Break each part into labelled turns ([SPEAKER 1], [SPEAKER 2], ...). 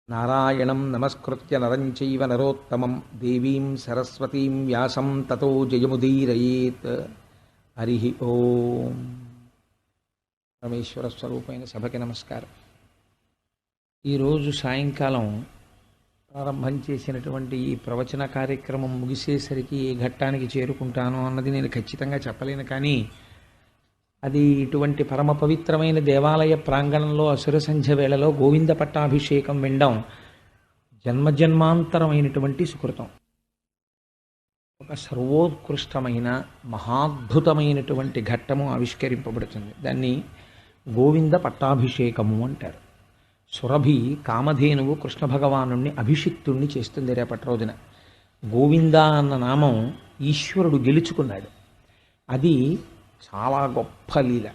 [SPEAKER 1] నారాయణం నమస్కృత్య నరం చైవ నరోత్తమం దేవీం సరస్వతీం వ్యాసం తతో జయముదీరయేత్. హరి ఓం. పరమేశ్వర స్వరూపమైన సభకి నమస్కారం. ఈరోజు సాయంకాలం ప్రారంభం చేసినటువంటి ఈ ప్రవచన కార్యక్రమం ముగిసేసరికి ఏ ఘట్టానికి చేరుకుంటానో అన్నది నేను ఖచ్చితంగా చెప్పలేను. కానీ అది ఇటువంటి పరమ పవిత్రమైన దేవాలయ ప్రాంగణంలో అసుర సంధ్య వేళలో గోవింద పట్టాభిషేకం వినడం జన్మజన్మాంతరమైనటువంటి సుకృతం. ఒక సర్వోత్కృష్టమైన మహాద్భుతమైనటువంటి ఘట్టము ఆవిష్కరింపబడుతుంది. దాన్ని గోవింద పట్టాభిషేకము అంటారు. సురభి కామధేనువు కృష్ణ భగవానుణ్ణి అభిషిక్తుణ్ణి చేస్తుంది రేపటి రోజున. గోవింద అన్న నామం ఈశ్వరుడు గెలుచుకున్నాడు. అది చాలా గొప్ప లీల.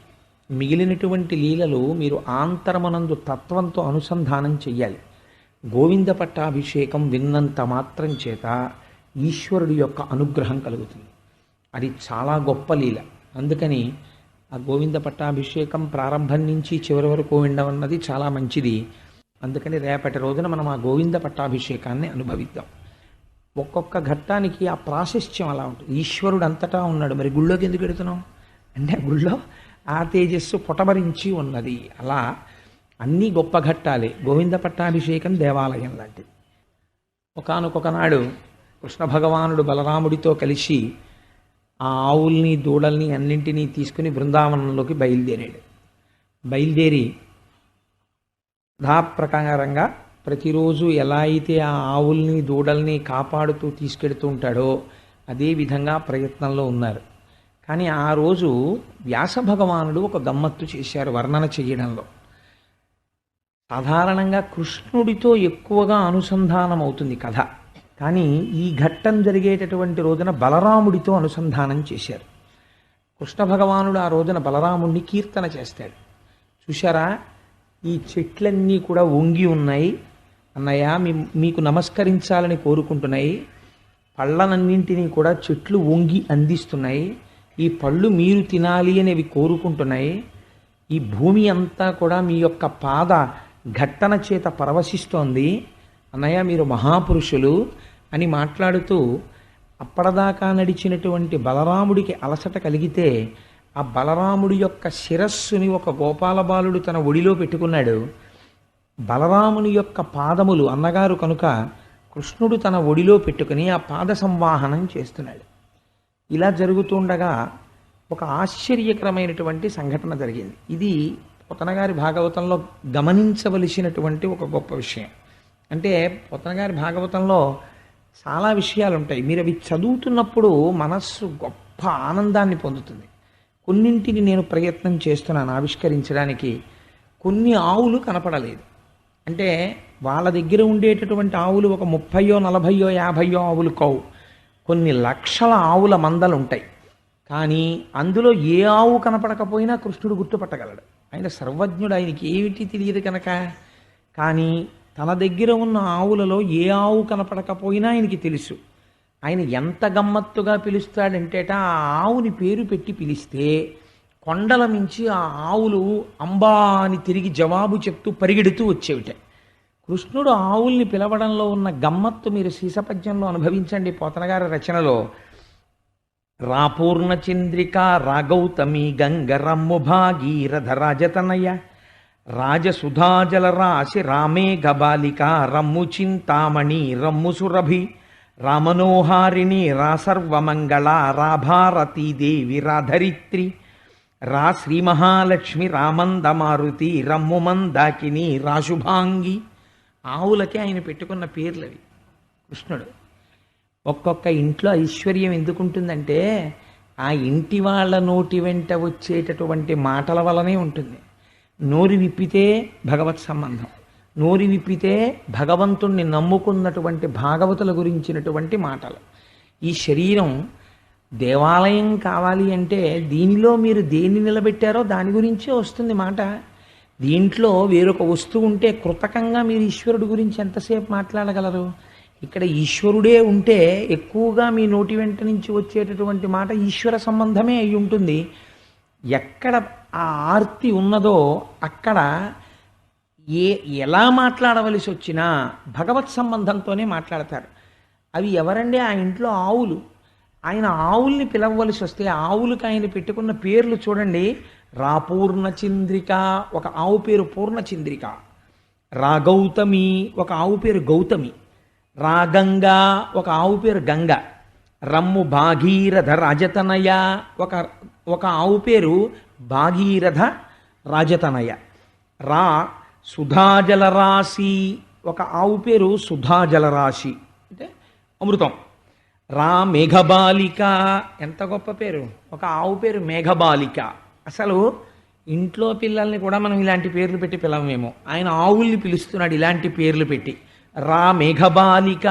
[SPEAKER 1] మిగిలినటువంటి లీలలు మీరు ఆంతరమనందు తత్వంతో అనుసంధానం చెయ్యాలి. గోవింద పట్టాభిషేకం విన్నంత మాత్రం చేత ఈశ్వరుడి యొక్క అనుగ్రహం కలుగుతుంది. అది చాలా గొప్ప లీల. అందుకని ఆ గోవింద పట్టాభిషేకం ప్రారంభం నుంచి చివరి వరకు వినడం అన్నది చాలా మంచిది. అందుకని రేపటి రోజున మనం ఆ గోవింద పట్టాభిషేకాన్ని అనుభవిద్దాం. ఒక్కొక్క ఘట్టానికి ఆ ప్రాశస్త్యం అలా ఉంటుంది. ఈశ్వరుడు అంతటా ఉన్నాడు, మరి గుళ్ళోకి ఎందుకు పెడుతున్నాం అంటే గుళ్ళో ఆ తేజస్సు పొటమరించి ఉన్నది. అలా అన్ని గొప్ప ఘట్టాలే. గోవింద పట్టాభిషేకం దేవాలయం లాంటిది. ఒకానొకనాడు కృష్ణ భగవానుడు బలరాముడితో కలిసి ఆ ఆవుల్ని దూడల్ని అన్నింటినీ తీసుకుని బృందావనంలోకి బయలుదేరాడు. బయలుదేరి యథాప్రకారంగా ప్రతిరోజు ఎలా అయితే ఆ ఆవుల్ని దూడల్ని కాపాడుతూ తీసుకెడుతూ ఉంటాడో అదే విధంగా ప్రయత్నంలో ఉన్నారు. కానీ ఆ రోజు వ్యాస భగవానుడు ఒక గమ్మత్తు చేశారు వర్ణన చేయడంలో. సాధారణంగా కృష్ణుడితో ఎక్కువగా అనుసంధానం అవుతుంది కథ. కానీ ఈ ఘట్టం జరిగేటటువంటి రోజున బలరాముడితో అనుసంధానం చేశారు. కృష్ణ భగవానుడు ఆ రోజున బలరాముడిని కీర్తన చేస్తాడు. చూశారా, ఈ చెట్లన్నీ కూడా వంగి ఉన్నాయి అన్నయ్య, మీకు నమస్కరించాలని కోరుకుంటున్నాయి. పళ్ళనన్నింటినీ కూడా చెట్లు వంగి అందిస్తున్నాయి. ఈ పళ్ళు మీరు తినాలి అనేవి కోరుకుంటున్నాయి. ఈ భూమి అంతా కూడా మీ యొక్క పాద ఘట్టన చేత పరవశిస్తోంది. అన్నయ్య, మీరు మహాపురుషులు అని మాట్లాడుతూ అప్పటిదాకా నడిచినటువంటి బలరాముడికి అలసట కలిగితే ఆ బలరాముడి యొక్క శిరస్సుని ఒక గోపాలబాలుడు తన ఒడిలో పెట్టుకున్నాడు. బలరాముని యొక్క పాదములు అన్నగారు కనుక కృష్ణుడు తన ఒడిలో పెట్టుకుని ఆ పాద సంవాహనం చేస్తున్నాడు. ఇలా జరుగుతుండగా ఒక ఆశ్చర్యకరమైనటువంటి సంఘటన జరిగింది. ఇది పోతనగారి భాగవతంలో గమనించవలసినటువంటి ఒక గొప్ప విషయం. అంటే పోతనగారి భాగవతంలో చాలా విషయాలు ఉంటాయి. మీరు అవి చదువుతున్నప్పుడు మనస్సు గొప్ప ఆనందాన్ని పొందుతుంది. కొన్నింటిని నేను ప్రయత్నం చేస్తున్నాను ఆవిష్కరించడానికి. కొన్ని ఆవులు కనపడలేదు. అంటే వాళ్ళ దగ్గర ఉండేటటువంటి ఆవులు ఒక 30, 40, 50 ఆవులు కావు. కొన్ని లక్షల ఆవుల మందలు ఉంటాయి. కానీ అందులో ఏ ఆవు కనపడకపోయినా కృష్ణుడు గుర్తుపట్టగలడు. ఆయన సర్వజ్ఞుడు, ఆయనకి ఏమిటి తెలియదు కనుక. కానీ తన దగ్గర ఉన్న ఆవులలో ఏ ఆవు కనపడకపోయినా ఆయనకి తెలుసు. ఆయన ఎంత గమ్మత్తుగా పిలుస్తాడంటేట, ఆ ఆవుని పేరు పెట్టి పిలిస్తే కొండల మించి ఆ ఆవులు అంబా అని తిరిగి జవాబు చెప్తూ పరిగెడుతూ వచ్చేవిట. కృష్ణుడు ఆవుల్ని పిలవడంలో ఉన్న గమ్మత్తు మీరు శీసపద్యంలో అనుభవించండి. పోతనగారి రచనలో రాపూర్ణ చంద్రిక రాగౌతమి గంగరమ్ము భాగీరథ రాజతనయ రాజసుధాజల రాశి రామేఘ బాలిక రమ్ము చింతామణి రమ్ము సురభి రామనోహారిణి రాసర్వమంగళ రాభారతీదేవి రాధరిత్రి రా శ్రీ మహాలక్ష్మి రామందమారుతి రమ్ము మందాకిని రాశుభాంగి. ఆవులకి ఆయన పెట్టుకున్న పేర్లవి. కృష్ణుడు ఒక్కొక్క ఇంట్లో ఐశ్వర్యం ఎందుకుంటుందంటే ఆ ఇంటి వాళ్ళ నోటి వెంట వచ్చేటటువంటి మాటల వలనే ఉంటుంది. నోరు విప్పితే భగవత్ సంబంధం, నోరు విప్పితే భగవంతుణ్ణి నమ్ముకున్నటువంటి భాగవతుల గురించినటువంటి మాటలు. ఈ శరీరం దేవాలయం కావాలి అంటే దీనిలో మీరు దేన్ని నిలబెట్టారో దాని గురించే వస్తుంది మాట. దీంట్లో వేరొక వస్తువు ఉంటే కృతకంగా మీరు ఈశ్వరుడు గురించి ఎంతసేపు మాట్లాడగలరు? ఇక్కడ ఈశ్వరుడే ఉంటే ఎక్కువగా మీ నోటి వెంట నుంచి వచ్చేటటువంటి మాట ఈశ్వర సంబంధమే అయి ఉంటుంది. ఎక్కడ ఆ ఆర్తి ఉన్నదో అక్కడ ఏ ఎలా మాట్లాడవలసి వచ్చినా భగవత్ సంబంధంతోనే మాట్లాడతారు. అవి ఎవరండి? ఆ ఇంట్లో ఆవులు. ఆయన ఆవుల్ని పిలవవలసి వస్తే ఆవులకు ఆయన పెట్టుకున్న పేర్లు చూడండి. రా పూర్ణచంద్రిక, ఒక ఆవు పేరు పూర్ణచంద్రిక. రా గౌతమి, ఒక ఆవు పేరు గౌతమి. రా గంగా, ఒక ఆవు పేరు గంగ. రమ్ము భాగీరథ రాజతనయ, ఒక ఒక ఆవు పేరు భాగీరథ రాజతనయ. రా సుధాజలరాశి, ఒక ఆవు పేరు సుధాజలరాశి అంటే అమృతం. రా మేఘబాలిక, ఎంత గొప్ప పేరు! ఒక ఆవు పేరు మేఘబాలిక. అసలు ఇంట్లో పిల్లల్ని కూడా మనం ఇలాంటి పేర్లు పెట్టి పిలవమేమో, ఆయన ఆవుల్ని పిలుస్తున్నాడు ఇలాంటి పేర్లు పెట్టి. రా మేఘబాలిక.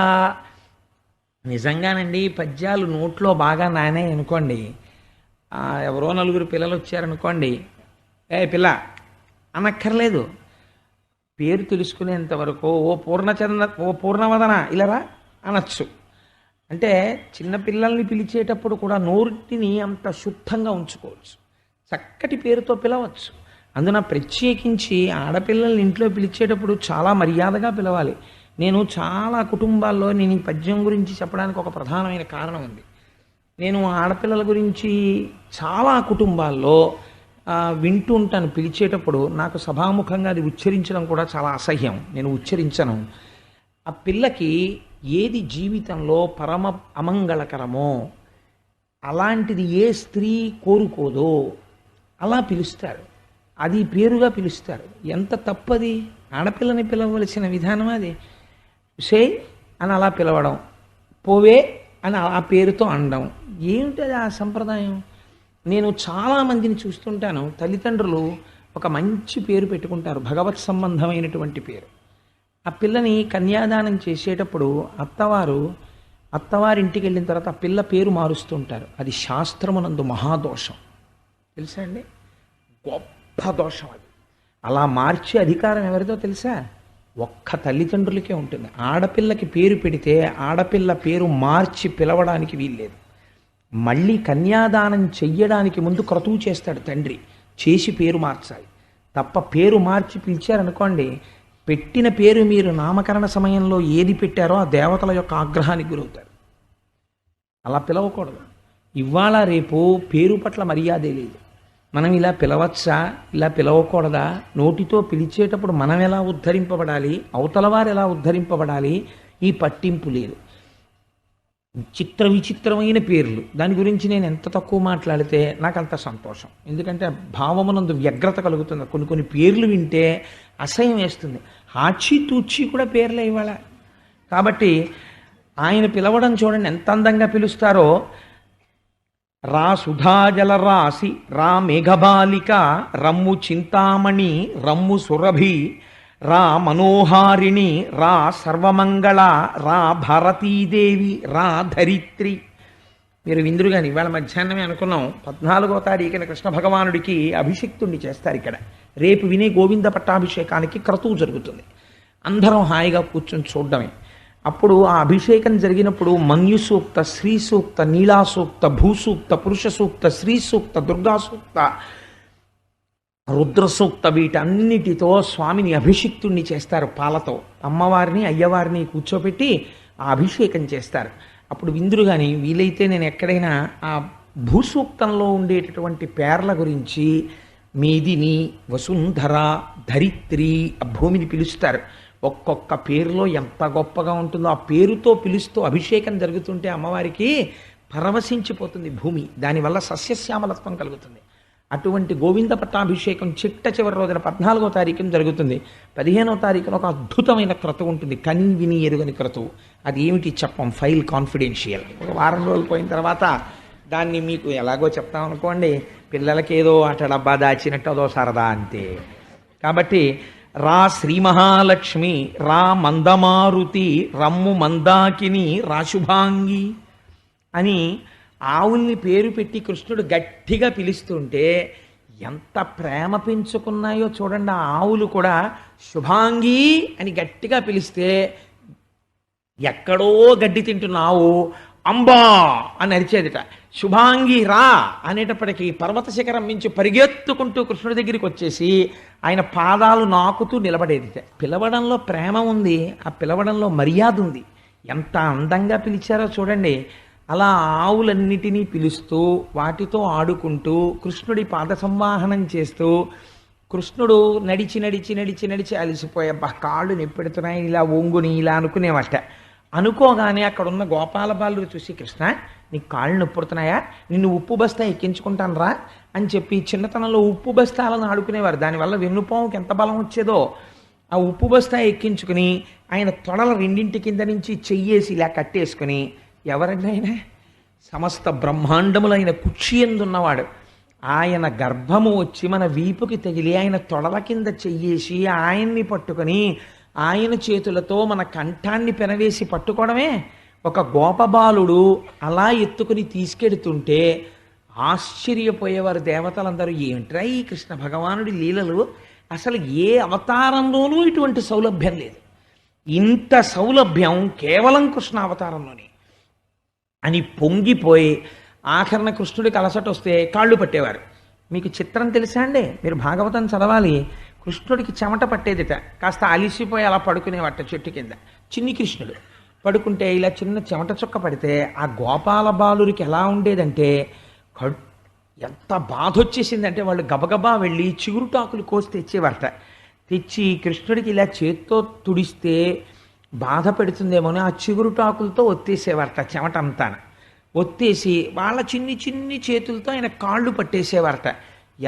[SPEAKER 1] నిజంగానండి పద్యాలు నోట్లో బాగా నానే అనుకోండి, ఎవరో నలుగురు పిల్లలు వచ్చారనుకోండి, ఏ పిల్ల అనక్కర్లేదు, పేరు తెలుసుకునేంత వరకు ఓ పూర్ణవదన ఇలారా అనొచ్చు. అంటే చిన్నపిల్లల్ని పిలిచేటప్పుడు కూడా నోటిని అంత శుద్ధంగా ఉంచుకోవచ్చు, చక్కటి పేరుతో పిలవచ్చు. అందున ప్రత్యేకించి ఆడపిల్లల్ని ఇంట్లో పిలిచేటప్పుడు చాలా మర్యాదగా పిలవాలి. నేను చాలా కుటుంబాల్లో నేను ఈ పద్యం గురించి చెప్పడానికి ఒక ప్రధానమైన కారణం ఉంది. నేను ఆడపిల్లల గురించి చాలా కుటుంబాల్లో వింటూ ఉంటాను. పిలిచేటప్పుడు నాకు సభాముఖంగా అది ఉచ్చరించడం కూడా చాలా అసహ్యం, నేను ఉచ్చరించను. ఆ పిల్లకి ఏది జీవితంలో పరమ అమంగళకరమో అలాంటిది ఏ స్త్రీ కోరుకోదో అలా పిలుస్తారు, అది పేరుగా పిలుస్తారు. ఎంత తప్పది! ఆడపిల్లని పిలవలసిన విధానం అది. సే అని అలా పిలవడం, పోవే అని ఆ పేరుతో అనడం, ఏమిటది ఆ సంప్రదాయం? నేను చాలామందిని చూస్తుంటాను, తల్లిదండ్రులు ఒక మంచి పేరు పెట్టుకుంటారు, భగవత్ సంబంధమైనటువంటి పేరు. ఆ పిల్లని కన్యాదానం చేసేటప్పుడు అత్తవారింటికి వెళ్ళిన తర్వాత ఆ పిల్ల పేరు మారుస్తుంటారు. అది శాస్త్రమునందు మహాదోషం, తెలుసా అండి? గొప్ప దోషం అది. అలా మార్చే అధికారం ఎవరిదో తెలుసా? ఒక్క తల్లిదండ్రులకే ఉంటుంది. ఆడపిల్లకి పేరు పెడితే ఆడపిల్ల పేరు మార్చి పిలవడానికి వీల్లేదు. మళ్ళీ కన్యాదానం చెయ్యడానికి ముందు క్రతువు చేస్తాడు తండ్రి, చేసి పేరు మార్చాలి తప్ప పేరు మార్చి పిలిచారనుకోండి, పెట్టిన పేరు మీరు నామకరణ సమయంలో ఏది పెట్టారో ఆ దేవతల యొక్క ఆగ్రహానికి గురవుతారు. అలా పిలవకూడదు. ఇవాళ రేపు పేరు పట్ల మర్యాదే లేదు. మనం ఇలా పిలవచ్చా, ఇలా పిలవకూడదా, నోటితో పిలిచేటప్పుడు మనం ఎలా ఉద్ధరింపబడాలి, అవతల వారు ఎలా ఉద్ధరింపబడాలి, ఈ పట్టింపు లేదు. విచిత్రమైన పేర్లు, దాని గురించి నేను ఎంత తక్కువ మాట్లాడితే నాకు అంత సంతోషం. ఎందుకంటే భావమునందు వ్యగ్రత కలుగుతుంది. కొన్ని పేర్లు వింటే అసహ్యం వేస్తుంది. ఆచి తూచి కూడా పేర్లే ఇవాళ. కాబట్టి ఆయన పిలవడం చూడండి ఎంత అందంగా పిలుస్తారో. రా సుధాజలరాశి, రా మేఘబాలిక, రమ్ము చింతామణి, రమ్ము సురభి, రా మనోహారిణి, రా సర్వమంగళ, రా భారతీదేవి, రా ధరిత్రి. మీరు విందురు కానీ ఇవాళ మధ్యాహ్నమే అనుకున్నాం, 14వ తారీఖున కృష్ణ భగవానుడికి అభిషిక్తుణ్ణి చేస్తారు ఇక్కడ. రేపు వినే గోవింద పట్టాభిషేకానికి క్రతువు జరుగుతుంది. అందరం హాయిగా కూర్చొని చూడడమే. అప్పుడు ఆ అభిషేకం జరిగినప్పుడు మన్యు సూక్త, శ్రీ సూక్త, నీలా సూక్త, భూసూక్త, పురుష సూక్త, శ్రీ సూక్త, దుర్గా సూక్త, రుద్ర సూక్త, వీటన్నిటితో స్వామిని అభిషిక్తుణ్ణి చేస్తారు. పాలతో అమ్మవారిని అయ్యవారిని కూర్చోబెట్టి ఆ అభిషేకం చేస్తారు. అప్పుడు విందురు కానీ వీలైతే నేను ఎక్కడైనా ఆ భూసూక్తంలో ఉండేటటువంటి పేర్ల గురించి మేదిని, వసుంధర, ధరిత్రి, ఆ భూమిని పిలుస్తారు. ఒక్కొక్క పేరులో ఎంత గొప్పగా ఉంటుందో ఆ పేరుతో పిలుస్తూ అభిషేకం జరుగుతుంటే అమ్మవారికి పరవశించిపోతుంది భూమి. దానివల్ల సస్యశ్యామలత్వం కలుగుతుంది. అటువంటి గోవింద పట్టాభిషేకం చిట్ట చివరి రోజున 14వ తారీఖున జరుగుతుంది. 15వ తారీఖున ఒక అద్భుతమైన క్రతువు ఉంటుంది, కని విని ఎరుగని క్రతువు. అది ఏమిటి చెప్పం, ఫైల్ కాన్ఫిడెన్షియల్. ఒక వారం రోజులు పోయిన తర్వాత దాన్ని మీకు ఎలాగో చెప్తామనుకోండి, పిల్లలకి ఏదో అట డబ్బా దాచినట్టు అదో సరదా అంతే. కాబట్టి రా శ్రీ మహాలక్ష్మి, రా మందమారుతి, రమ్ము మందాకిని, రాశుభాంగి అని ఆవుల్ని పేరు పెట్టి కృష్ణుడు గట్టిగా పిలుస్తుంటే ఎంత ప్రేమ పెంచుకున్నాయో చూడండి. ఆ ఆవులు కూడా శుభాంగి అని గట్టిగా పిలిస్తే ఎక్కడో గడ్డి తింటున్న ఆవు అంబా అని అరిచేదిట. శుభాంగి రా అనేటప్పటికీ పర్వత శిఖరం మించి పరిగెత్తుకుంటూ కృష్ణుడి దగ్గరికి వచ్చేసి ఆయన పాదాలు నాకుతూ నిలబడేది. పిలవడంలో ప్రేమ ఉంది, ఆ పిలవడంలో మర్యాద ఉంది. ఎంత అందంగా పిలిచారో చూడండి. అలా ఆవులన్నిటినీ పిలుస్తూ వాటితో ఆడుకుంటూ కృష్ణుడి పాద సంవాహనం చేస్తూ, కృష్ణుడు నడిచి నడిచి నడిచి నడిచి అలసిపోయే కాళ్ళు నొప్పెడుతున్నాయి, ఇలా ఒంగుని ఇలా అనుకునేవట. అనుకోగానే అక్కడ ఉన్న గోపాల బాలుడు చూసి, కృష్ణ నీకు కాళ్ళు నొప్పుడుతున్నాయా, నిన్ను ఉప్పు బస్తా ఎక్కించుకుంటాను రా అని చెప్పి చిన్నతనంలో ఉప్పు బస్తాలను ఆడుకునేవారు. దానివల్ల వెన్నుపాముకి ఎంత బలం వచ్చేదో. ఆ ఉప్పు బస్తా ఎక్కించుకుని ఆయన తొడల రెండింటి కింద నుంచి చెయ్యేసి ఇలా కట్టేసుకుని, ఎవరండి ఆయన? సమస్త బ్రహ్మాండములైన కుక్షి ఎందున్నవాడు. ఆయన గర్భము వచ్చి మన వీపుకి తగిలి ఆయన తొడల కింద చెయ్యేసి ఆయన్ని పట్టుకొని ఆయన చేతులతో మన కంఠాన్ని పెనవేసి పట్టుకోవడమే. ఒక గోపబాలుడు అలా ఎత్తుకుని తీసుకెడుతుంటే ఆశ్చర్యపోయేవారు దేవతలందరూ. ఏమిట్రా ఈ కృష్ణ భగవానుడి లీలలు, అసలు ఏ అవతారంలోనూ ఇటువంటి సౌలభ్యం లేదు, ఇంత సౌలభ్యం కేవలం కృష్ణ అవతారంలోనే అని పొంగిపోయి ఆఖరణ కృష్ణుడికి అలసట వస్తే కాళ్ళు పట్టేవారు. మీకు చిత్రం తెలుసా అండి? మీరు భాగవతం చదవాలి. కృష్ణుడికి చెమట పట్టేదిట, కాస్త అలిసిపోయి అలా పడుకునేవాట చెట్టు కింద. చిన్ని కృష్ణుడు పడుకుంటే ఇలా చిన్న చెమట చుక్క పడితే ఆ గోపాల బాలురికి ఎలా ఉండేదంటే, ఎంత బాధ వచ్చేసిందంటే వాళ్ళు గబగబా వెళ్ళి చిగురుటాకులు కోసి తెచ్చేవారట. తెచ్చి కృష్ణుడికి ఇలా చేత్తో తుడిస్తే బాధ పెడుతుందేమోని ఆ చిగురుటాకులతో ఒత్తేసేవారట చెమట అంతా. ఒత్తేసి వాళ్ళ చిన్ని చిన్ని చేతులతో ఆయన కాళ్ళు పట్టేసేవారట.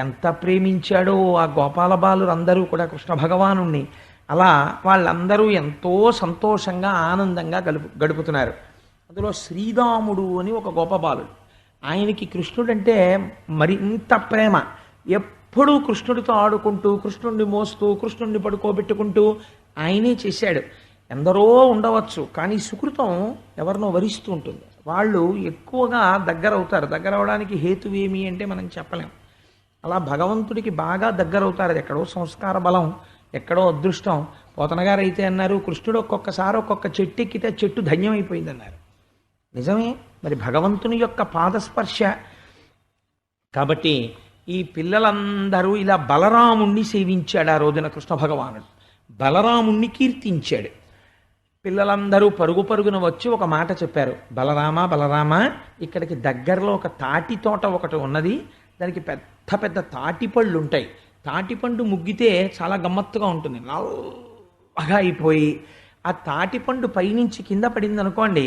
[SPEAKER 1] ఎంత ప్రేమించాడో ఆ గోపాల బాలురు అందరూ కూడా కృష్ణ భగవానుణ్ణి. అలా వాళ్ళందరూ ఎంతో సంతోషంగా ఆనందంగా గడుపుతున్నారు. అందులో శ్రీరాముడు అని ఒక గోపబాలుడు. ఆయనకి కృష్ణుడంటే మరింత ప్రేమ. ఎప్పుడూ కృష్ణుడితో ఆడుకుంటూ, కృష్ణుడిని మోస్తూ, కృష్ణుడిని పడుకోబెట్టుకుంటూ ఆయనే చేశాడు. ఎందరో ఉండవచ్చు, కానీ సుకృతం ఎవరినో వరిస్తూ ఉంటుంది. వాళ్ళు ఎక్కువగా దగ్గర అవుతారు. దగ్గర అవడానికి హేతువేమి అంటే మనం చెప్పలేం. అలా భగవంతుడికి బాగా దగ్గర అవుతారు. అది ఎక్కడో సంస్కార బలం, ఎక్కడో అదృష్టం. పోతన గారు అయితే అన్నారు, కృష్ణుడు ఒక్కొక్కసారి ఒక్కొక్క చెట్టు ఎక్కితే చెట్టు ధన్యమైపోయిందన్నారు. నిజమే, మరి భగవంతుని యొక్క పాదస్పర్శ. కాబట్టి ఈ పిల్లలందరూ ఇలా బలరాముణ్ణి సేవించాడు. ఆ రోజున కృష్ణ భగవానుడు బలరాముణ్ణి కీర్తించాడు. పిల్లలందరూ పరుగు పరుగున వచ్చి ఒక మాట చెప్పారు, బలరామ బలరామ, ఇక్కడికి దగ్గరలో ఒక తాటి తోట ఒకటి ఉన్నది, దానికి పెద్ద పెద్ద తాటిపళ్ళు ఉంటాయి. తాటిపండు ముగ్గితే చాలా గమ్మత్తుగా ఉంటుంది, నల్లగా అయిపోయి ఆ తాటిపండు పైనుంచి కింద పడింది అనుకోండి,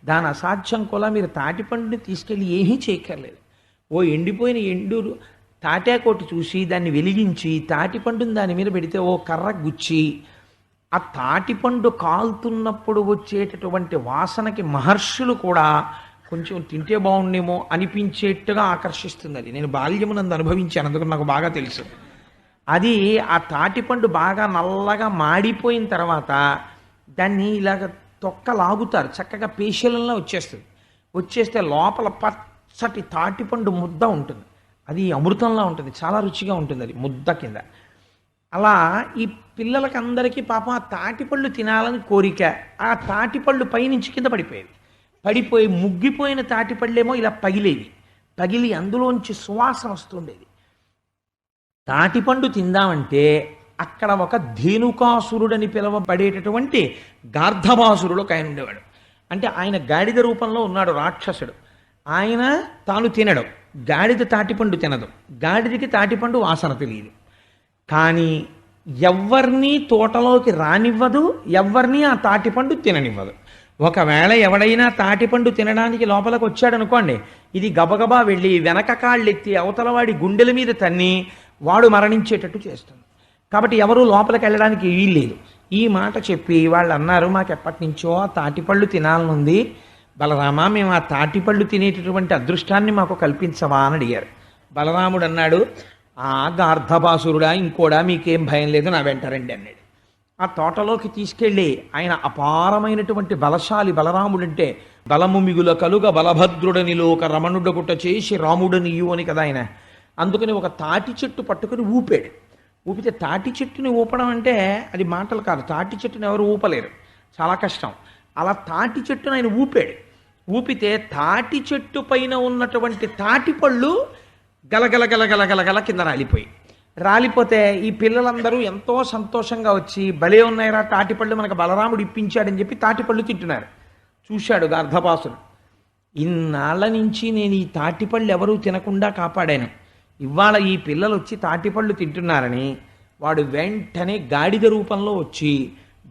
[SPEAKER 1] దాని అసాధ్యం కూడా మీరు తాటిపండుని తీసుకెళ్ళి ఏమీ చేయక్కర్లేదు. ఓ ఎండిపోయిన తాటాకోటి చూసి దాన్ని వెలిగించి తాటిపండుని దాని మీద పెడితే ఓ కర్ర గుచ్చి ఆ తాటిపండు కాలుతున్నప్పుడు వచ్చేటటువంటి వాసనకి మహర్షులు కూడా కొంచెం తింటే బాగుండేమో అనిపించేట్టుగా ఆకర్షిస్తుంది. అది నేను బాల్యమునందు అనుభవించాను, అందుకని నాకు బాగా తెలుసు. అది ఆ తాటిపండు బాగా నల్లగా మాడిపోయిన తర్వాత దాన్ని ఇలాగ తొక్క లాగుతారు, చక్కగా పేషలంలో వచ్చేస్తుంది. వచ్చేస్తే లోపల పచ్చటి తాటిపండు ముద్ద ఉంటుంది. అది అమృతంలా ఉంటుంది, చాలా రుచిగా ఉంటుంది అది ముద్ద కింద. అలా ఈ పిల్లలకి అందరికీ పాపం ఆ తాటిపళ్ళు తినాలని కోరిక. ఆ తాటిపళ్ళు పైనుంచి కింద పడిపోయి ముగ్గిపోయిన తాటిపళ్ళేమో ఇలా పగిలేవి, పగిలి అందులోంచి సువాసన వస్తుండేది. తాటిపండు తిందామంటే అక్కడ ఒక ధేనుకాసురుడని పిలువబడేటటువంటి గార్ధబాసురుడు ఒక ఆయన ఉండేవాడు. అంటే ఆయన గాడిద రూపంలో ఉన్నాడు, రాక్షసుడు. ఆయన తాను తినడు, గాడిద తాటిపండు తినదు, గాడిదకి తాటిపండు వాసన తెలియదు. కానీ ఎవ్వరినీ తోటలోకి రానివ్వదు, ఎవ్వరినీ ఆ తాటిపండు తిననివ్వదు. ఒకవేళ ఎవడైనా తాటిపండు తినడానికి లోపలికి వచ్చాడనుకోండి, ఇది గబగబా వెళ్ళి వెనక కాళ్ళెత్తి అవతలవాడి గుండెల మీద తన్ని వాడు మరణించేటట్టు చేస్తుంది. కాబట్టి ఎవరూ లోపలికి వెళ్ళడానికి వీల్లేదు. ఈ మాట చెప్పి వాళ్ళు అన్నారు, మాకు ఎప్పటి నుంచో ఆ తాటిపళ్ళు తినాలనుంది బలరామ, మేము ఆ తాటిపళ్ళు తినేటటువంటి అదృష్టాన్ని మాకు కల్పించవా అని అడిగారు. బలరాముడు అన్నాడు, ఆ గార్ధబాసురుడా ఇంకోడా, మీకేం భయం లేదు, నా వెంట రండి అన్నాడు. ఆ తోటలోకి తీసుకెళ్ళి ఆయన అపారమైనటువంటి బలశాలి. బలరాముడంటే బలము మిగుల కలుగ బలభద్రుడనిలోక రమణుడగుట చేసి రాముడనియు అని కదా ఆయన. అందుకని ఒక తాటి చెట్టు పట్టుకుని ఊపాడు. ఊపితే తాటి చెట్టుని ఊపడం అంటే అది మాటలు కాదు, తాటి చెట్టుని ఎవరు ఊపలేరు, చాలా కష్టం. అలా తాటి చెట్టును ఆయన ఊపాడు. ఊపితే తాటి చెట్టు పైన ఉన్నటువంటి తాటి పళ్ళు గలగల గలగల గలగల కింద రాలిపోయి రాలిపోతే ఈ పిల్లలందరూ ఎంతో సంతోషంగా వచ్చి భలే ఉన్నాయిరా తాటిపళ్ళు మనకు బలరాముడు ఇప్పించాడని చెప్పి తాటిపళ్ళు తింటున్నారు. చూశాడు గర్ధపాసుడు, ఇన్నాళ్ల నుంచి నేను ఈ తాటిపళ్ళు ఎవరూ తినకుండా కాపాడాను, ఇవాళ ఈ పిల్లలు వచ్చి తాటిపళ్ళు తింటున్నారని వాడు వెంటనే గాడిద రూపంలో వచ్చి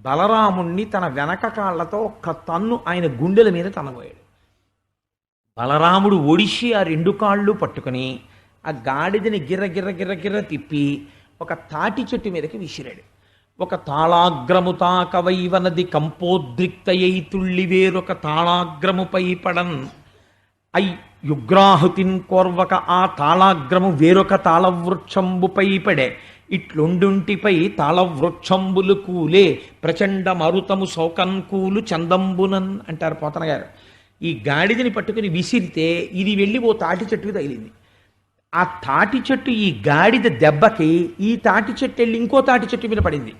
[SPEAKER 1] బలరాముణ్ణి తన వెనక కాళ్లతో ఒక్క తన్ను ఆయన గుండెల మీద తనబోయాడు. బలరాముడు ఒడిసి ఆ రెండు కాళ్ళు పట్టుకుని ఆ గాడిదని గిర్ర గిర్ర గిర్ర గిర్ర తిప్పి ఒక తాటి చెట్టు మీదకి విసిరాడు. ఒక తాళాగ్రము తాకవైవనది కంపోద్రిక్తయై తుళ్ళి వేరొక తాళాగ్రముపై పడన్ ఐ యుగ్రాహుతిన్ కోర్వక ఆ తాళాగ్రము వేరొక తాళవృక్షంబుపై పడే ఇట్లుండుంటిపై తాళవృక్షంబులు కూలే ప్రచండ మరుతము శోకన్కూలు చందంబునన్ అంటారు పోతన గారు. ఈ గాడిదని పట్టుకుని విసిరితే ఇది వెళ్ళి ఓ తాటి చెట్టుకు తగిలింది. ఆ తాటి చెట్టు ఈ గాడిద దెబ్బకి ఈ తాటి చెట్టు వెళ్ళి ఇంకో తాటి చెట్టు మీద పడింది.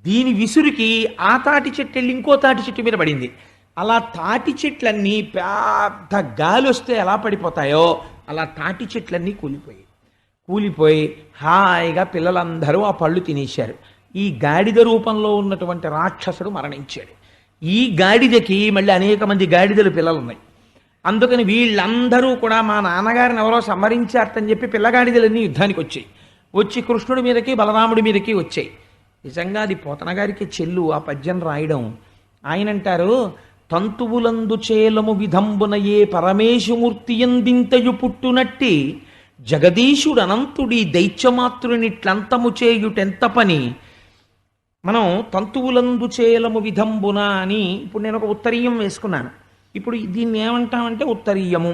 [SPEAKER 1] దీని విసురుకి ఆ తాటి చెట్టు వెళ్ళి ఇంకో తాటి చెట్టు మీద పడింది. అలా తాటి చెట్లన్నీ పెద్ద గాలి వస్తే ఎలా పడిపోతాయో అలా తాటి చెట్లన్నీ కూలిపోయి హాయిగా పిల్లలందరూ ఆ పళ్ళు తినేశారు. ఈ గాడిద రూపంలో ఉన్నటువంటి రాక్షసుడు మరణించాడు. ఈ గాడిదకి మళ్ళీ అనేక మంది గాడిదలు పిల్లలు ఉన్నాయి. అందుకని వీళ్ళందరూ కూడా మా నాన్నగారిని ఎవరో సంహరించారని చెప్పి పిల్లగాడిదలన్నీ యుద్ధానికి వచ్చాయి. వచ్చి కృష్ణుడి మీదకి బలరాముడి మీదకి వచ్చాయి. నిజంగా అది పోతన గారికి చెల్లు ఆ పద్యం రాయడం. ఆయన అంటారు, తంతువులందు చేలము విధంబున ఏ పరమేశుమూర్తి ఎందింతయు పుట్టునట్టి జగదీశుడు అనంతుడి దైత్యమాతృనిట్లంతము చేయుటెంత పని. మనం తంతువులందు చేలము విధంబున అని ఇప్పుడు నేను ఒక ఉత్తరీయం వేసుకున్నాను. ఇప్పుడు దీన్ని ఏమంటామంటే ఉత్తరీయము.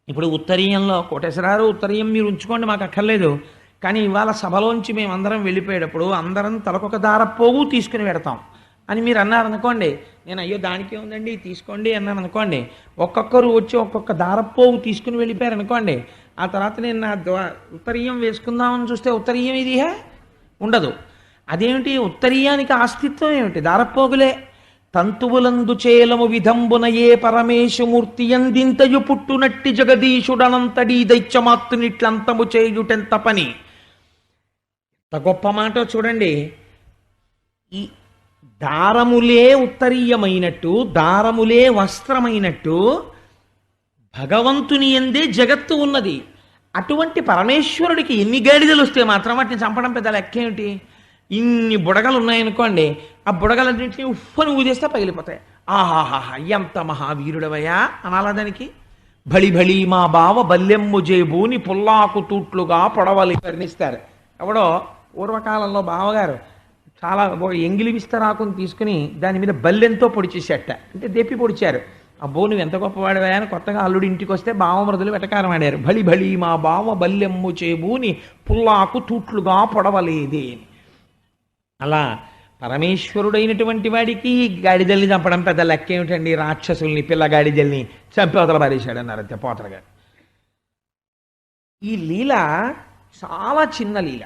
[SPEAKER 1] ఇప్పుడు ఉత్తరీయంలో కోటేశ్వరారు ఉత్తరీయం మీరు ఉంచుకోండి మాకు అక్కర్లేదు, కానీ ఇవాళ సభలోంచి మేమందరం వెళ్ళిపోయేటప్పుడు అందరం తలకొక దారపోగు తీసుకుని పెడతాం అని మీరు అన్నారనుకోండి, నేను అయ్యో దానికే ఉందండి తీసుకోండి అన్నాను అనుకోండి, ఒక్కొక్కరు వచ్చి ఒక్కొక్క దారపోగు తీసుకుని వెళ్ళిపోయారు అనుకోండి, ఆ తర్వాత నేను నా ఉత్తరీయం వేసుకుందామని చూస్తే ఉత్తరీయం ఇది ఉండదు. అదేమిటి ఉత్తరీయానికి ఆస్తిత్వం ఏమిటి? దారపోగులే. తంతువులందు చేలము విధంబున ఏ పరమేశమూర్తి ఎందింతయు పుట్టునట్టి జగదీశుడనంతడీ దైత్యమాత్రునిట్లంతము చేయుటెంత పని. ఎంత గొప్ప మాట చూడండి. ఈ దారములే ఉత్తరీయమైనట్టు, దారములే వస్త్రమైనట్టు భగవంతుని ఎందే జగత్తు ఉన్నది. అటువంటి పరమేశ్వరుడికి ఎన్ని గాడిదలు వస్తే మాత్రం వాటిని చంపడం పెద్ద లెక్కేమిటి? ఇన్ని బుడగలు ఉన్నాయనుకోండి, ఆ బుడగలన్నింటినీ ఉఫ్ఫని ఊదేస్తే పగిలిపోతాయి. ఆహాహా ఎంత మహావీరుడవయ్యా అనాలా దానికి. బళి బళి మా బావ బల్లెమ్ము జేబూని పుల్లాకు తూట్లుగా పొడవలి వర్ణిస్తారు. ఎవడో పూర్వకాలంలో బావగారు చాలా ఎంగిలి విస్తరాకుని తీసుకుని దాని మీద బల్లెంతో పొడిచేసేట, అంటే దెప్పి పొడిచారు. అబ్బో నువ్వు ఎంత గొప్పవాడివా అని కొత్తగా అల్లుడి ఇంటికి వస్తే బావమరుదులు వెటకారం ఆడారు. బళి బళి మా బావ బల్లెమ్ము చేబూని పుల్లాకు తూట్లుగా పొడవలేదే అని. అలా పరమేశ్వరుడైనటువంటి వాడికి గాడిదల్ని చంపడం పెద్ద లెక్క ఏమిటండి? రాక్షసుల్ని పిల్లగాడిదల్ని చంపి అవతల పారేశాడు అన్నారు అంతే పోతన గారు. ఈ లీల చాలా చిన్న లీల,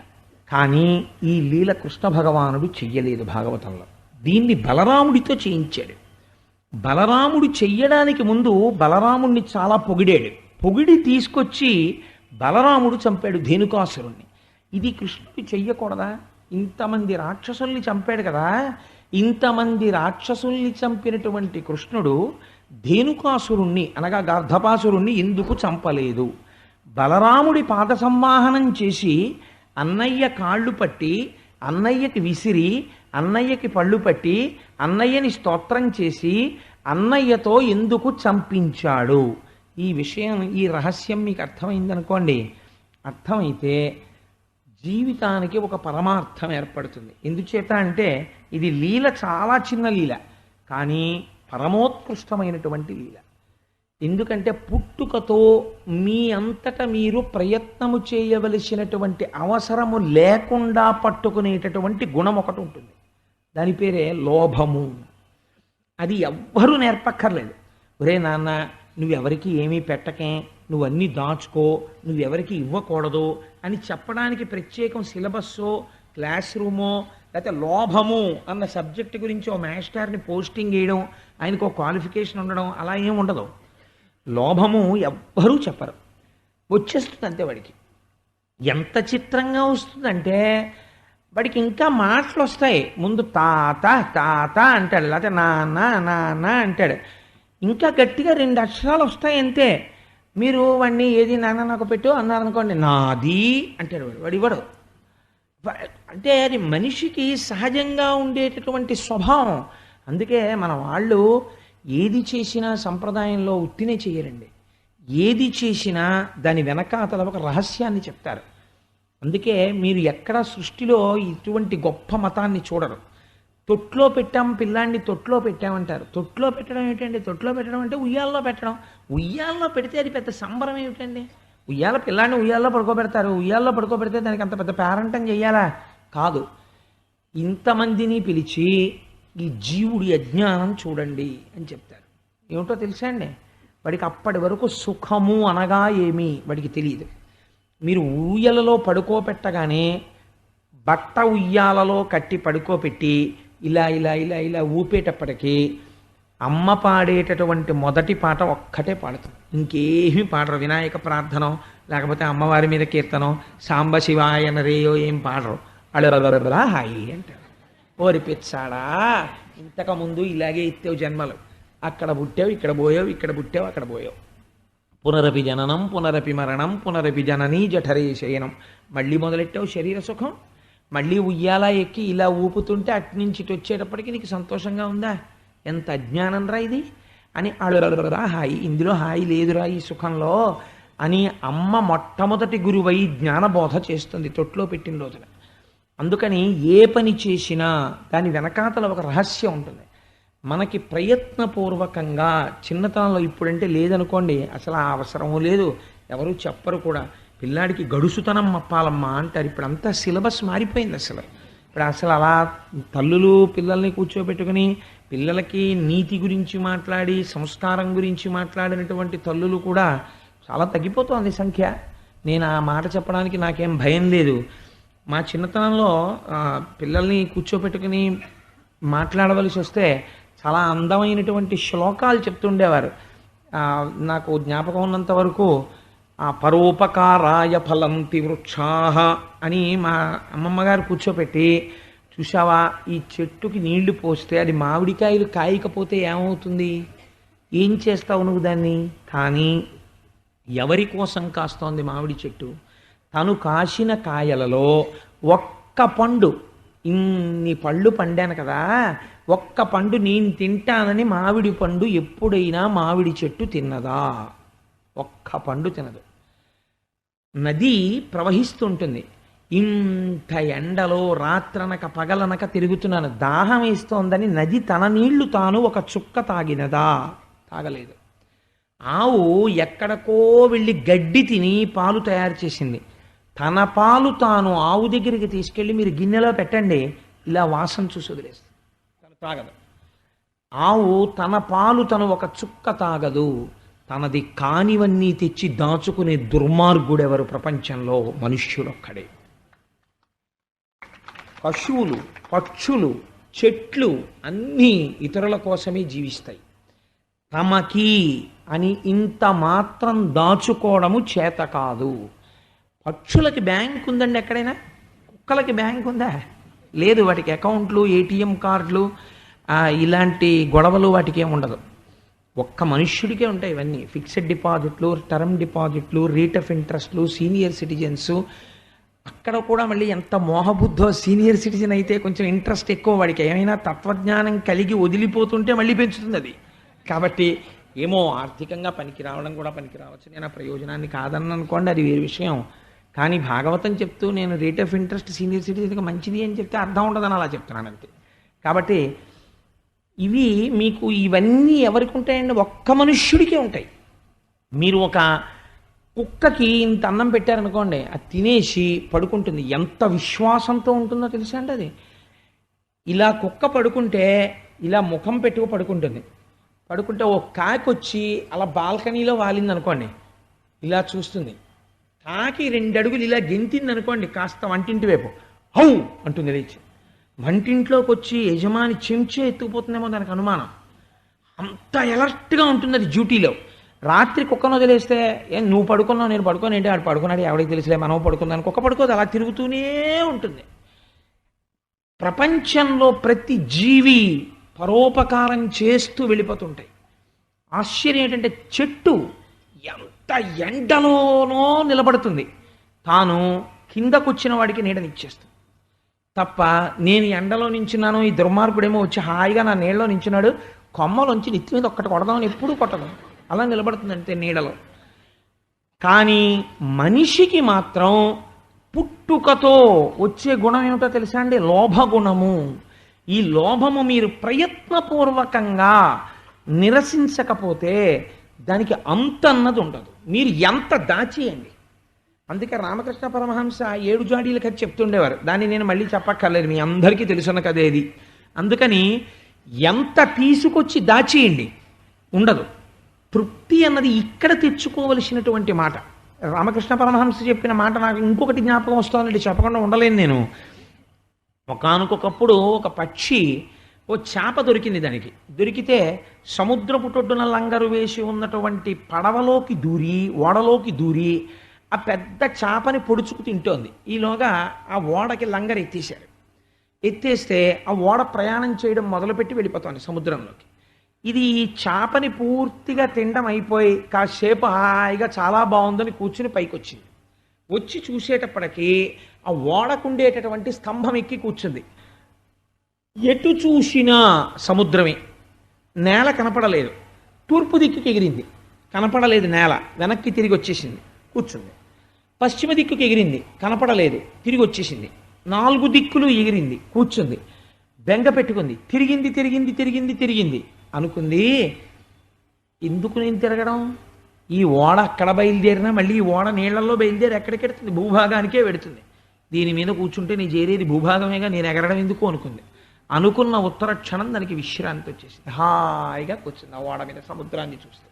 [SPEAKER 1] కానీ ఈ లీల కృష్ణ భగవానుడు చెయ్యలేదు భాగవతంలో. దీన్ని బలరాముడితో చేయించాడు. బలరాముడు చెయ్యడానికి ముందు బలరాముడిని చాలా పొగిడాడు. పొగిడి తీసుకొచ్చి బలరాముడు చంపాడు ధేనుకాసురుణ్ణి. ఇది కృష్ణుడు చెయ్యకూడదా? ఇంతమంది రాక్షసుల్ని చంపాడు కదా, ఇంతమంది రాక్షసుల్ని చంపినటువంటి కృష్ణుడు ధేనుకాసురుణ్ణి అనగా గర్ధపాసురుణ్ణి ఎందుకు చంపలేదు? బలరాముడి పాద సంవాహనం చేసి అన్నయ్య కాళ్ళు పట్టి అన్నయ్యకి విసిరి అన్నయ్యకి పళ్ళు పట్టి అన్నయ్యని స్తోత్రం చేసి అన్నయ్యతో ఎందుకు చంపించాడు? ఈ విషయం, ఈ రహస్యం మీకు అర్థమైందనుకోండి, అర్థమైతే జీవితానికి ఒక పరమార్థం ఏర్పడుతుంది. ఎందుచేత అంటే ఇది లీల చాలా చిన్న లీల, కానీ పరమోత్కృష్టమైనటువంటి లీల. ఎందుకంటే పుట్టుకతో మీ అంతట మీరు ప్రయత్నము చేయవలసినటువంటి అవసరము లేకుండా పట్టుకునేటటువంటి గుణం ఒకటి ఉంటుంది. దాని పేరే లోభము. అది ఎవ్వరూ నేర్పక్కర్లేదు. ఒరే నాన్న నువ్వెవరికి ఏమీ పెట్టకే, నువ్వన్నీ దాచుకో, నువ్వెవరికి ఇవ్వకూడదు అని చెప్పడానికి ప్రత్యేకం సిలబస్సో క్లాస్ రూమో లేకపోతే లోభము అన్న సబ్జెక్ట్ గురించి ఓ మాస్టర్ని పోస్టింగ్ వేయడం, ఆయనకు ఒక క్వాలిఫికేషన్ ఉండడం అలా ఏం ఉండదు. లోభము ఎవ్వరూ చెప్పరు, వచ్చేస్తుంది అంతే వాడికి. ఎంత చిత్రంగా వస్తుందంటే వాడికి ఇంకా మాటలు వస్తాయి. ముందు తాత తాత అంటాడు, లేకపోతే నాన్న నాన్న అంటాడు. ఇంకా గట్టిగా 2 అక్షరాలు వస్తాయి అంతే. మీరు వాడిని ఏది నాన్న నాకు పెట్టు అన్నారనుకోండి, నాది అంటాడు. వాడు ఇవ్వడు. అంటే అది మనిషికి సహజంగా ఉండేటటువంటి స్వభావం. అందుకే మన వాళ్ళు ఏది చేసినా సంప్రదాయంలో ఉత్తినే చేయరండి. ఏది చేసినా దాని వెనకాతల ఒక రహస్యాన్ని చెప్తారు. అందుకే మీరు ఎక్కడ సృష్టిలో ఇటువంటి గొప్ప మతాన్ని చూడరు. తొట్లో పెట్టాం పిల్లాన్ని తొట్లో పెట్టామంటారు. తొట్లో పెట్టడం ఏమిటండి? తొట్లో పెట్టడం అంటే ఉయ్యాల్లో పెట్టడం. ఉయ్యాల్లో పెడితే అది పెద్ద సంబరం ఏమిటండి? పిల్లాన్ని ఉయ్యాల్లో పడుకోబెడతారు. ఉయ్యాల్లో పడుకోబెడితే దానికి అంత పెద్ద పేరంటం చెయ్యాలా? కాదు. ఇంతమందిని పిలిచి ఈ జీవుడి అజ్ఞానం చూడండి అని చెప్తారు. ఏమిటో తెలుసా అండి? వాడికి అప్పటి వరకు సుఖము అనగా ఏమి వాడికి తెలియదు. మీరు ఊయలలో పడుకోబెట్టగానే బట్ట ఉయ్యాలలో కట్టి పడుకోబెట్టి ఇలా ఇలా ఇలా ఇలా ఊపేటప్పటికీ అమ్మ పాడేటటువంటి మొదటి పాట ఒక్కటే పాడుతుంది. ఇంకేమీ పాడరు. వినాయక ప్రార్థనో లేకపోతే అమ్మవారి మీద కీర్తనో సాంబ శివాయన రేయో ఏం పాడరు. అలా హాయి అంటారు. ఓరిపిచ్చాడా, ఇంతకుముందు ఇలాగే ఇచ్చావు జన్మలు. అక్కడ పుట్టావు, ఇక్కడ పోయావు, ఇక్కడ పుట్టావు, అక్కడ పోయావు. పునరపి జననం పునరపి మరణం పునరపి జననీ జఠరే శయనం. మళ్ళీ మొదలెట్టావు శరీర సుఖం. మళ్ళీ ఉయ్యాలా ఎక్కి ఇలా ఊపుతుంటే అట్నుంచి ఇటు వచ్చేటప్పటికి నీకు సంతోషంగా ఉందా? ఎంత అజ్ఞానం రా ఇది అని అడురా హాయి. ఇందులో హాయి లేదురా ఈ సుఖంలో అని అమ్మ మొట్టమొదటి గురువై జ్ఞానబోధ చేస్తుంది తొట్లో పెట్టిన రోజున. అందుకని ఏ పని చేసినా దాని వెనకాతల ఒక రహస్యం ఉంటుంది. మనకి ప్రయత్నపూర్వకంగా చిన్నతనంలో, ఇప్పుడంటే లేదనుకోండి, అసలు ఆ అవసరము లేదు, ఎవరు చెప్పరు కూడా. పిల్లాడికి గడుసుతనం మప్పాలమ్మా అంటారు. ఇప్పుడు అంతా సిలబస్ మారిపోయింది. ఇప్పుడు అసలు అలా తల్లులు పిల్లల్ని కూర్చోబెట్టుకుని పిల్లలకి నీతి గురించి మాట్లాడి సంస్కారం గురించి మాట్లాడినటువంటి తల్లులు కూడా చాలా తగ్గిపోతుంది సంఖ్య. నేను ఆ మాట చెప్పడానికి నాకేం భయం లేదు. మా చిన్నతనంలో పిల్లల్ని కూర్చోబెట్టుకుని మాట్లాడవలసి వస్తే చాలా అందమైనటువంటి శ్లోకాలు చెప్తుండేవారు. నాకు జ్ఞాపకం ఉన్నంత వరకు పరోపకారాయ ఫలంతి వృక్షాః అని మా అమ్మమ్మ గారు కూర్చోపెట్టి, చూసావా ఈ చెట్టుకి నీళ్లు పోస్తే అది మామిడికాయలు కాయకపోతే ఏమవుతుంది? ఏం చేస్తావు నువ్వు దాన్ని? కానీ ఎవరి కోసం కాస్తోంది మామిడి చెట్టు? తను కాసిన కాయలలో ఒక్క పండు, ఇన్ని పళ్ళు పండాను కదా, ఒక్క పండు నేను తింటానని మామిడి పండు ఎప్పుడైనా మామిడి చెట్టు తిన్నదా? ఒక్క పండు తినదు. నది ప్రవహిస్తుంటుంది. ఇంత ఎండలో రాత్రనక పగలనక తిరుగుతున్నాను, దాహం వేస్తోందని నది తన నీళ్లు తాను ఒక చుక్క తాగినదా? తాగలేదు. ఆవు ఎక్కడికో వెళ్ళి గడ్డి తిని పాలు తయారు చేసింది. తన పాలు తాను ఆవు దగ్గరికి తీసుకెళ్ళి మీరు గిన్నెలో పెట్టండి, ఇలా వాసన చూసి వదిలేస్తుంది. తను తాగదు. ఆవు తన పాలు తను ఒక చుక్క తాగదు. తనది కానివన్నీ తెచ్చి దాచుకునే దుర్మార్గుడెవరు ప్రపంచంలో? మనుష్యులొక్కడే. పశువులు, పక్షులు, చెట్లు అన్నీ ఇతరుల కోసమే జీవిస్తాయి. తమకి అని ఇంత మాత్రం దాచుకోవడము చేత కాదు. పక్షులకి బ్యాంక్ ఉందండి ఎక్కడైనా? కుక్కలకి బ్యాంక్ ఉందా? లేదు. వాటికి అకౌంట్లు, ఏటీఎం కార్డులు, ఇలాంటి గొడవలు వాటికి ఏమి ఉండదు. ఒక్క మనుష్యుడికే ఉంటాయి ఇవన్నీ. ఫిక్స్డ్ డిపాజిట్లు, టర్మ్ డిపాజిట్లు, రేట్ ఆఫ్ ఇంట్రెస్ట్లు, సీనియర్ సిటిజన్స్. అక్కడ కూడా మళ్ళీ ఎంత మోహబుద్ధో, సీనియర్ సిటిజన్ అయితే కొంచెం ఇంట్రెస్ట్ ఎక్కువ, వాడికి ఏమైనా తత్వజ్ఞానం కలిగి వదిలిపోతుంటే మళ్ళీ పెంచుతుంది అది. కాబట్టి ఏమో ఆర్థికంగా పనికి రావడం కూడా పనికి రావచ్చు. నేను ఆ ప్రయోజనాన్ని కాదని అనుకోండి, అది వేరే విషయం. కానీ భాగవతం చెప్తూ నేను రేట్ ఆఫ్ ఇంట్రెస్ట్ సీనియర్ సిటిజన్గా మంచిది అని చెప్తే అర్థం ఉండదని అలా చెప్తున్నాను అంతే. కాబట్టి ఇవి మీకు ఇవన్నీ ఎవరికి ఉంటాయండి? ఒక్క మనుష్యుడికే ఉంటాయి. మీరు ఒక కుక్కకి ఇంత అన్నం పెట్టారనుకోండి, అది తినేసి పడుకుంటుంది. ఎంత విశ్వాసంతో ఉంటుందో తెలుసా అండి అది? ఇలా కుక్క పడుకుంటే ఇలా ముఖం పెట్టుకు పడుకుంటుంది. పడుకుంటే ఓ కాకి వచ్చి అలా బాల్కనీలో వాలింది అనుకోండి, ఇలా చూస్తుంది. కాకి 2 అడుగులు ఇలా గెంతింది అనుకోండి, కాస్త వంటింటి వైపు హౌ అంటుంది లేచి. వంటింట్లోకి వచ్చి యజమాని చెంచే ఎత్తుకుపోతుందేమో దానికి అనుమానం. అంత ఎలర్ట్గా ఉంటుంది అది డ్యూటీలో. రాత్రి కుక్కను వదిలేస్తే ఏం నువ్వు పడుకున్నావు నేను పడుకోను ఏంటి ఆడు పడుకున్నాడు ఎవడికి తెలిసిలే మనం పడుకుందాను కుక్క పడుకోదు అలా తిరుగుతూనే ఉంటుంది. ప్రపంచంలో ప్రతి జీవి పరోపకారం చేస్తూ వెళ్ళిపోతుంటాయి. ఆశ్చర్యం ఏంటంటే చెట్టు ఎంత ఎండలోనో నిలబడుతుంది, తాను కిందకొచ్చిన వాడికి నీడనిచ్చేస్తుంది తప్ప నేను ఎండలో నించున్నాను ఈ దుర్మార్గుడేమో వచ్చి హాయిగా నా నీళ్ళలో నించున్నాడు కొమ్మలోంచి నెత్తి మీద ఒక్కటి కొడదామని ఎప్పుడూ కొట్టదు, అలా నిలబడుతుంది అంతే నీడలో. కానీ మనిషికి మాత్రం పుట్టుకతో వచ్చే గుణం ఏమిటో తెలుసా అండి? లోభగుణము. ఈ లోభము మీరు ప్రయత్నపూర్వకంగా నిరసించకపోతే దానికి అంతన్నది ఉండదు, మీరు ఎంత దాచేయండి. అందుకే రామకృష్ణ పరమహంస 7 జాడీల కథ చెప్తుండేవారు, దాన్ని నేను మళ్ళీ చెప్పక్కర్లేదు, మీ అందరికీ తెలుసున్న కథేది. అందుకని ఎంత తీసుకొచ్చి దాచేయండి ఉండదు. తృప్తి అన్నది ఇక్కడ తెచ్చుకోవలసినటువంటి మాట. రామకృష్ణ పరమహంస చెప్పిన మాట నాకు ఇంకొకటి జ్ఞాపకం వస్తుందండి, చెప్పకుండా ఉండలేను నేను. ఒకానొకప్పుడు ఒక పక్షి ఓ చేప దొరికింది, దానికి దొరికితే సముద్రపు టొడ్డున లంగరు వేసి ఉన్నటువంటి పడవలోకి దూరి ఓడలోకి దూరి ఆ పెద్ద చేపని పొడుచుకు తింటోంది. ఈలోగా ఆ ఓడకి లంగరు ఎత్తేసారు. ఎత్తేస్తే ఆ ఓడ ప్రయాణం చేయడం మొదలుపెట్టి వెళ్ళిపోతుంది సముద్రంలోకి. ఇది ఈ చేపని పూర్తిగా తినడం అయిపోయి కాసేపు హాయిగా చాలా బాగుందని కూర్చుని పైకి వచ్చింది. వచ్చి చూసేటప్పటికీ ఆ ఓడకుండేటటువంటి స్తంభం ఎక్కి కూర్చుంది. ఎటు చూసినా సముద్రమే, నేల కనపడలేదు. తూర్పు దిక్కుకి ఎగిరింది, కనపడలేదు నేల, వెనక్కి తిరిగి వచ్చేసింది, కూర్చుంది. పశ్చిమ దిక్కుకి ఎగిరింది, కనపడలేదు, తిరిగి వచ్చేసింది. 4 దిక్కులు ఎగిరింది, కూర్చుంది. బెంగ పెట్టుకుంది, తిరిగింది తిరిగింది తిరిగింది తిరిగింది అనుకుంది, ఎందుకు నేను తిరగడం? ఈ ఓడ అక్కడ బయలుదేరినా మళ్ళీ ఈ ఓడ నీళ్లలో బయలుదేరి ఎక్కడికెడుతుంది? భూభాగానికే పెడుతుంది. దీని మీద కూర్చుంటే నీ చేరేది భూభాగమేగా, నేను ఎగరడం ఎందుకు అనుకుంది. అనుకున్న ఉత్తర క్షణం దానికి విశ్రాంతి వచ్చేసింది, హాయిగా కూర్చుంది ఆ ఓడ మీద సముద్రాన్ని చూస్తే.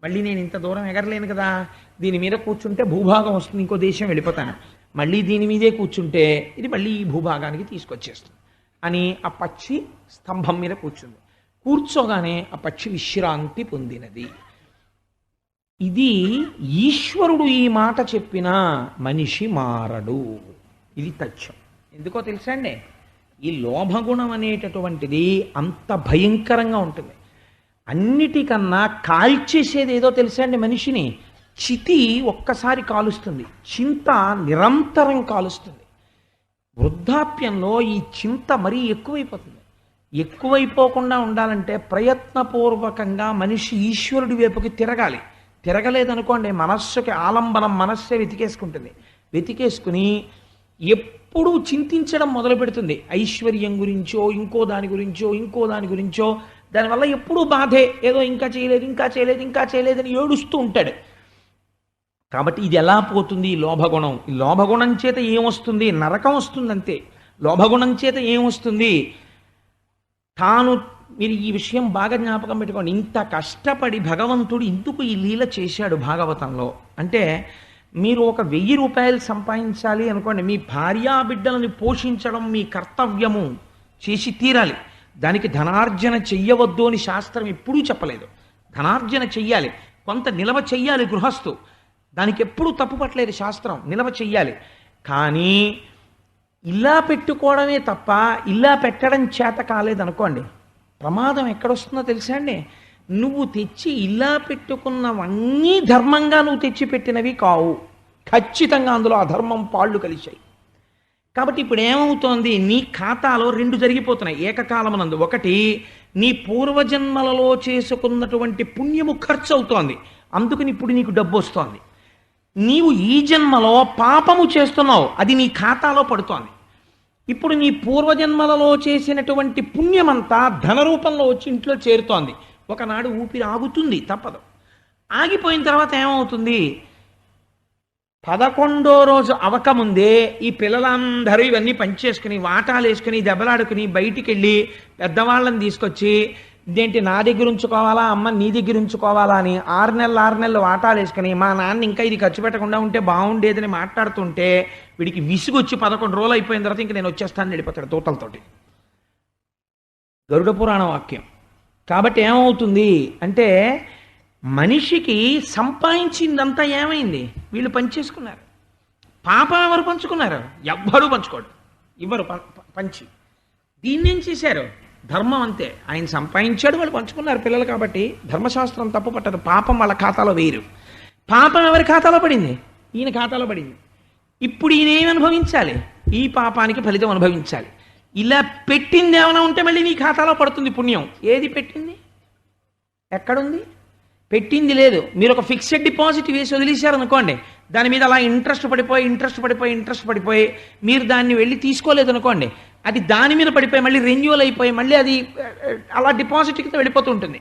[SPEAKER 1] మళ్ళీ నేను ఇంత దూరం ఎగరలేను కదా, దీని మీద కూర్చుంటే భూభాగం వస్తుంది, ఇంకో దేశం వెళ్ళిపోతాను, మళ్ళీ దీని మీదే కూర్చుంటే ఇది మళ్ళీ ఈ భూభాగానికి తీసుకొచ్చేస్తుంది అని ఆ పక్షి స్తంభం మీద కూర్చుంది. కూర్చోగానే ఆ పక్షి విశ్రాంతి పొందినది. ఇది ఈశ్వరుడు ఈ మాట చెప్పినా మనిషి మారడు, ఇది తథ్యం. ఎందుకో తెలుసా అండి? ఈ లోభగుణం అనేటటువంటిది అంత భయంకరంగా ఉంటుంది. అన్నిటికన్నా కాల్చేసేది ఏదో తెలుసా అండి మనిషిని? చితి ఒక్కసారి కాలుస్తుంది, చింత నిరంతరం కాలుస్తుంది. వృద్ధాప్యంలో ఈ చింత మరీ ఎక్కువైపోతుంది. ఎక్కువైపోకుండా ఉండాలంటే ప్రయత్నపూర్వకంగా మనిషి ఈశ్వరుడి వైపుకి తిరగాలి. తిరగలేదనుకోండి మనస్సుకి ఆలంబనం, మనస్సే వెతికేసుకుంటుంది. వెతికేసుకుని ఎప్పుడూ చింతించడం మొదలు పెడుతుంది, ఐశ్వర్యం గురించో ఇంకో దాని గురించో ఇంకో దాని గురించో. దానివల్ల ఎప్పుడూ బాధే, ఏదో ఇంకా చేయలేదు ఇంకా చేయలేదు ఇంకా చేయలేదని ఏడుస్తూ ఉంటాడు. కాబట్టి ఇది ఎలా పోతుంది? ఈ లోభగుణం. ఈ లోభగుణం చేత ఏమొస్తుంది? నరకం వస్తుంది అంతే. లోభగుణం చేత ఏమొస్తుంది? తాను, మీరు ఈ విషయం బాగా జ్ఞాపకం పెట్టుకోండి, ఇంత కష్టపడి భగవంతుడు ఎందుకు ఈ లీల చేశాడు భాగవతంలో అంటే, మీరు ఒక 1000 రూపాయలు సంపాదించాలి అనుకోండి, మీ భార్యాబిడ్డలను పోషించడం మీ కర్తవ్యము, చేసి తీరాలి. దానికి ధనార్జన చెయ్యవద్దు అని శాస్త్రం ఎప్పుడూ చెప్పలేదు. ధనార్జన చెయ్యాలి, కొంత నిలవ చెయ్యాలి గృహస్థు, దానికి ఎప్పుడూ తప్పుపట్టలేదు శాస్త్రం, నిలవ చెయ్యాలి. కానీ ఇలా పెట్టుకోవడమే తప్ప ఇలా పెట్టడం చేత కాలేదనుకోండి, ప్రమాదం ఎక్కడొస్తుందో తెలుసా అండి? నువ్వు తెచ్చి ఇలా పెట్టుకున్నవన్నీ ధర్మంగా నువ్వు తెచ్చి పెట్టినవి కావు, ఖచ్చితంగా అందులో అధర్మం పాళ్ళు కలిశాయి. కాబట్టి ఇప్పుడు ఏమవుతోంది? నీ ఖాతాలో 2 జరిగిపోతున్నాయి ఏకకాలమునందు. ఒకటి, నీ పూర్వజన్మలలో చేసుకున్నటువంటి పుణ్యము ఖర్చు అవుతోంది, అందుకని ఇప్పుడు నీకు డబ్బు వస్తోంది. నీవు ఈ జన్మలో పాపము చేస్తున్నావు, అది నీ ఖాతాలో పడుతోంది. ఇప్పుడు నీ పూర్వజన్మలలో చేసినటువంటి పుణ్యమంతా ధన రూపంలో వచ్చి ఇంట్లో చేరుతోంది. ఒకనాడు ఊపిరి ఆగుతుంది, తప్పదు. ఆగిపోయిన తర్వాత ఏమవుతుంది? 11వ రోజు అవకముందే ఈ పిల్లలందరూ ఇవన్నీ పంచేసుకుని వాటాలు వేసుకుని దెబ్బలాడుకుని బయటికి వెళ్ళి పెద్దవాళ్ళని తీసుకొచ్చి, ఇదేంటి నా దగ్గర ఉంచుకోవాలా అమ్మ నీ దగ్గర ఉంచుకోవాలా అని 6 నెలలు వాటాలు వేసుకుని, మా నాన్న ఇంకా ఇది ఖర్చు పెట్టకుండా ఉంటే బాగుండేదని మాట్లాడుతుంటే వీడికి విసుగొచ్చి 11 రోజులు అయిపోయిన తర్వాత ఇంక నేను వచ్చేస్తానని వెళ్ళిపోతాడు తోటలతోటి. గరుడ పురాణ వాక్యం. కాబట్టి ఏమవుతుంది అంటే, మనిషికి సంపాదించిందంతా ఏమైంది? వీళ్ళు పంచేసుకున్నారు. పాపం ఎవరు పంచుకున్నారు? ఎవ్వరూ పంచుకోడు, ఇవ్వరు పంచి. దీన్నేం చేశారు? ధర్మం అంతే. ఆయన సంపాదించాడు, వాళ్ళు పంచుకున్నారు పిల్లలు కాబట్టి. ధర్మశాస్త్రం తప్పు పట్టదు. పాపం వాళ్ళ ఖాతాలో వేయరు. పాపం ఎవరి ఖాతాలో పడింది? ఈయన ఖాతాలో పడింది. ఇప్పుడు ఈయన ఏమి అనుభవించాలి? ఈ పాపానికి ఫలితం అనుభవించాలి. ఇలా పెట్టింది ఏమైనా ఉంటే మళ్ళీ నీ ఖాతాలో పడుతుంది పుణ్యం. ఏది పెట్టింది? ఎక్కడుంది? పెట్టింది లేదు. మీరు ఒక ఫిక్స్డ్ డిపాజిట్ వేసి వదిలేశారనుకోండి, దాని మీద అలా ఇంట్రెస్ట్ పడిపోయి మీరు దాన్ని వెళ్ళి తీసుకోలేదు అనుకోండి, అది దాని మీద పడిపోయి మళ్ళీ రెన్యూవల్ అయిపోయి మళ్ళీ అది అలా డిపాజిట్కి వెళ్ళిపోతూ ఉంటుంది.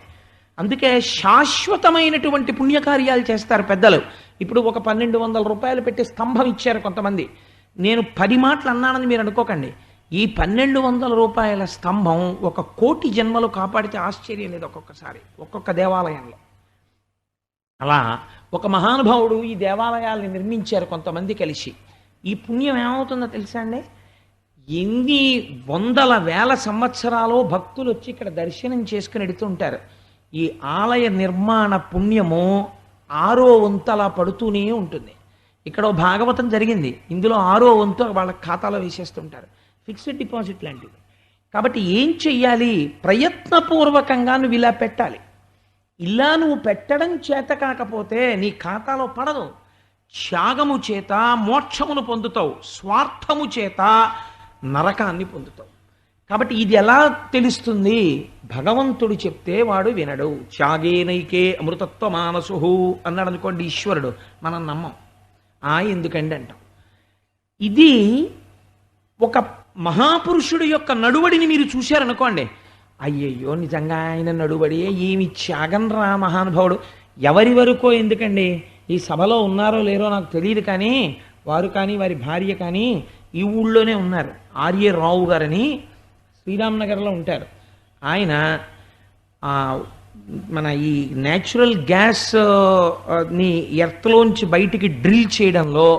[SPEAKER 1] అందుకే శాశ్వతమైనటువంటి పుణ్యకార్యాలు చేస్తారు పెద్దలు. ఇప్పుడు ఒక 1200 రూపాయలు పెట్టి స్తంభం ఇచ్చారు కొంతమంది. నేను 10 మాటలు అన్నానని మీరు అనుకోకండి. ఈ 1200 రూపాయల స్తంభం 1,000,000 జన్మలు కాపాడితే ఆశ్చర్యం లేదు. ఒక్కొక్కసారి ఒక్కొక్క దేవాలయంలో అలా ఒక మహానుభావుడు ఈ దేవాలయాల్ని నిర్మించారు కొంతమంది కలిసి. ఈ పుణ్యం ఏమవుతుందో తెలుసా అండి? ఎన్ని వందల వేల సంవత్సరాలు భక్తులు వచ్చి ఇక్కడ దర్శనం చేసుకుని ఎడుతుంటారు. ఈ ఆలయ నిర్మాణ పుణ్యము 6వ వంతు అలా పడుతూనే ఉంటుంది. ఇక్కడ భాగవతం జరిగింది, ఇందులో 6వ వంతు వాళ్ళ ఖాతాలో వేసేస్తుంటారు. ఫిక్స్డ్ డిపాజిట్ లాంటివి. కాబట్టి ఏం చెయ్యాలి? ప్రయత్నపూర్వకంగా నువ్వు ఇలా పెట్టాలి. ఇలా నువ్వు పెట్టడం చేత కాకపోతే నీ ఖాతాలో పడదు. త్యాగము చేత మోక్షమును పొందుతావు, స్వార్థము చేత నరకాన్ని పొందుతావు. కాబట్టి ఇది ఎలా తెలుస్తుంది? భగవంతుడు చెప్తే వాడు వినడు. త్యాగేనైకే అమృతత్వ మానసు అన్నాడు అనుకోండి ఈశ్వరుడు, మనం నమ్మం. ఎందుకండి అంటాం. ఇది ఒక మహాపురుషుడు యొక్క నడువడిని మీరు చూశారనుకోండి, అయ్యయ్యో నిజంగా ఆయన నడుబడి ఏమి త్యాగం రా మహానుభావుడు. ఎవరి వరకో ఎందుకండి, ఈ సభలో ఉన్నారో లేరో నాకు తెలియదు, కానీ వారు కానీ వారి భార్య కానీ ఈ ఊళ్ళోనే ఉన్నారు. ఆర్య రావు గారని శ్రీరామ్నగర్లో ఉంటారు. ఆయన మన ఈ న్యాచురల్ గ్యాస్ ని ఎర్త్లోంచి బయటికి డ్రిల్ చేయడంలో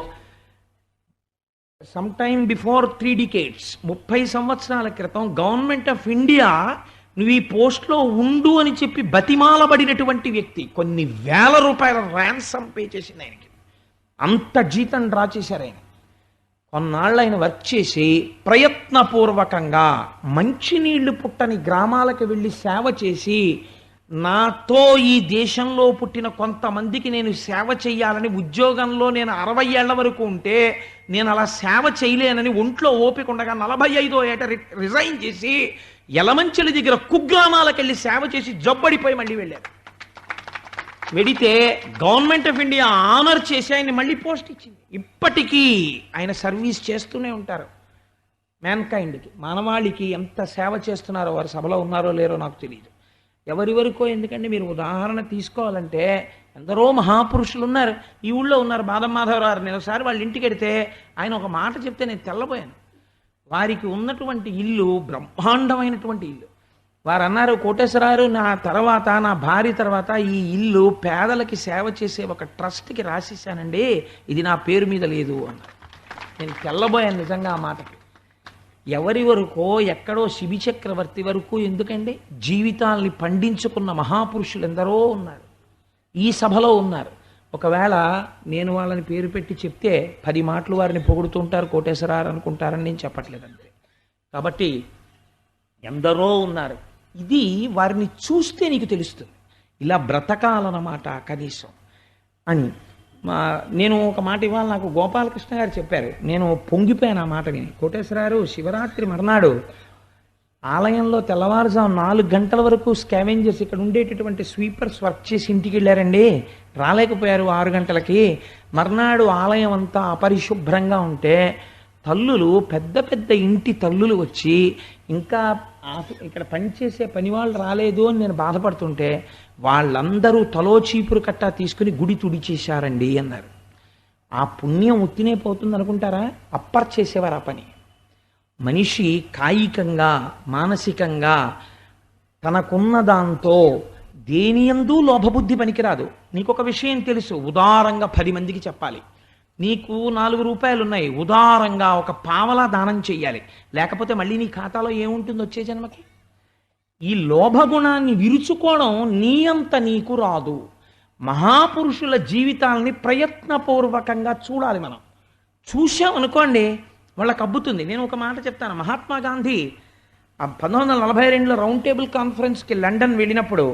[SPEAKER 1] సమ్ టైమ్ బిఫోర్ 3 decades 30 సంవత్సరాల క్రితం గవర్నమెంట్ ఆఫ్ ఇండియా నువ్వు ఈ పోస్ట్లో ఉండు అని చెప్పి బతిమాలబడినటువంటి వ్యక్తి. కొన్ని వేల రూపాయల ర్యాన్సమ్ పే చేసింది ఆయనకి. అంత జీతం డ్రా చేశారు ఆయన. కొన్నాళ్ళు ఆయన వర్క్ చేసి ప్రయత్నపూర్వకంగా మంచినీళ్లు పుట్టని గ్రామాలకు వెళ్ళి సేవ చేసి, నాతో ఈ దేశంలో పుట్టిన కొంతమందికి నేను సేవ చెయ్యాలని ఉద్యోగంలో నేను 60 ఏళ్ల వరకు ఉంటే నేను అలా సేవ చేయలేనని ఒంట్లో ఓపిక ఉండగా 45వ ఏట రిజైన్ చేసి యలమంచిలి దగ్గర కుగ్రామాలకు వెళ్ళి సేవ చేసి జబ్బడిపోయి మళ్ళీ వెళ్ళారు. వెడితే గవర్నమెంట్ ఆఫ్ ఇండియా ఆనర్ చేసి ఆయన మళ్ళీ పోస్ట్ ఇచ్చింది. ఇప్పటికీ ఆయన సర్వీస్ చేస్తూనే ఉంటారు. మ్యాన్కైండ్కి, మానవాళికి ఎంత సేవ చేస్తున్నారో, వారు సభలో ఉన్నారో లేరో నాకు తెలియదు. ఎవరి వరకో ఎందుకంటే, మీరు ఉదాహరణ తీసుకోవాలంటే ఎందరో మహాపురుషులు ఉన్నారు. ఈ ఊళ్ళో ఉన్నారు బాదం మాధవరావు. నేను ఒకసారి వాళ్ళ ఇంటికి వెడితే ఆయన ఒక మాట చెప్తే నేను తెల్లబోయాను. వారికి ఉన్నటువంటి ఇల్లు బ్రహ్మాండమైనటువంటి ఇల్లు. వారు అన్నారు, కోటేశ్వరారు నా తర్వాత, నా భార్య తర్వాత ఈ ఇల్లు పేదలకి సేవ చేసే ఒక ట్రస్ట్కి రాసిస్తానండి, ఇది నా పేరు మీద లేదు అన్నారు. నేను తెల్లబోయాను నిజంగా ఆ మాటకి. ఎవరి వరకో ఎక్కడో శిబి చక్రవర్తి వరకు ఎందుకండి? జీవితాల్ని పండించుకున్న మహాపురుషులు ఎందరో ఉన్నారు, ఈ సభలో ఉన్నారు. ఒకవేళ నేను వాళ్ళని పేరు పెట్టి చెప్తే 10 మాటలు వారిని పొగుడుతుంటారు, కోటేశ్వరారు అనుకుంటారని నేను చెప్పట్లేదంతే. కాబట్టి ఎందరో ఉన్నారు. ఇది వారిని చూస్తే నీకు తెలుస్తుంది, ఇలా బ్రతకాలన్నమాట కనీసం అని. నేను ఒక మాట ఇవాళ నాకు గోపాలకృష్ణ గారు చెప్పారు, నేను పొంగిపోయాను ఆ మాట విని. కోటేశ్వరారు శివరాత్రి మర్నాడు ఆలయంలో తెల్లవారుజాము 4 గంటల వరకు స్కావెంజర్స్, ఇక్కడ ఉండేటటువంటి స్వీపర్స్ వర్క్ చేసి ఇంటికి వెళ్ళారండి, రాలేకపోయారు 6 గంటలకి. మర్నాడు ఆలయం అంతా అపరిశుభ్రంగా ఉంటే తల్లులు, పెద్ద పెద్ద ఇంటి తల్లులు వచ్చి, ఇంకా ఇక్కడ పనిచేసే పని వాళ్ళు రాలేదు అని నేను బాధపడుతుంటే వాళ్ళందరూ తలో చీపురు కట్ట తీసుకుని గుడి తుడిచేశారండి అన్నారు. ఆ పుణ్యం ఉత్తినే పోతుంది అనుకుంటారా? అప్పర్ చేసేవారు ఆ పని. మనిషి కాయికంగా మానసికంగా తనకున్న దాంతో దేనియందు లోభబుద్ధి పనికిరాదు. నీకొక విషయం తెలుసు, ఉదారంగా 10 మందికి చెప్పాలి. నీకు 4 రూపాయలు ఉన్నాయి, ఉదారంగా ఒక పావలా దానం చెయ్యాలి, లేకపోతే మళ్ళీ నీ ఖాతాలో ఏముంటుంది వచ్చే జన్మకి? ఈ లోభగుణాన్ని విరుచుకోవడం నీ అంత నీకు రాదు. మహాపురుషుల జీవితాలని ప్రయత్నపూర్వకంగా చూడాలి. మనం చూసామనుకోండి వాళ్ళకి అబ్బుతుంది. నేను ఒక మాట చెప్తాను. మహాత్మా గాంధీ 1942లో రౌండ్ టేబుల్ కాన్ఫరెన్స్కి లండన్ వెళ్ళినప్పుడు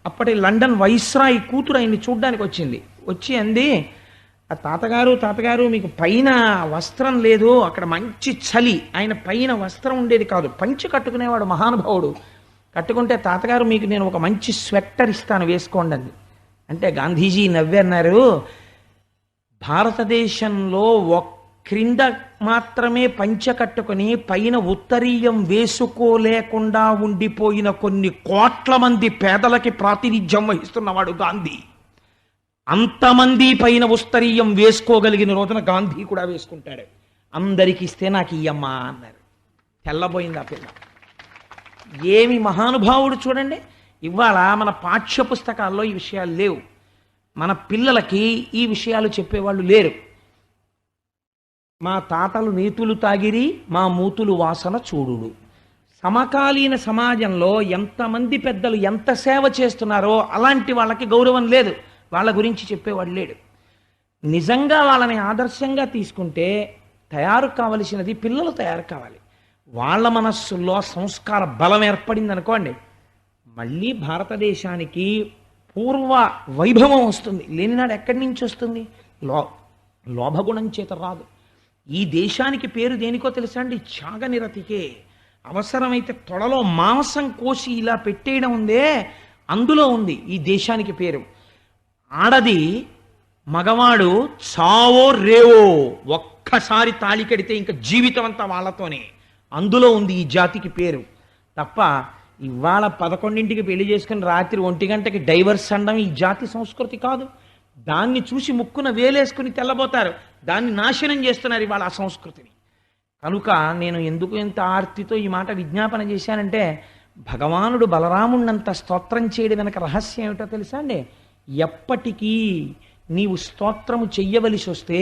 [SPEAKER 1] అప్పటి లండన్ వైస్రాయ్ కూతురు ఆయన్ని చూడ్డానికి వచ్చింది. వచ్చి అంది, ఆ తాతగారు మీకు పైన వస్త్రం లేదు, అక్కడ మంచి చలి, ఆయన పైన వస్త్రం ఉండేది కాదు, పంచి కట్టుకునేవాడు మహానుభావుడు. కట్టుకుంటే తాతగారు మీకు నేను ఒక మంచి స్వెట్టర్ ఇస్తాను వేసుకోండి అంది. అంటే గాంధీజీ నవ్వన్నారు, భారతదేశంలో క్రింద మాత్రమే పంచె కట్టుకుని పైన ఉత్తరీయం వేసుకోలేకుండా ఉండిపోయిన కొన్ని కోట్ల మంది పేదలకి ప్రాతినిధ్యం వహిస్తున్నవాడు గాంధీ. అంతమంది పైన ఉత్తరీయం వేసుకోగలిగిన రోజున గాంధీ కూడా వేసుకుంటాడు. అందరికి ఇస్తే నాకు ఇయ్యమ్మా అన్నారు. తెల్లబోయింది ఆ పిల్ల. ఏమి మహానుభావుడు చూడండి. ఇవాళ మన పాఠ్య పుస్తకాల్లో ఈ విషయాలు లేవు. మన పిల్లలకి ఈ విషయాలు చెప్పేవాళ్ళు లేరు. మా తాతలు నీతులు తాగిరి, మా మూతులు వాసన చూడుడు. సమకాలీన సమాజంలో ఎంతమంది పెద్దలు ఎంత సేవ చేస్తున్నారో అలాంటి వాళ్ళకి గౌరవం లేదు. వాళ్ళ గురించి చెప్పేవాడు లేడు. నిజంగా వాళ్ళని ఆదర్శంగా తీసుకుంటే తయారు కావలసినది పిల్లలు తయారు కావాలి. వాళ్ళ మనస్సుల్లో సంస్కార బలం ఏర్పడింది అనుకోండి, మళ్ళీ భారతదేశానికి పూర్వ వైభవం వస్తుంది. లేనినాడు ఎక్కడి నుంచి వస్తుంది? లోభగుణం చేత రాదు. ఈ దేశానికి పేరు దేనికో తెలుసా అండి? త్యాగనిరతికే. అవసరమైతే తొడలో మాంసం కోసి ఇలా పెట్టేయడం ఉందే, అందులో ఉంది ఈ దేశానికి పేరు. ఆడది మగవాడు చావో రేవో ఒక్కసారి తాళి కడితే ఇంకా జీవితం అంతా వాళ్ళతోనే, అందులో ఉంది ఈ జాతికి పేరు. తప్ప ఇవాళ 11ంటికి పెళ్లి చేసుకుని రాత్రి 1 గంటకి డైవర్స్ అనడం ఈ జాతి సంస్కృతి కాదు. దాన్ని చూసి ముక్కున వేలేసుకుని తెల్లబోతారు. దాన్ని నాశనం చేస్తున్నారు ఇవాళ ఆ సంస్కృతిని. కనుక నేను ఎందుకు ఎంత ఆర్తితో ఈ మాట విజ్ఞాపన చేశానంటే, భగవానుడు బలరాముణ్ణంత స్తోత్రం చేయడం వెనక రహస్యం ఏమిటో తెలుసా అండి? ఎప్పటికీ నీవు స్తోత్రము చెయ్యవలసి వస్తే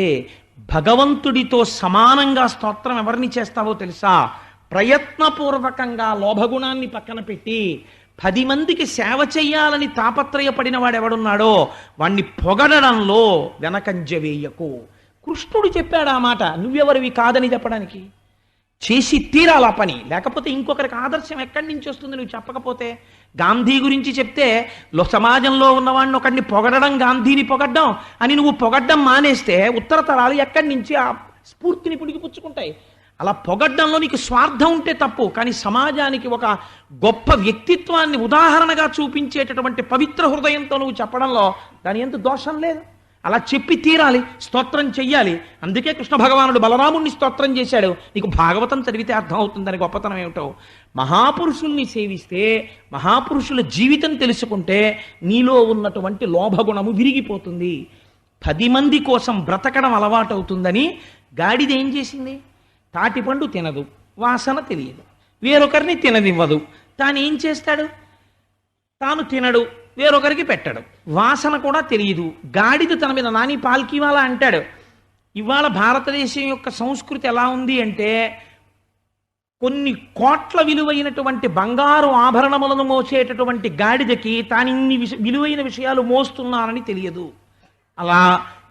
[SPEAKER 1] భగవంతుడితో సమానంగా స్తోత్రం ఎవరిని చేస్తావో తెలుసా? ప్రయత్నపూర్వకంగా లోభగుణాన్ని పక్కన పెట్టి 10 మందికి సేవ చెయ్యాలని తాపత్రయపడిన వాడెవడున్నాడో వాణ్ణి పొగడడంలో వెనకంజ వేయకు. కృష్ణుడు చెప్పాడు ఆ మాట, నువ్వెవరివి కాదని చెప్పడానికి. చేసి తీరాల పని, లేకపోతే ఇంకొకరికి ఆదర్శం ఎక్కడి నుంచి వస్తుంది నువ్వు చెప్పకపోతే? గాంధీ గురించి చెప్తే సమాజంలో ఉన్నవాడిని ఒకడిని పొగడడం, గాంధీని పొగడ్డం అని నువ్వు పొగడ్డం మానేస్తే ఉత్తర తరాలు ఎక్కడి నుంచి ఆ స్ఫూర్తిని పుడిగిపుచ్చుకుంటాయి? అలా పొగడ్డంలో నీకు స్వార్థం ఉంటే తప్పు, కానీ సమాజానికి ఒక గొప్ప వ్యక్తిత్వాన్ని ఉదాహరణగా చూపించేటటువంటి పవిత్ర హృదయంతో నువ్వు చెప్పడంలో దాని ఎంత దోషం లేదు. అలా చెప్పి తీరాలి, స్తోత్రం చెయ్యాలి. అందుకే కృష్ణ భగవానుడు బలరాముణ్ణి స్తోత్రం చేశాడు. నీకు భాగవతం చదివితే అర్థం అవుతుందని గొప్పతనం ఏమిటో. మహాపురుషుల్ని సేవిస్తే, మహాపురుషుల జీవితం తెలుసుకుంటే నీలో ఉన్నటువంటి లోభగుణము విరిగిపోతుంది. 10 మంది కోసం బ్రతకడం అలవాటు అవుతుందని గాడిద ఏం చేసింది? తాటిపండు తినదు, వాసన తెలియదు, వేరొకరిని తిననివ్వదు. తాను ఏం చేస్తాడు? తాను తినడు, వేరొకరికి పెట్టడు, వాసన కూడా తెలియదు. గాడిద తన మీద నాని పాల్కివాలా అంటాడు. ఇవాళ భారతదేశం యొక్క సంస్కృతి ఎలా ఉంది అంటే, కొన్ని కోట్ల విలువైనటువంటి బంగారు ఆభరణములను మోసేటటువంటి గాడిదకి తాను ఇన్ని విలువైన విషయాలు మోస్తున్నానని తెలియదు. అలా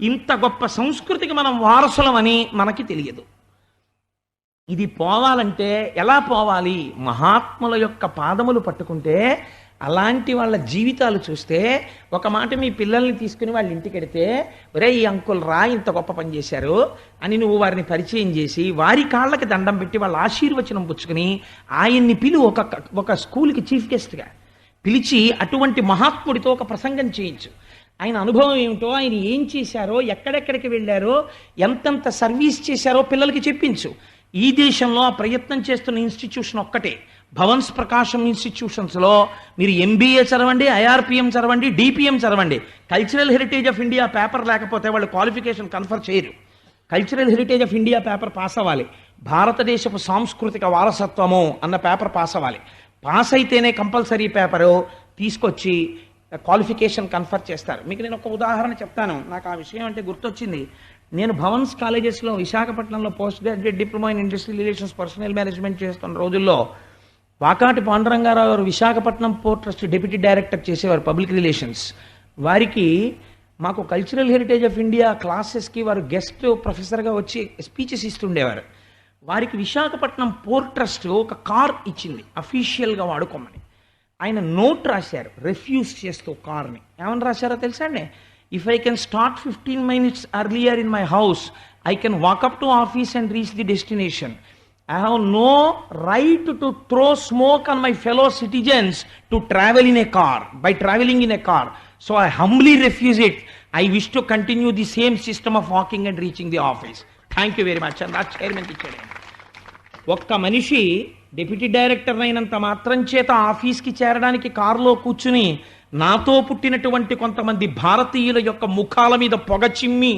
[SPEAKER 1] ఇంత గొప్ప సంస్కృతికి మనం వారసులమని మనకి తెలియదు. ఇది పోవాలంటే ఎలా పోవాలి? మహాత్ముల యొక్క పాదములు పట్టుకుంటే, అలాంటి వాళ్ళ జీవితాలు చూస్తే, ఒక మాట మీ పిల్లల్ని తీసుకుని వాళ్ళ ఇంటికి వెడితే, ఒరే ఈ అంకుల్ రా ఇంత గొప్ప పని చేశారు అని నువ్వు వారిని పరిచయం చేసి వారి కాళ్ళకి దండం పెట్టి వాళ్ళ ఆశీర్వచనం పుచ్చుకుని ఆయన్ని ఒక స్కూల్కి చీఫ్ గెస్ట్గా పిలిచి అటువంటి మహాత్ముడితో ఒక ప్రసంగం చేయించు. ఆయన అనుభవం ఏమిటో, ఆయన ఏం చేశారో, ఎక్కడెక్కడికి వెళ్ళారో, ఎంతెంత సర్వీస్ చేశారో పిల్లలకి చెప్పించు. ఈ దేశంలో ఆ ప్రయత్నం చేస్తున్న ఇన్స్టిట్యూషన్ ఒక్కటే, భవన్స్ ప్రకాశం ఇన్స్టిట్యూషన్స్లో మీరు ఎంబీఏ చదవండి, ఐఆర్పిఎం చదవండి, డిపిఎం చదవండి, cultural heritage of India paper లేకపోతే వాళ్ళు క్వాలిఫికేషన్ కన్ఫర్ చేయరు. Cultural heritage of India paper pass అవ్వాలి, భారతదేశపు సాంస్కృతిక వారసత్వము అన్న పేపర్ పాస్ అవ్వాలి. పాస్ అయితేనే కంపల్సరీ పేపరు తీసుకొచ్చి క్వాలిఫికేషన్ కన్ఫర్ చేస్తారు. మీకు నేను ఒక ఉదాహరణ చెప్తాను, నాకు ఆ విషయం అంటే గుర్తొచ్చింది. నేను భవన్స్ కాలేజెస్లో విశాఖపట్నంలో post graduate diploma in industrial relations personal management చేస్తున్న రోజుల్లో వాకాటి పాండురంగారావు గారు Visakhapatnam port trust deputy director చేసేవారు పబ్లిక్ రిలేషన్స్. వారికి మాకు కల్చరల్ హెరిటేజ్ ఆఫ్ ఇండియా క్లాసెస్కి వారు గెస్ట్ ప్రొఫెసర్గా వచ్చి స్పీచెస్ ఇస్తుండేవారు. వారికి విశాఖపట్నం పోర్ట్ ట్రస్ట్ ఒక కార్ ఇచ్చింది అఫీషియల్గా వాడుకోమని. ఆయన నోట్ రాశారు రిఫ్యూజ్ చేస్తూ కార్ని. ఏమని రాశారో తెలుసా అండి? If I can start 15 minutes earlier in my house, I can walk up to office and reach the destination. I have no right to throw smoke on my fellow citizens to travel in a car, by traveling in a car. So I humbly refuse it. I wish to continue the same system of walking and reaching the office. Thank you very much. And that chairman ఇచ్చాడు. ఒక్క మనిషి deputy director అయినంత మాత్రం చేత ఆఫీస్కి చేరడానికి కారులో కూర్చుని నాతో పుట్టినటువంటి కొంతమంది భారతీయుల యొక్క ముఖాల మీద పొగ చిమ్మి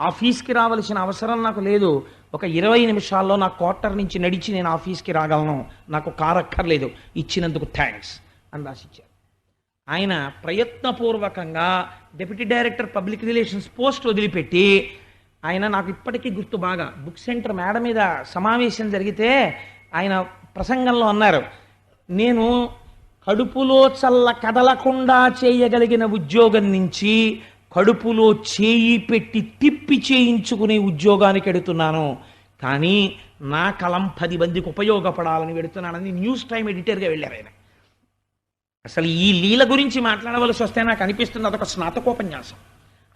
[SPEAKER 1] ఆఫీస్కి రావాల్సిన అవసరం నాకు లేదు. ఒక 20 నిమిషాల్లో నా క్వార్టర్ నుంచి నడిచి నేను ఆఫీస్కి రాగలను, నాకు కారు అక్కర్లేదు, ఇచ్చినందుకు థ్యాంక్స్ అని రాసిచ్చారు. ఆయన ప్రయత్నపూర్వకంగా deputy director public relations post వదిలిపెట్టి, ఆయన నాకు ఇప్పటికీ గుర్తు బాగా, బుక్ సెంటర్ మేడ మీద సమావేశం జరిగితే ఆయన ప్రసంగంలో అన్నారు, నేను కడుపులో చల్ల కదలకుండా చేయగలిగిన ఉద్యోగం నుంచి కడుపులో చేయి పెట్టి తిప్పి చేయించుకునే ఉద్యోగానికి వెడుతున్నాను, కానీ నా కలం 10 మందికి ఉపయోగపడాలని వెడుతున్నానని న్యూస్ టైం ఎడిటర్గా వెళ్ళారు ఆయన. అసలు ఈ లీల గురించి మాట్లాడవలసి వస్తే నాకు అనిపిస్తుంది అదొక స్నాతకోపన్యాసం,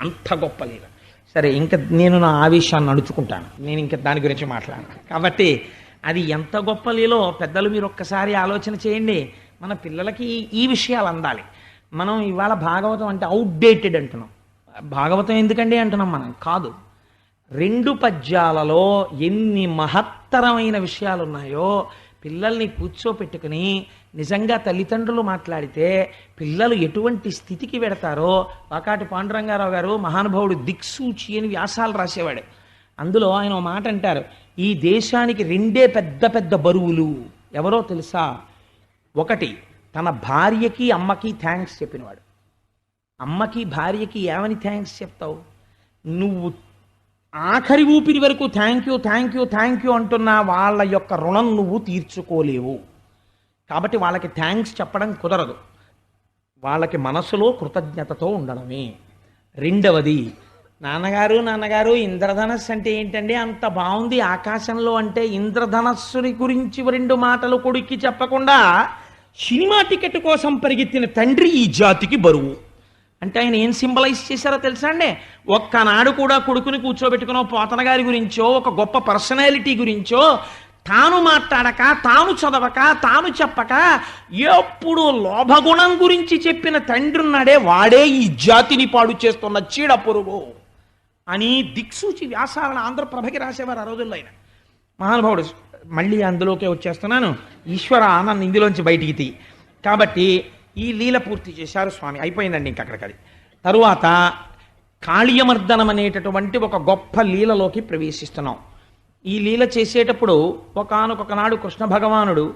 [SPEAKER 1] అంత గొప్ప లీల. సరే, ఇంకా నేను నా ఆవేశాన్ని అణుచుకుంటాను, నేను ఇంకా దాని గురించి మాట్లాడను. కాబట్టి అది ఎంత గొప్ప లీలో పెద్దలు మీరు ఒక్కసారి ఆలోచన చేయండి. మన పిల్లలకి ఈ విషయాలు అందాలి. మనం ఇవాళ భాగవతం అంటే అవుట్డేటెడ్ అంటున్నాం. భాగవతం ఎందుకండి అంటున్నాం మనం కాదు. 2 పద్యాలలో ఎన్ని మహత్తరమైన విషయాలు ఉన్నాయో పిల్లల్ని కూర్చోపెట్టుకుని నిజంగా తల్లిదండ్రులు మాట్లాడితే పిల్లలు ఎటువంటి స్థితికి వెడతారో. వాకాటి పాండురంగారావు గారు మహానుభావుడు దిక్సూచి అని వ్యాసాలు రాసేవాడు. అందులో ఆయన ఒక మాట అంటారు, ఈ దేశానికి 2 పెద్ద పెద్ద బరువులు ఎవరో తెలుసా? ఒకటి తన భార్యకి అమ్మకి థ్యాంక్స్ చెప్పినవాడు. అమ్మకి భార్యకి ఏమని థ్యాంక్స్ చెప్తావు? నువ్వు ఆఖరి ఊపిరి వరకు thank you thank you thank you అంటున్నా వాళ్ళ యొక్క రుణం నువ్వు తీర్చుకోలేవు. కాబట్టి వాళ్ళకి థ్యాంక్స్ చెప్పడం కుదరదు, వాళ్ళకి మనసులో కృతజ్ఞతతో ఉండడమే. రెండవది, నాన్నగారు ఇంద్రధనస్సు అంటే ఏంటండి అంత బాగుంది ఆకాశంలో అంటే, ఇంద్రధనస్సుని గురించి 2 మాటలు కొడుక్కి చెప్పకుండా సినిమా టికెట్ కోసం పరిగెత్తిన తండ్రి ఈ జాతికి బరువు అంటే ఆయన ఏం సింబలైజ్ చేశారో తెలుసా అండి? ఒక్కనాడు కూడా కొడుకుని కూర్చోబెట్టుకునో పోతన గారి గురించో ఒక గొప్ప పర్సనాలిటీ గురించో తాను మాట్లాడక, తాను చదవక, తాను చెప్పక ఎప్పుడు లోభగుణం గురించి చెప్పిన తండ్రి ఉన్నాడే వాడే ఈ జాతిని పాడు చేస్తున్న చీడ పురుగు అని దిక్సూచి వ్యాసాలను ఆంధ్రప్రభకి రాసేవారు ఆ రోజుల్లో ఆయన మహానుభావుడు. మళ్ళీ అందులోకే వచ్చేస్తున్నాను, ఈశ్వర నన్ను ఇందులోంచి బయటికి తీ. కాబట్టి ఈ లీల పూర్తి చేశారు స్వామి, అయిపోయిందండి ఇంకక్కడికది. తరువాత కాళీయమర్దనం అనేటటువంటి ఒక గొప్ప లీలలోకి ప్రవేశిస్తున్నాం. ఈ లీల చేసేటప్పుడు ఒకానొక నాడు కృష్ణ భగవానుడు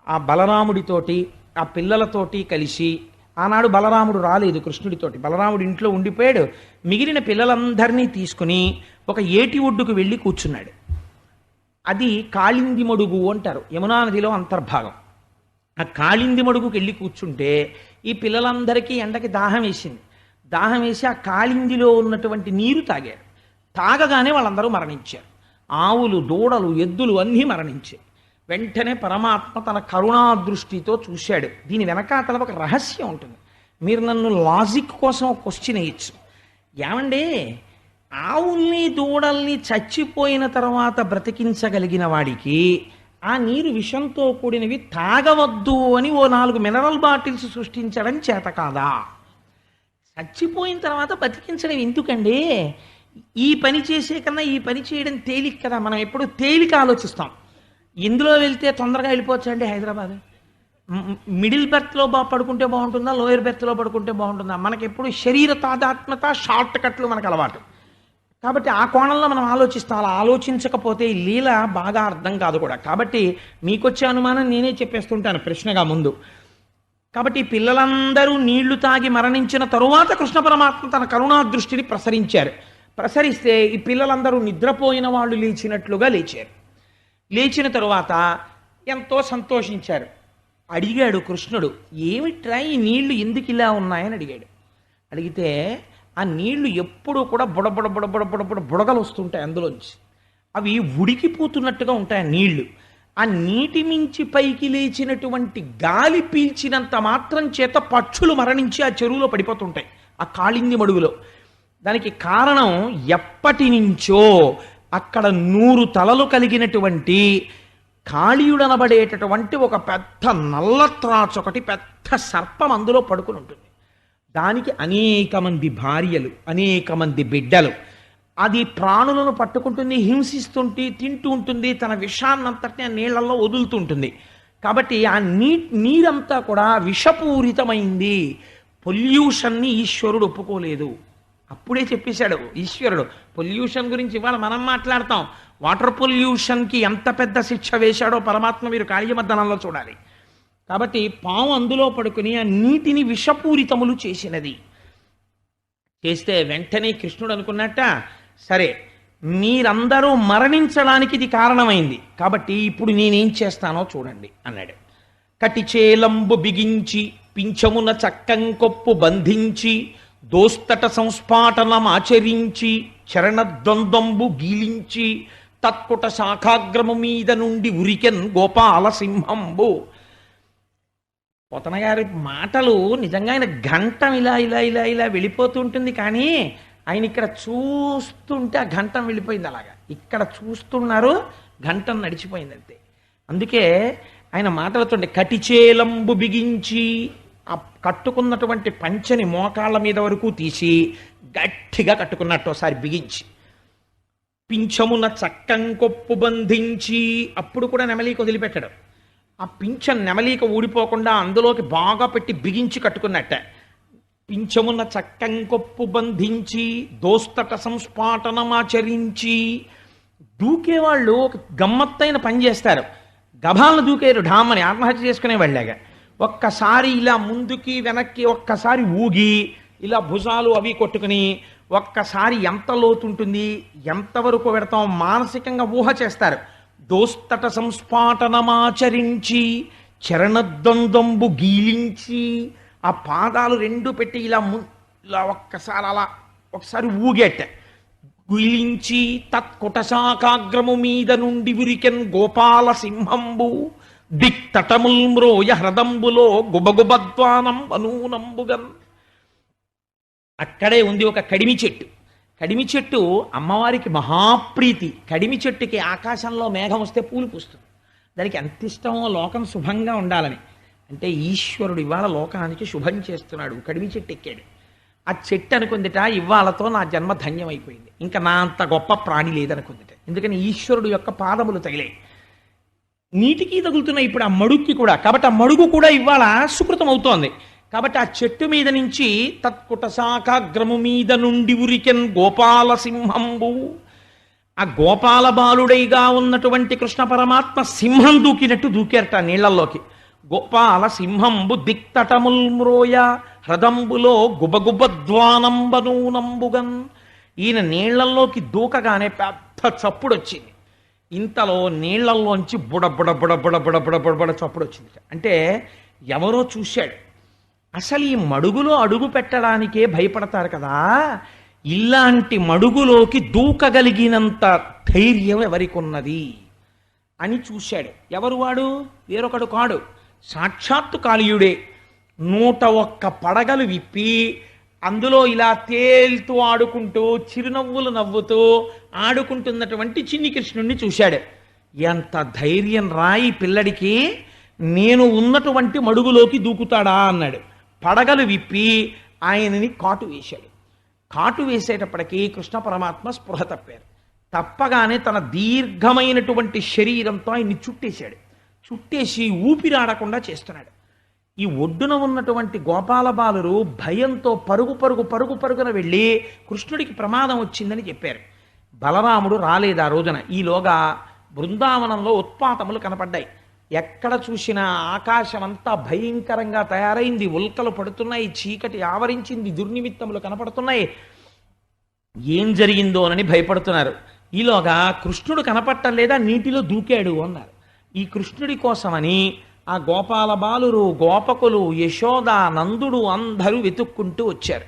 [SPEAKER 1] ఆ బలరాముడితోటి ఆ పిల్లలతోటి కలిసి, ఆనాడు బలరాముడు రాలేదు కృష్ణుడితోటి, బలరాముడు ఇంట్లో ఉండిపోయాడు. మిగిలిన పిల్లలందరినీ తీసుకుని ఒక ఏటి ఒడ్డుకు వెళ్ళి కూర్చున్నాడు. అది కాళింది మడుగు అంటారు, యమునా నదిలో అంతర్భాగం. ఆ కాళింది మడుగుకి వెళ్ళి కూర్చుంటే ఈ పిల్లలందరికీ ఎండకి దాహం వేసింది. దాహం వేసి ఆ కాళిందిలో ఉన్నటువంటి నీరు తాగారు. తాగగానే వాళ్ళందరూ మరణించారు. ఆవులు, దూడలు, ఎద్దులు అన్నీ మరణించాయి. వెంటనే పరమాత్మ తన కరుణా దృష్టితో చూశాడు. దీని వెనకాతల ఒక రహస్యం ఉంటుంది. మీరు నన్ను లాజిక్ కోసం ఒక క్వశ్చన్ వేయచ్చు, ఏమండి ఆవుల్ని దూడల్ని చచ్చిపోయిన తర్వాత బ్రతికించగలిగిన వాడికి ఆ నీరు విషంతో కూడినవి తాగవద్దు అని ఓ 4 మినరల్ బాటిల్స్ సృష్టించడం చేత కాదా? చచ్చిపోయిన తర్వాత బతికించడం ఎందుకండి? ఈ పని చేసే కన్నా ఈ పని చేయడం తేలిక కదా. మనం ఎప్పుడు తేలిక ఆలోచిస్తాం. ఇందులో వెళ్తే తొందరగా వెళ్ళిపోవచ్చండి హైదరాబాద్, మిడిల్ బెర్త్లో పడుకుంటే బాగుంటుందా, లోయర్ బెర్త్లో పడుకుంటే బాగుంటుందా? మనకి ఎప్పుడు శరీర తాదాత్మ్యత, షార్ట్ కట్లు మనకు అలవాటు. కాబట్టి ఆ కోణంలో మనం ఆలోచిస్తాం. అలా ఆలోచించకపోతే ఈ లీల బాగా అర్థం కాదు కూడా. కాబట్టి మీకొచ్చే అనుమానం నేనే చెప్పేస్తుంటాను ప్రశ్నగా ముందు. కాబట్టి పిల్లలందరూ నీళ్లు తాగి మరణించిన తరువాత కృష్ణ పరమాత్మ తన కరుణా దృష్టిని ప్రసరించారు. ప్రసరిస్తే ఈ పిల్లలందరూ నిద్రపోయిన వాళ్ళు లేచినట్లుగా లేచారు. లేచిన తరువాత ఎంతో సంతోషించారు. అడిగాడు కృష్ణుడు, ఏమిట్రా ఈ నీళ్లు ఎందుకు ఇలా ఉన్నాయని అడిగాడు. అడిగితే ఆ నీళ్లు ఎప్పుడూ కూడా బుడబుడ బుడబుడ బుడబుడ బుడగలు వస్తుంటాయి అందులోంచి. అవి ఉడికిపోతున్నట్టుగా ఉంటాయి ఆ నీళ్లు. ఆ నీటి మించి పైకి లేచినటువంటి గాలి పీల్చినంత మాత్రం చేత పక్షులు మరణించి ఆ చెరువులో పడిపోతుంటాయి ఆ కాళింది మడుగులో. దానికి కారణం ఎప్పటి నుంచో అక్కడ 100 తలలు కలిగినటువంటి కాళీయుడనబడేటటువంటి ఒక పెద్ద నల్లత్రాచు ఒకటి పెద్ద సర్పం అందులో పడుకుని ఉంటుంది. దానికి అనేక మంది భార్యలు, అనేక మంది బిడ్డలు. అది ప్రాణులను పట్టుకుంటుంది, హింసిస్తుంటే తింటూ ఉంటుంది, తన విషాన్నంతటిని ఆ నీళ్లలో వదులుతుంటుంది. కాబట్టి ఆ నీరంతా కూడా విషపూరితమైంది. పొల్యూషన్ని ఈశ్వరుడు ఒప్పుకోలేదు. అప్పుడే చెప్పేశాడు ఈశ్వరుడు. పొల్యూషన్ గురించి ఇవాళ మనం మాట్లాడతాం. వాటర్ పొల్యూషన్కి ఎంత పెద్ద శిక్ష వేశాడో పరమాత్మ మీరు కాళీయమర్దనంలో చూడాలి. కాబట్టి పాము అందులో పడుకుని ఆ నీటిని విషపూరితములు చేసినది. చేస్తే వెంటనే కృష్ణుడు అనుకున్నట్ట, సరే మీరందరూ మరణించడానికి ఇది కారణమైంది, కాబట్టి ఇప్పుడు నేనేం చేస్తానో చూడండి అన్నాడు. కటిచేలంబు బిగించి పింఛమున చక్కంకొప్పు బంధించి దోస్తట సంస్ఫాటనమాచరించి చరణద్వంద్వంబు గీలించి తత్కుట శాఖాగ్రము మీద నుండి ఉరికెన్ గోపాల సింహంబు. పోతన గారి మాటలు నిజంగా ఆయన గంటం ఇలా ఇలా ఇలా ఇలా వెళ్ళిపోతూ ఉంటుంది, కానీ ఆయన ఇక్కడ చూస్తుంటే ఆ గంటం వెళ్ళిపోయింది. అలాగా ఇక్కడ చూస్తున్నారు, గంటం నడిచిపోయింది అంతే. అందుకే ఆయన మాటలతోండి కటిచేలంబు బిగించి ఆ కట్టుకున్నటువంటి పంచని మోకాళ్ళ మీద వరకు తీసి గట్టిగా కట్టుకున్నట్టు ఒకసారి బిగించి, పింఛమున చక్కంకొప్పు బంధించి, అప్పుడు కూడా నెమలీక వదిలిపెట్టాడు. ఆ పింఛం నెమలీక ఊడిపోకుండా అందులోకి బాగా పెట్టి బిగించి కట్టుకున్నట్ట. పింఛమున చక్కంకొప్పు బంధించి దోస్తట సంస్ఫాటనమాచరించి. దూకేవాళ్ళు ఒక గమ్మత్తైన పని చేస్తారు. గభాలను దూకేరు ఢామని ఆత్మహత్య చేసుకునే వాళ్ళగా. ఒక్కసారి ఇలా ముందుకి వెనక్కి ఒక్కసారి ఊగి ఇలా భుజాలు అవి కొట్టుకుని ఒక్కసారి ఎంత లోతుంటుంది, ఎంతవరకు పెడతాం మానసికంగా ఊహ చేస్తారు. దోస్తట సంస్ఫాటనమాచరించి చరణద్వంద్వంబు గీలించి ఆ పాదాలు రెండు పెట్టి ఇలా ఇలా ఒక్కసారి అలా ఒకసారి ఊగేట గీలించి తత్కుటశాకాగ్రము మీద నుండి ఉరికెన్ గోపాల సింహంబు దిక్తటముల్ మ్రోయ హ్రదంబులో గుబగుబద్వానం అనూనంబుగన్. అక్కడే ఉంది ఒక కడిమి చెట్టు. కడిమి చెట్టు అమ్మవారికి మహాప్రీతి. కడిమి చెట్టుకి ఆకాశంలో మేఘం వస్తే పూలు పూస్తుంది. దానికి ఎంత ఇష్టమో లోకం శుభంగా ఉండాలని. అంటే ఈశ్వరుడు ఇవాళ లోకానికి శుభం చేస్తున్నాడు. కడిమి చెట్టు ఎక్కాడు. ఆ చెట్టు అనుకుందిట, ఇవాళతో నా జన్మ ధన్యమైపోయింది, ఇంకా నా అంత గొప్ప ప్రాణి లేదనుకుందిట. ఎందుకని ఈశ్వరుడు యొక్క పాదములు తగిలాయి. నీటికి తగులుతున్నాయి ఇప్పుడు ఆ మడుగుకి కూడా. కాబట్టి ఆ మడుగు కూడా ఇవాళ సుకృతం అవుతోంది. కాబట్టి ఆ చెట్టు మీద నుంచి తత్కుట శాఖాగ్రము మీద నుండి ఉరికెన్ గోపాల సింహంబు. ఆ గోపాల బాలుడైగా ఉన్నటువంటి కృష్ణ పరమాత్మ సింహం దూకినట్టు దూకేరట నీళ్లలోకి. గోపాల సింహంబు దిక్తటముల్ మ్రోయ హ్రదంబులో గుబగుబద్వానంబనూనంబుగన్. ఈయన నీళ్లల్లోకి దూకగానే పెద్ద చప్పుడు వచ్చింది. ఇంతలో నీళ్లల్లోంచి బుడ బుడ బుడ బుడ బుడ బుడ బుడ బుడ చప్పుడు వచ్చింది. అంటే ఎవరో చూశాడు. అసలు ఈ మడుగులో అడుగు పెట్టడానికే భయపడతారు కదా, ఇలాంటి మడుగులోకి దూకగలిగినంత ధైర్యం ఎవరికి ఉన్నది అని చూశాడు. ఎవరు వాడు? వేరొకడు కాడు, సాక్షాత్తు కాళీయుడే. 101 పడగలు విప్పి అందులో ఇలా తేలుతూ ఆడుకుంటూ చిరునవ్వులు నవ్వుతూ ఆడుకుంటున్నటువంటి చిన్ని కృష్ణుణ్ణి చూశాడు. ఎంత ధైర్యం రాయి పిల్లడికి, నేను ఉన్నటువంటి మడుగులోకి దూకుతాడా అన్నాడు. పడగలు విప్పి ఆయనని కాటు వేశాడు. కాటు వేసేటప్పటికీ కృష్ణ పరమాత్మ స్పృహ తప్పారు. తప్పగానే తన దీర్ఘమైనటువంటి శరీరంతో ఆయన్ని చుట్టేశాడు. చుట్టేసి ఊపిరాడకుండా చేస్తున్నాడు. ఈ ఒడ్డున ఉన్నటువంటి గోపాల బాలురు భయంతో పరుగు పరుగు పరుగు పరుగున వెళ్ళి కృష్ణుడికి ప్రమాదం వచ్చిందని చెప్పారు. బలరాముడు రాలేదు ఆ రోజున. ఈలోగా బృందావనంలో ఉత్పాతములు కనపడ్డాయి. ఎక్కడ చూసినా ఆకాశం అంతా భయంకరంగా తయారైంది. ఉల్కలు పడుతున్నాయి, చీకటి ఆవరించింది, దుర్నిమిత్తములు కనపడుతున్నాయి. ఏం జరిగిందోనని భయపడుతున్నారు. ఈలోగా కృష్ణుడు కనపట్టలేదా, నీటిలో దూకాడు అన్నారు. ఈ కృష్ణుడి కోసమని ఆ గోపాల బాలురు, గోపకులు, యశోద, నందుడు అందరూ వెతుక్కుంటూ వచ్చారు.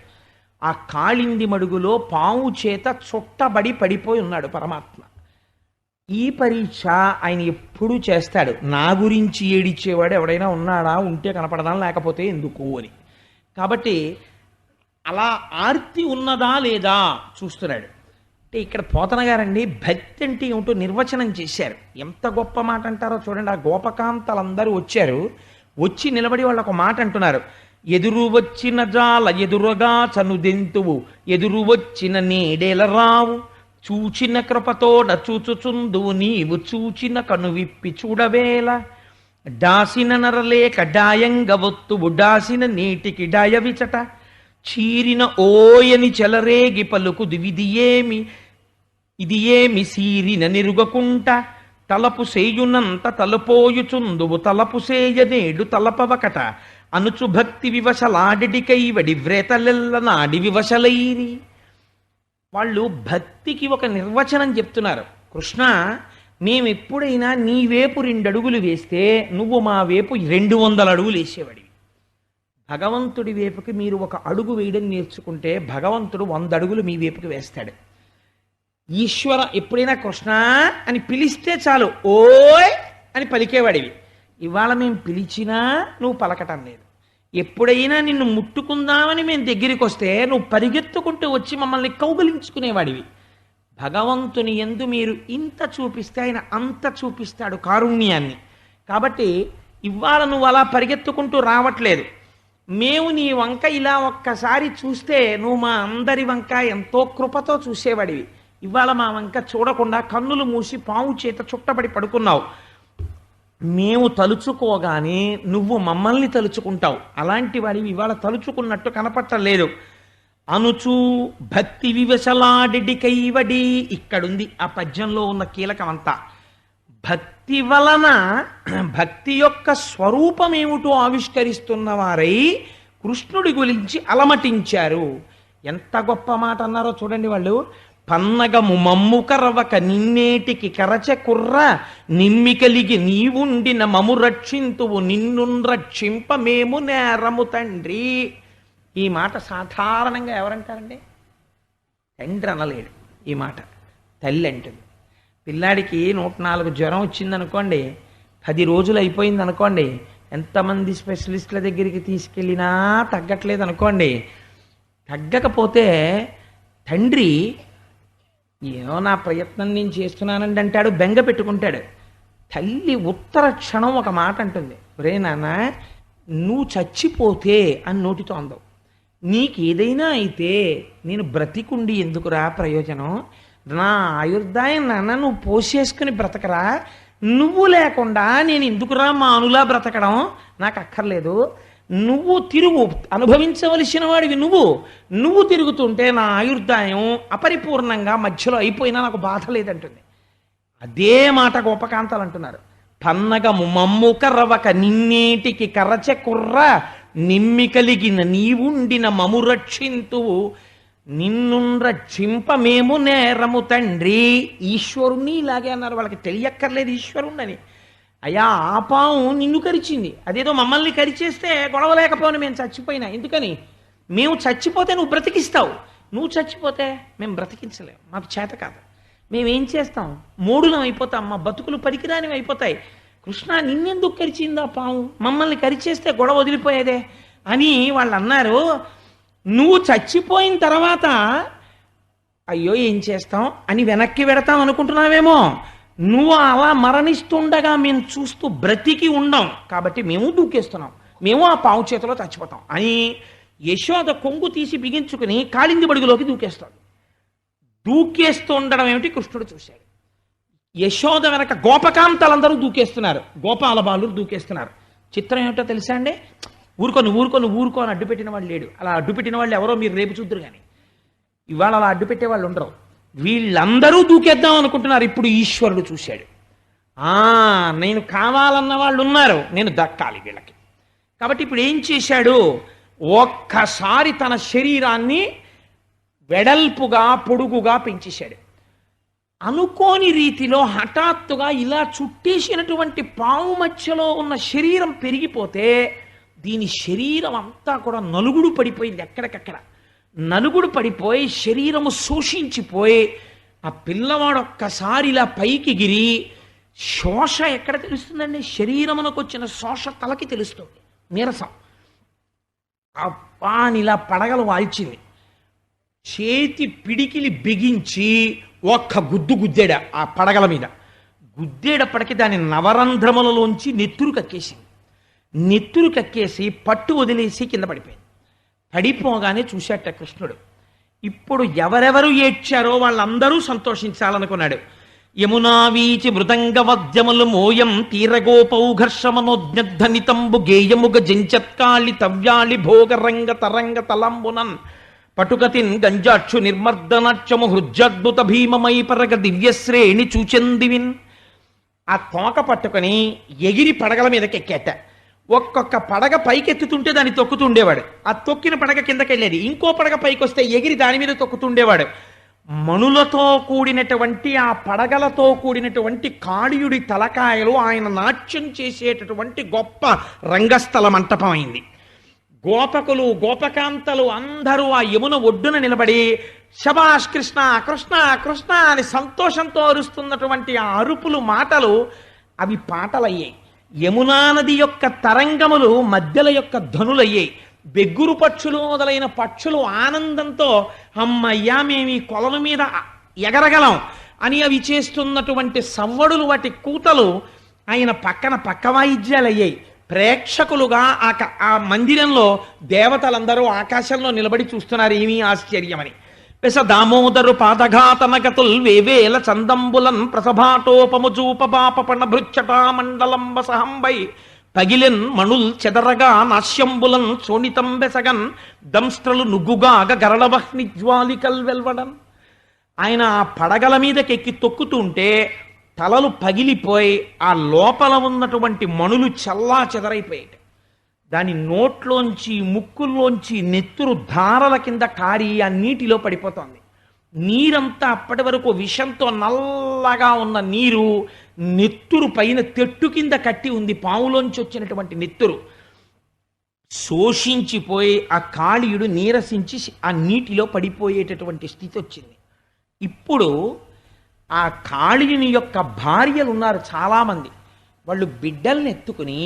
[SPEAKER 1] ఆ కాళింది మడుగులో పాము చేత చుట్టబడి పడిపోయి ఉన్నాడు పరమాత్మ. ఈ పరీక్ష ఆయన ఎప్పుడూ చేస్తాడు. నా గురించి ఏడిచ్చేవాడు ఎవడైనా ఉన్నాడా, ఉంటే కనపడదా, లేకపోతే ఎందుకు అని. కాబట్టి అలా ఆర్తి ఉన్నదా లేదా చూస్తున్నాడు. అంటే ఇక్కడ పోతన గారండి భక్తి అంటే ఏమిటో నిర్వచనం చేశారు. ఎంత గొప్ప మాట అంటారో చూడండి. ఆ గోపకాంతలందరూ వచ్చారు, వచ్చి నిలబడి వాళ్ళు ఒక మాట అంటున్నారు. ఎదురు వచ్చిన జాల ఎదురుగా చనుదెంతువు, ఎదురు వచ్చిన నేడేల రావు, చూచిన కృపతోడ చూచుచుందువు నీవు, చూచిన కను విప్పి చూడవేల, డాసిన నరలేక డాయంగ ఒత్తువు, డాసిన నీటికి డాయవిచట, చీరిన ఓయని చెలరేగి పలుకు ఇది ఏమి సీరిన నిరుగకుంట, తలపు సేయునంత తలపోయుచుందువు, తలపు సేయనేడు తలపవకట, అనుచు భక్తి వివశలాడికైవడి వ్రేతలెల్ల నాడి వివశలైరి. వాళ్ళు భక్తికి ఒక నిర్వచనం చెప్తున్నారు. కృష్ణ, మేమెప్పుడైనా నీ వేపు 2 అడుగులు వేస్తే నువ్వు మా వేపు 200 అడుగులు వేసేవాడివి. భగవంతుడి వేపుకి మీరు 1 అడుగు వేయడం నేర్చుకుంటే భగవంతుడు 100 అడుగులు మీ వేపుకి వేస్తాడు. ఈశ్వర ఎప్పుడైనా కృష్ణ అని పిలిస్తే చాలు ఓయ్ అని పలికేవాడివి. ఇవాళ మేము పిలిచినా నువ్వు పలకటం లేదు. ఎప్పుడైనా నిన్ను ముట్టుకుందామని మేము దగ్గరికి వస్తే నువ్వు పరిగెత్తుకుంటూ వచ్చి మమ్మల్ని కౌగిలించుకునేవాడివి. భగవంతుని యందు మీరు ఇంత చూపిస్తే ఆయన అంత చూపిస్తాడు కారుణ్యాన్ని. కాబట్టి ఇవాళ నువ్వు అలా పరిగెత్తుకుంటూ రావట్లేదు. మేము నీ వంక ఇలా ఒక్కసారి చూస్తే నువ్వు మా అందరి వంక ఎంతో కృపతో చూసేవాడివి. ఇవాళ మా వంక చూడకుండా కన్నులు మూసి పాము చేత చుట్టబడి పడుకున్నావు. మేము తలుచుకోగానే నువ్వు మమ్మల్ని తలుచుకుంటావు. అలాంటి వాడివి ఇవాళ తలుచుకున్నట్టు కనపట్టలేదు. అనుచు భక్తి వివశలాడికైవడి, ఇక్కడుంది ఆ పద్యంలో ఉన్న కీలకం అంతా. భక్తి వలన భక్తి యొక్క స్వరూపమేమిటో ఆవిష్కరిస్తున్న వారై కృష్ణుడి గురించి అలమటించారు. ఎంత గొప్ప మాట అన్నారో చూడండి వాళ్ళు. పన్నగము మమ్ము కరవక నిన్నేటికి కరచ కుర్ర, నిమ్మి కలిగి నీవుండిన మము రక్షింతువు, నిన్ను రక్షింప మేము నేరము తండ్రి. ఈ మాట సాధారణంగా ఎవరంటారండి? తండ్రి అనలేడు ఈ మాట, తల్లి అంటుంది. పిల్లాడికి 104 జ్వరం వచ్చిందనుకోండి, 10 రోజులు అయిపోయింది అనుకోండి, ఎంతమంది స్పెషలిస్టుల దగ్గరికి తీసుకెళ్ళినా తగ్గట్లేదు అనుకోండి, తగ్గకపోతే తండ్రి ఏమో నా ప్రయత్నం నేను చేస్తున్నానండి అంటాడు, బెంగ పెట్టుకుంటాడు. తల్లి ఉత్తర క్షణం ఒక మాట అంటుంది, ఒరే నాన్న నువ్వు చచ్చిపోతే అని నోటితో అందవు. నీకేదైనా అయితే నేను బ్రతికుండి ఎందుకురా ప్రయోజనం, నా ఆయుర్దాయం నాన్న నువ్వు పోసేసుకుని బ్రతకరా, నువ్వు లేకుండా నేను ఎందుకురా మానులా బ్రతకడం, నాకు అక్కర్లేదు. నువ్వు తిరుగు, అనుభవించవలసిన వాడివి నువ్వు తిరుగుతుంటే నా ఆయుర్దాయం అపరిపూర్ణంగా మధ్యలో అయిపోయినా నాకు బాధ లేదంటుంది. అదే మాట గోపకాంతాలు అంటున్నారు. పన్నగము మమ్ము కర్రవక నిన్నేటికి కరచ కుర్ర, నిమ్మి కలిగిన నీవుండిన మము రక్షింతువు, నిన్ను రక్షింప మేము నేరము తండ్రి. ఈశ్వరుణ్ణి ఇలాగే అన్నారు. వాళ్ళకి తెలియక్కర్లేదు ఈశ్వరుణ్ణని. అయ్యా ఆ పాము నిన్ను కరిచింది, అదేదో మమ్మల్ని కరిచేస్తే గొడవ లేకపోయినా మేము చచ్చిపోయినా ఎందుకని, మేము చచ్చిపోతే నువ్వు బ్రతికిస్తావు, నువ్వు చచ్చిపోతే మేము బ్రతికించలేము, మాకు చేత కాదు, మేమేం చేస్తాం, మూడులం అయిపోతాం, మా బతుకులు పనికిరానివి అయిపోతాయి. కృష్ణ నిన్నెందుకు కరిచిందా పాము, మమ్మల్ని కరిచేస్తే గొడవ వదిలిపోయేదే అని వాళ్ళు అన్నారు. నువ్వు చచ్చిపోయిన తర్వాత అయ్యో ఏం చేస్తాం అని వెనక్కి వెడతాం అనుకుంటున్నావేమో, నువ్వు అలా మరణిస్తుండగా మేము చూస్తూ బ్రతికి ఉండం కాబట్టి మేము దూకేస్తున్నాం, మేము ఆ పావు చేతిలో చచ్చిపోతాం అని యశోద కొంగు తీసి బిగించుకుని కాళింది బడుగులోకి దూకేస్తాడు. దూకేస్తూ ఉండడం ఏమిటి కృష్ణుడు చూశాడు. యశోద వెనక గోపకాంతలందరూ దూకేస్తున్నారు, గోపాల బాలు దూకేస్తున్నారు. చిత్రం ఏమిటో తెలుసా అండి, ఊరుకో అని అడ్డుపెట్టిన వాళ్ళు లేడు. అలా అడ్డుపెట్టిన వాళ్ళు ఎవరో మీరు రేపు చూద్దరు, కానీ ఇవాళ అలా అడ్డుపెట్టే వాళ్ళు ఉండరు. వీళ్ళందరూ దూకేద్దాం అనుకుంటున్నారు. ఇప్పుడు ఈశ్వరుడు చూశాడు, నేను కావాలన్న వాళ్ళు ఉన్నారు, నేను దక్కాలి వీళ్ళకి. కాబట్టి ఇప్పుడు ఏం చేశాడు, ఒక్కసారి తన శరీరాన్ని వెడల్పుగా పొడుగుగా పెంచేశాడు. అనుకోని రీతిలో హఠాత్తుగా ఇలా చుట్టేసినటువంటి పాము మధ్యలో ఉన్న శరీరం పెరిగిపోతే దీని శరీరం అంతా కూడా నలుగుడు పడిపోయింది. ఎక్కడికక్కడ నలుగుడు పడిపోయి శరీరము శోషించిపోయి ఆ పిల్లవాడు ఒక్కసారి ఇలా పైకి గిరి శోష ఎక్కడ తెలుస్తుందండి? శరీరమునకు వచ్చిన శోష తలకి తెలుస్తుంది. నీరసం అప్పా అని ఇలా పడగలు వాల్చింది. చేతి పిడికిలి బిగించి ఒక్క గుద్దాడు ఆ పడగల మీద. గుద్దేటప్పటికి దాని నవరంధ్రములలోంచి నెత్తురు కక్కేసింది. నెత్తురు కక్కేసి పట్టు వదిలేసి కింద పడిపోయింది. పడిపోగానే చూశాట కృష్ణుడు. ఇప్పుడు ఎవరెవరు ఏడ్చారో వాళ్ళందరూ సంతోషించాలనుకున్నాడు. యమునావీచి మృదంగవద్యములు మోయం తీరగోపౌఘర్షమనోజ్ఞనితంబు గేయముగ జంచత్కాళి తవ్యాళి భోగరంగ తరంగ తలంబునన్ పటుకతిన్ గంజాక్షు నిర్మర్దనాక్షము హృజ్జద్భుత భీమమై పరగ దివ్యశ్రేణి చూచెందివిన్. ఆ తోక పట్టుకొని ఎగిరి పడగల మీదకి ఎక్కేట. ఒక్కొక్క పడగ పైకెత్తుతుంటే దాన్ని తొక్కుతుండేవాడు. ఆ తొక్కిన పడగ కిందకెళ్ళేది. ఇంకో పడగ పైకి వస్తే ఎగిరి దాని మీద తొక్కుతుండేవాడు. మణులతో కూడినటువంటి ఆ పడగలతో కూడినటువంటి కాళీయుడి తలకాయలు ఆయన నాట్యం చేసేటటువంటి గొప్ప రంగస్థల మంటపం అయింది. గోపకులు గోపకాంతలు అందరూ ఆ యమున ఒడ్డున నిలబడి శబాష్ కృష్ణ కృష్ణ కృష్ణ అని సంతోషంతో అరుస్తున్నటువంటి ఆ అరుపులు మాటలు అవి పాటలయ్యాయి. యమునా నది యొక్క తరంగములు మధ్యల యొక్క ధనులయ్యాయి. బెగ్గురు పక్షులు మొదలైన పక్షులు ఆనందంతో అమ్మయ్యా మేము ఈ కొలను మీద ఎగరగలం అని అవి చేస్తున్నటువంటి సవ్వడులు వాటి కూతలు ఆయన పక్కన పక్క వాయిద్యాలు అయ్యాయి. ప్రేక్షకులుగా ఆ మందిరంలో దేవతలందరూ ఆకాశంలో నిలబడి చూస్తున్నారు. ఏమీ ఆశ్చర్యమని. పెస దామోదరు పాదఘాతనగతుల్ వేవేల చందంబులన్ ప్రసభాటోపముజూపపాపణ భృచ్చటా మండలంబ సహంబై పగిలెన్ మణుల్ చెదరగా నాశ్యంబులన్ శోణితం బెసగన్ దంస్ట్రలు నుగ్గుగాగ గరళవహ్ని జ్వాలికల్ వెల్వడన్. ఆయన ఆ పడగల మీదకెక్కి తొక్కుతుంటే తలలు పగిలిపోయి ఆ లోపల ఉన్నటువంటి మణులు చల్లా చెదరైపోయాయి. దాని నోట్లోంచి ముక్కుల్లోంచి నెత్తురు ధారల కింద కారి ఆ నీటిలో పడిపోతోంది. నీరంతా అప్పటి వరకు విషంతో నల్లగా ఉన్న నీరు నెత్తురు పైన తెట్టు కింద కట్టి ఉంది. పాములోంచి వచ్చినటువంటి నెత్తురు శోషించిపోయి ఆ కాళీయుడు నీరసించి ఆ నీటిలో పడిపోయేటటువంటి స్థితి వచ్చింది. ఇప్పుడు ఆ కాళీయుని యొక్క భార్యలు ఉన్నారు చాలామంది. వాళ్ళు బిడ్డల్ని ఎత్తుకుని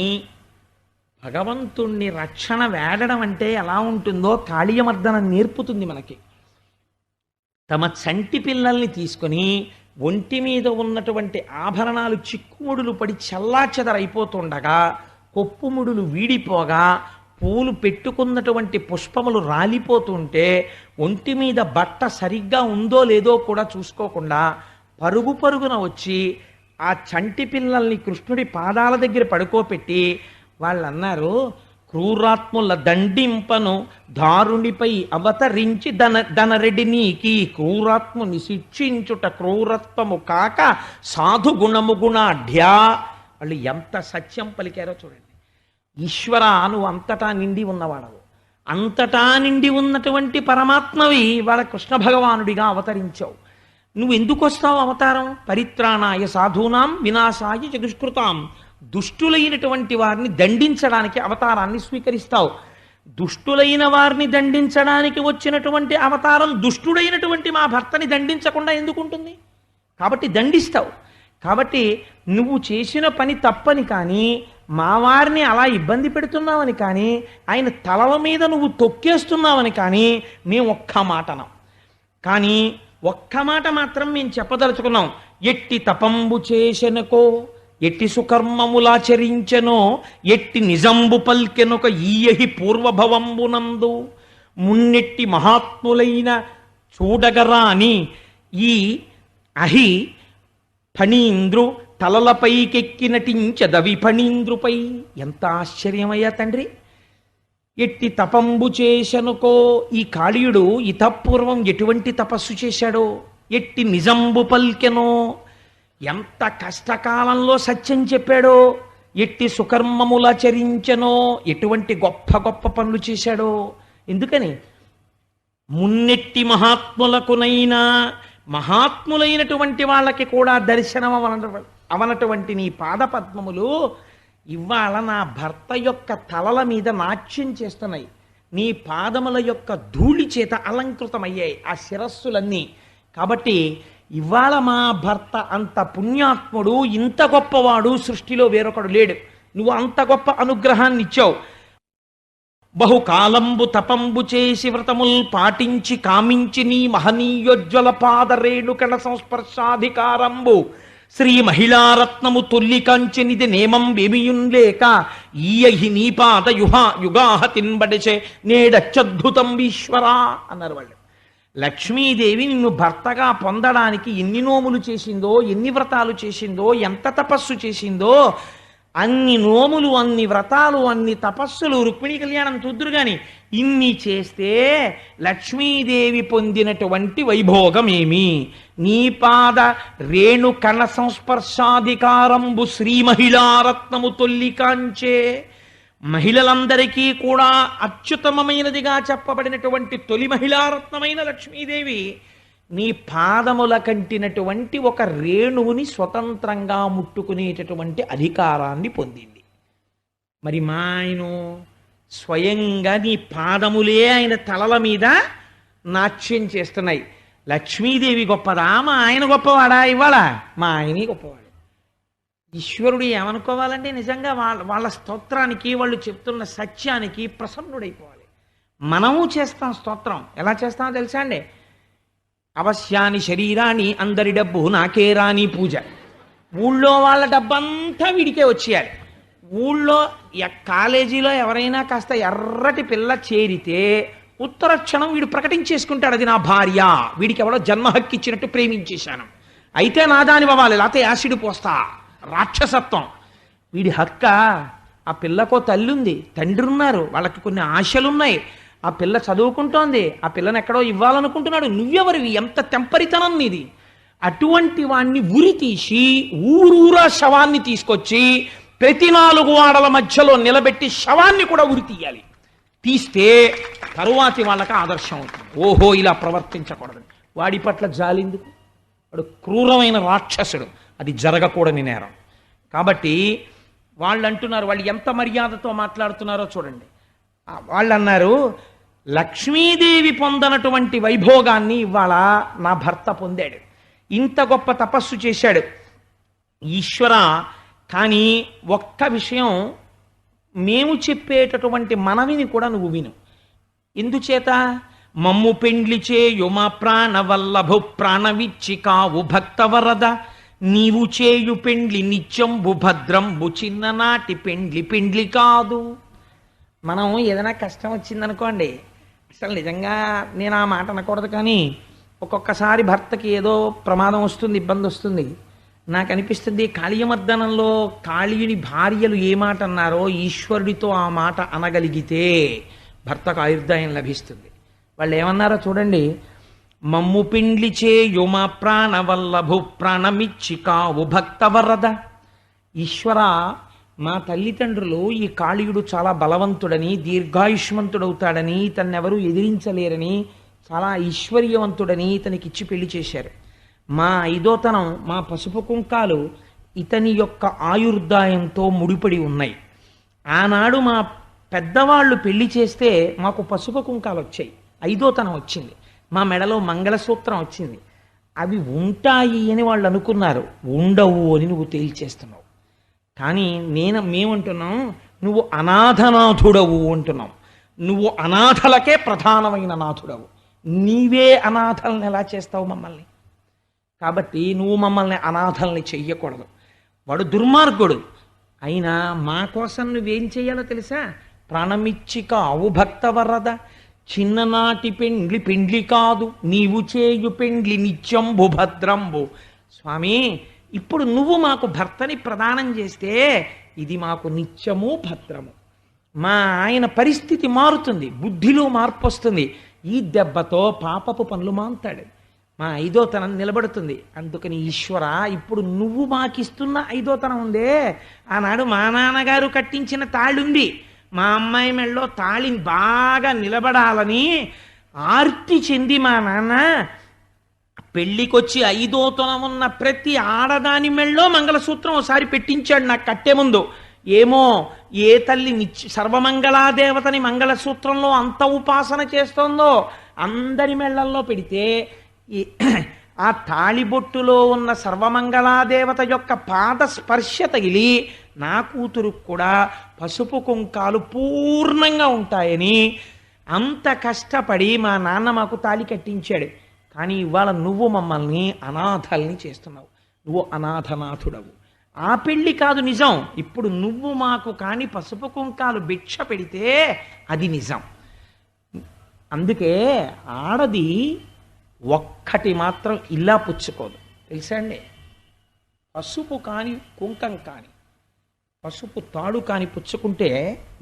[SPEAKER 1] భగవంతుణ్ణి రక్షణ వేడడం అంటే ఎలా ఉంటుందో కాళీయమర్దనం నేర్పుతుంది మనకి. తమ చంటి పిల్లల్ని తీసుకొని ఒంటి మీద ఉన్నటువంటి ఆభరణాలు చిక్కుముడులు పడి చల్లాచెదరైపోతుండగా కొప్పుముడులు వీడిపోగా పూలు పెట్టుకున్నటువంటి పుష్పములు రాలిపోతుంటే ఒంటి మీద బట్ట సరిగ్గా ఉందో లేదో కూడా చూసుకోకుండా పరుగు పరుగున వచ్చి ఆ చంటి పిల్లల్ని కృష్ణుడి పాదాల దగ్గర పడుకోపెట్టి వాళ్ళు అన్నారు, క్రూరాత్ముల దండింపను దారునిపై అవతరించి దనరెడ్డి నీకి క్రూరాత్ముని శిక్షించుట క్రూరత్వము కాక సాధు గుణము గుణాఢ్యా. వాళ్ళు ఎంత సత్యం పలికారో చూడండి. ఈశ్వర, నువ్వు అంతటా నిండి ఉన్నవాడవు, అంతటా నిండి ఉన్నటువంటి పరమాత్మవి వాళ్ళ కృష్ణ భగవానుడిగా అవతరించావు. నువ్వు ఎందుకు వస్తావు అవతారం? పరిత్రాణాయ సాధూనాం వినాశాయ చ దుష్కృతాం. దుష్టులైనటువంటి వారిని దండించడానికి అవతారాన్ని స్వీకరిస్తావు. దుష్టులైన వారిని దండించడానికి వచ్చినటువంటి అవతారం దుష్టుడైనటువంటి మా భర్తని దండించకుండా ఎందుకుంటుంది? కాబట్టి దండిస్తావు. కాబట్టి నువ్వు చేసిన పని తప్పని కానీ మా వారిని అలా ఇబ్బంది పెడుతున్నావని కానీ ఆయన తలల మీద నువ్వు తొక్కేస్తున్నావని కానీ మేము ఒక్క మాటనం. కానీ ఒక్క మాట మాత్రం మేము చెప్పదలుచుకున్నాం. ఎట్టి తపంబు చేసెనకో, ఎట్టి సుకర్మములాచరించెనో, ఎట్టి నిజంబు పల్కెనొక ఈయహి పూర్వభవంబునందు మున్నెట్టి మహాత్ములైన చూడగరాని ఈ అహి ఫణీంద్రు తలలపైకెక్కి నటించదవి ఫణీంద్రుపై. ఎంత ఆశ్చర్యమయ్యా తండ్రి! ఎట్టి తపంబు చేశనుకో, ఈ కాళీయుడు ఇతపూర్వం ఎటువంటి తపస్సు చేశాడో, ఎట్టి నిజంబు పల్కెనో, ఎంత కష్టకాలంలో సత్యం చెప్పాడో, ఎట్టి సుకర్మములాచరించెనో, ఎటువంటి గొప్ప గొప్ప పనులు చేశాడో. ఎందుకని? మున్నెట్టి మహాత్ములకునైనా, మహాత్ములైనటువంటి వాళ్ళకి కూడా దర్శనం అవనటువంటి నీ పాదపద్మములు ఇవాళ నా భర్త యొక్క తలల మీద నాట్యం చేస్తున్నాయి. నీ పాదముల యొక్క ధూళి చేత అలంకృతమయ్యాయి ఆ శిరస్సులన్నీ. కాబట్టి ఇవాళ మా భర్త అంత పుణ్యాత్ముడు, ఇంత గొప్పవాడు సృష్టిలో వేరొకడు లేడు. నువ్వు అంత గొప్ప అనుగ్రహాన్ని ఇచ్చావు. బహుకాలంబు తపంబు చేసి వ్రతముల్ పాటించి కామించి నీ మహనీయోజ్వల పాదరేణుకణ సంస్పర్శాధికారంబు శ్రీ మహిళారత్నము తొల్లికంచెనిది నేమం వేమియుంలేక ఈయహి నీ పాద యుగాహ తిన్బడిచే నేడచ్చద్భుతం ఈశ్వరా అన్నారు వాళ్ళు. లక్ష్మీదేవి నిన్ను భర్తగా పొందడానికి ఎన్ని నోములు చేసిందో, ఎన్ని వ్రతాలు చేసిందో, ఎంత తపస్సు చేసిందో, అన్ని నోములు, అన్ని వ్రతాలు, అన్ని తపస్సులు, రుక్మిణీ కళ్యాణం చూద్దురు గాని ఇన్ని చేస్తే లక్ష్మీదేవి పొందినటువంటి వైభోగమేమి? నీ పాద రేణు కణ సంస్పర్శాధికారంబు శ్రీ మహిళారత్నము తొల్లికాంచే. మహిళలందరికీ కూడా అత్యుత్తమమైనదిగా చెప్పబడినటువంటి తొలి మహిళారత్నమైన లక్ష్మీదేవి నీ పాదముల కంటినటువంటి ఒక రేణువుని స్వతంత్రంగా ముట్టుకునేటటువంటి అధికారాన్ని పొందింది. మరి మా ఆయన స్వయంగా నీ పాదములే ఆయన తలల మీద నాట్యం చేస్తున్నాయి. లక్ష్మీదేవి గొప్పదా, మా ఆయన గొప్పవాడా? ఇవాళ మా ఆయనే గొప్పవాడు. ఈశ్వరుడు ఏమనుకోవాలంటే నిజంగా వాళ్ళ స్తోత్రానికి, వాళ్ళు చెప్తున్న సత్యానికి ప్రసన్నుడైపోవాలి. మనము చేస్తాం స్తోత్రం. ఎలా చేస్తామో తెలుసా అండి? అవశ్యాని శరీరాన్ని అందరి డబ్బు నాకే రాని పూజ. ఊళ్ళో వాళ్ళ డబ్బంతా వీడికే వచ్చేయాలి. ఊళ్ళో కాలేజీలో ఎవరైనా కాస్త ఎర్రటి పిల్ల చేరితే ఉత్తర క్షణం వీడు ప్రకటించేసుకుంటాడు, అది నా భార్య, వీడికి ఎవడో జన్మ హక్కు ఇచ్చినట్టు ప్రేమించేశాను, అయితే నాదాని అవ్వాలి, లేకపోతే యాసిడ్ పోస్తా. రాక్షసత్వం. వీడి హక్క. ఆ పిల్లకో తల్లి ఉంది, తండ్రి ఉన్నారు, వాళ్ళకి కొన్ని ఆశలున్నాయి. ఆ పిల్ల చదువుకుంటోంది, ఆ పిల్లని ఎక్కడో ఇవ్వాలనుకుంటున్నాడు. నువ్వెవరివి? ఎంత తెంపరితనం నీది? అటువంటి వాణ్ణి ఉరి తీసి ఊరూరా శవాన్ని తీసుకొచ్చి ప్రతి 4 వాడల మధ్యలో నిలబెట్టి శవాన్ని కూడా ఉరి తీయాలి. తీస్తే తరువాతి వాళ్ళకి ఆదర్శం అవుతుంది. ఓహో, ఇలా ప్రవర్తించకూడదు. వాడి పట్ల జాలిందుకు? వాడు క్రూరమైన రాక్షసుడు, అది జరగకూడని నేరం. కాబట్టి వాళ్ళు అంటున్నారు, వాళ్ళు ఎంత మర్యాదతో మాట్లాడుతున్నారో చూడండి. వాళ్ళు అన్నారు, లక్ష్మీదేవి పొందనటువంటి వైభోగాన్ని ఇవాళ నా భర్త పొందాడు, ఇంత గొప్ప తపస్సు చేశాడు. ఈశ్వర, కానీ ఒక్క విషయం, మేము చెప్పేటటువంటి మనవిని కూడా నువ్వు విను. ఎందుచేత? మమ్ము పెండ్లిచే యుమ ప్రాణవల్లభు ప్రాణవిచ్చి కావు భక్తవరద, నీవు చేయు పెండ్లి నిత్యంబు భద్రంబు చిన్ననాటి పెండ్లి కాదు. మనం ఏదైనా కష్టం వచ్చిందనుకోండి, అసలు నిజంగా నేను ఆ మాట అనకూడదు, కానీ ఒక్కొక్కసారి భర్తకి ఏదో ప్రమాదం వస్తుంది, ఇబ్బంది వస్తుంది. నాకు అనిపిస్తుంది, కాళీయమర్దనంలో కాళీయుని భార్యలు ఏ మాట అన్నారో ఈశ్వరుడితో ఆ మాట అనగలిగితే భర్తకు ఆయుర్దాయం లభిస్తుంది. వాళ్ళు ఏమన్నారో చూడండి. మమ్ము పిండ్లిచే యుమ ప్రాణవల్లభు ప్రాణమిచ్చి కావు భక్తవరద. ఈశ్వర, మా తల్లిదండ్రులు ఈ కాళీయుడు చాలా బలవంతుడని, దీర్ఘాయుష్మంతుడవుతాడని, తన్నెవరూ ఎదిరించలేరని, చాలా ఐశ్వర్యవంతుడని ఇతనికిచ్చి పెళ్లి చేశారు. మా 5వ మా పసుపు కుంకాలు ఇతని యొక్క ఆయుర్దాయంతో ముడిపడి ఉన్నాయి. ఆనాడు మా పెద్దవాళ్ళు పెళ్లి చేస్తే మాకు పసుపు కుంకాలు వచ్చాయి, 5వ వచ్చింది, మా మెడలో మంగళసూత్రం వచ్చింది. అవి ఉంటాయి అని వాళ్ళు అనుకున్నారు, ఉండవు అని నువ్వు తేల్చేస్తున్నావు. కానీ మేమంటున్నాం, నువ్వు అనాథనాథుడవు అంటున్నాం. నువ్వు అనాథలకే ప్రధానమైన నాథుడవు. నీవే అనాథల్ని ఎలా చేస్తావు మమ్మల్ని? కాబట్టి నువ్వు మమ్మల్ని అనాథల్ని చెయ్యకూడదు. వాడు దుర్మార్గుడు అయినా మా కోసం నువ్వేం చెయ్యాలో తెలుసా? ప్రాణమిచ్చి కావు భక్తవరద, చిన్ననాటి పెండ్లి కాదు, నీవు చేయు పెండ్లి నిత్యంబు భద్రంబు. స్వామి, ఇప్పుడు నువ్వు మాకు భర్తని ప్రదానం చేస్తే ఇది మాకు నిత్యము భద్రము. మా ఆయన పరిస్థితి మారుతుంది, బుద్ధిలో మార్పు వస్తుంది. ఈ దెబ్బతో పాపపు పనులు మాంతాడు, మా 5వ నిలబడుతుంది. అందుకని ఈశ్వర, ఇప్పుడు నువ్వు మాకిస్తున్న 5వ ఉందే, ఆనాడు మా నాన్నగారు కట్టించిన తాళుంది, మా అమ్మాయి మెళ్ళలో తాళిని బాగా నిలబడాలని ఆర్తి చెంది మా నాన్న పెళ్ళికొచ్చి 5వ ఉన్న ప్రతి ఆడదాని మెళ్ళో మంగళసూత్రం ఒకసారి పెట్టించాడు నాకు కట్టే ముందు. ఏమో ఏ తల్లి సర్వమంగళాదేవతని మంగళసూత్రంలో అంత ఉపాసన చేస్తోందో అందరి మెళ్ళల్లో పెడితే ఆ తాళిబొట్టులో ఉన్న సర్వమంగళాదేవత యొక్క పాద స్పర్శ తగిలి నా కూతురుకు కూడా పసుపు కుంకాలు పూర్ణంగా ఉంటాయని అంత కష్టపడి మా నాన్న మాకు తాళి కట్టించాడు. కానీ ఇవాళ నువ్వు మమ్మల్ని అనాథల్ని చేస్తున్నావు. నువ్వు అనాథనాథుడవు. ఆ పెళ్ళి కాదు నిజం. ఇప్పుడు నువ్వు మాకు కాని పసుపు కుంకాలు భిక్ష పెడితే అది నిజం. అందుకే ఆడది ఒక్కటి మాత్రం ఇలా పుచ్చుకోదు, తెలుసా అండి? పసుపు కాని కుంకం కాని పసుపు తాడు కాని పుచ్చుకుంటే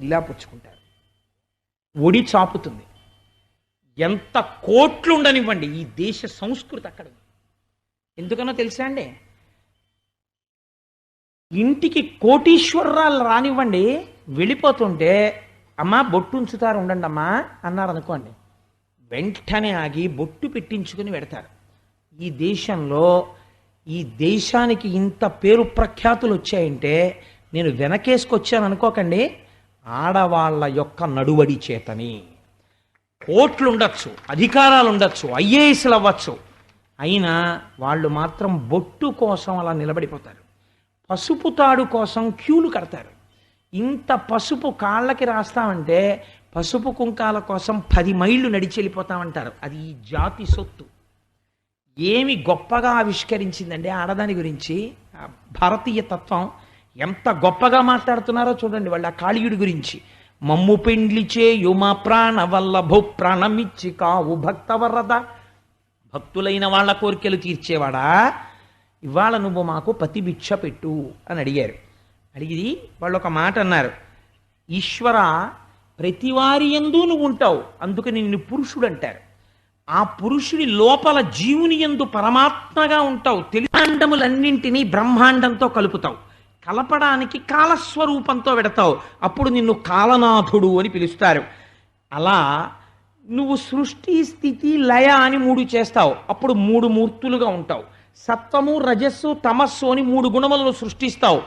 [SPEAKER 1] ఇలా పుచ్చుకుంటారు. ఒడి చాపుతుంది. ఎంత కోట్లు ఉండనివ్వండి, ఈ దేశ సంస్కృతి అక్కడ ఉంది. ఎందుకనో తెలుసా అండి? ఇంటికి కోటీశ్వరరాలు రానివ్వండి, వెళ్ళిపోతుంటే అమ్మా బొట్టు ఉంచుతారు ఉండండి అమ్మా అన్నారు అనుకోండి, వెంటనే ఆగి బొట్టు పెట్టించుకుని పెడతారు. ఈ దేశంలో ఈ దేశానికి ఇంత పేరు ప్రఖ్యాతులు వచ్చాయంటే నేను వెనకేసుకొచ్చాను అనుకోకండి, ఆడవాళ్ళ యొక్క నడువడి చేతని. కోట్లు ఉండొచ్చు, అధికారాలు ఉండొచ్చు, ఐఏఎస్లు అవ్వచ్చు, అయినా వాళ్ళు మాత్రం బొట్టు కోసం అలా నిలబడిపోతారు. పసుపు తాడు కోసం క్యూలు కడతారు. ఇంత పసుపు కాళ్ళకి రాస్తామంటే పసుపు కుంకాల కోసం 10 మైళ్ళు నడిచి వెళ్ళిపోతామంటారు. అది ఈ జాతి సొత్తు. ఏమి గొప్పగా ఆవిష్కరించిందండి ఆడదాని గురించి భారతీయ తత్వం. ఎంత గొప్పగా మాట్లాడుతున్నారో చూడండి వాళ్ళు ఆ కాళీయుడి గురించి. మమ్ము పెండ్లిచే యుమ ప్రాణ వల్లభు ప్రాణమిచ్చి కావు భక్తవరద. భక్తులైన వాళ్ళ కోరికలు తీర్చేవాడా, ఇవాళ నువ్వు మాకు పతి భిక్ష పెట్టు అని అడిగారు. అడిగి వాళ్ళు ఒక మాట అన్నారు, ఈశ్వర ప్రతివారి యందు నువ్వు ఉంటావు, అందుకని నిన్ను పురుషుడు అంటారు. ఆ పురుషుడి లోపల జీవుని యందు పరమాత్మగా ఉంటావు. తెలియాండములన్నింటినీ బ్రహ్మాండంతో కలుపుతావు. కలపడానికి కాలస్వరూపంతో పెడతావు. అప్పుడు నిన్ను కాలనాథుడు అని పిలుస్తారు. అలా నువ్వు సృష్టి స్థితి లయ అని 3 చేస్తావు. అప్పుడు 3 మూర్తులుగా ఉంటావు. సత్వము రజస్సు తమస్సు అని 3 గుణములను సృష్టిస్తావు.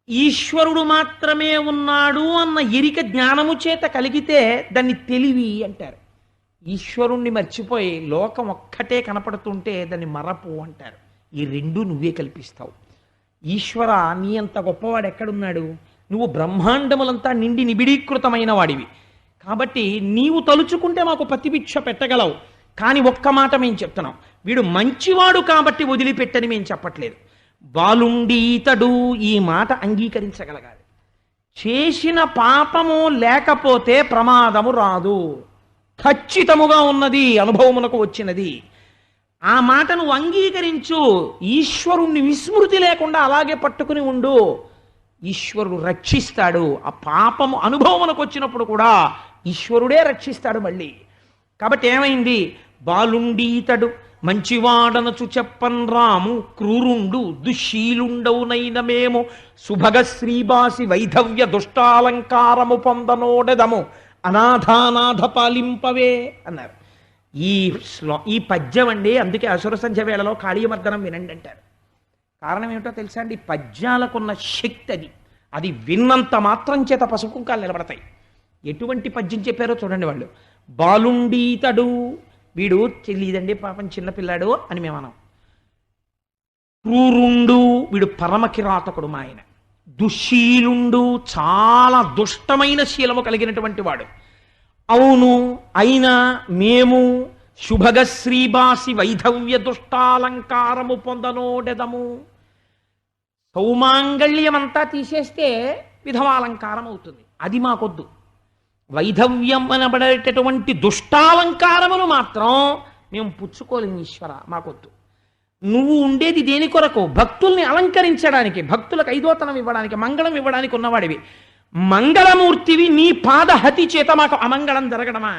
[SPEAKER 1] ఈశ్వరుడు మాత్రమే ఉన్నాడు అన్న ఎరిక జ్ఞానము చేత కలిగితే దాన్ని తెలివి అంటారు. ఈశ్వరుణ్ణి మర్చిపోయి లోకం ఒక్కటే కనపడుతుంటే దాన్ని మరపు అంటారు. ఈ 2 నువ్వే కల్పిస్తావు. ఈశ్వర నీ అంత గొప్పవాడు ఎక్కడున్నాడు? నువ్వు బ్రహ్మాండములంతా నిండి నిబిడీకృతమైన వాడివి. కాబట్టి నీవు తలుచుకుంటే మాకు పతిభిక్ష పెట్టగలవు. కానీ ఒక్క మాట మేము చెప్తున్నాం, వీడు మంచివాడు కాబట్టి వదిలిపెట్టని మేము చెప్పట్లేదు. బాలుండి ఇతడు ఈ మాట అంగీకరించగలగాలి. చేసిన పాపము లేకపోతే ప్రమాదము రాదు, ఖచ్చితముగా ఉన్నది, అనుభవమునకు వచ్చినది. ఆ మాట నువ్వు అంగీకరించు. ఈశ్వరుణ్ణి విస్మృతి లేకుండా అలాగే పట్టుకుని ఉండు. ఈశ్వరుడు రక్షిస్తాడు. ఆ పాపము అనుభవమునకు వచ్చినప్పుడు కూడా ఈశ్వరుడే రక్షిస్తాడు మళ్ళీ. కాబట్టి ఏమైంది? బాలుండి ఇతడు మంచివాడనచు చెప్పన్ రాము, క్రూరుండు దుశ్శీలుండవునైన మేము, సుభగ శ్రీబాసి వైధవ్య దుష్టాలంకారము పొందనోడెదము, అనాథానాథ పాలింపవే అన్నారు. ఈ పద్యం అండి. అందుకే అసుర సంధ్య వేళలో కాళీయమర్దనం వినండి అంటారు. కారణం ఏమిటో తెలుసా అండి? పద్యాలకున్న శక్తి అది. అది విన్నంత మాత్రం చేత పసుపు కుంకాలు నిలబడతాయి. ఎటువంటి పద్యం చెప్పారో చూడండి వాళ్ళు. బాలుండీతడు, వీడు తెలియదండి పాపం చిన్నపిల్లాడు అని మేము అన్నాం. క్రూరుండు, వీడు పరమ కిరాతకుడు మా ఆయన. దుశ్శీలుండు, చాలా దుష్టమైన శీలము కలిగినటువంటి వాడు. అవును అయినా మేము శుభగ శ్రీబాసి వైధవ్య దుష్టాలంకారము పొందనోడెదము. సౌమాంగళ్యమంతా తీసేస్తే విధవాలంకారం అవుతుంది, అది మాకొద్దు. వైధవ్యం అనబడేటటువంటి దుష్టాలంకారమును మాత్రం మేము పుచ్చుకోలేము ఈశ్వర, మాకొద్దు. నువ్వు ఉండేది దేని కొరకు? భక్తుల్ని అలంకరించడానికి, భక్తులకు ఐదోతనం ఇవ్వడానికి, మంగళం ఇవ్వడానికి ఉన్నవాడివి. మంగళమూర్తివి, నీ పాదహతి చేత మాకు అమంగళం జరగడమా?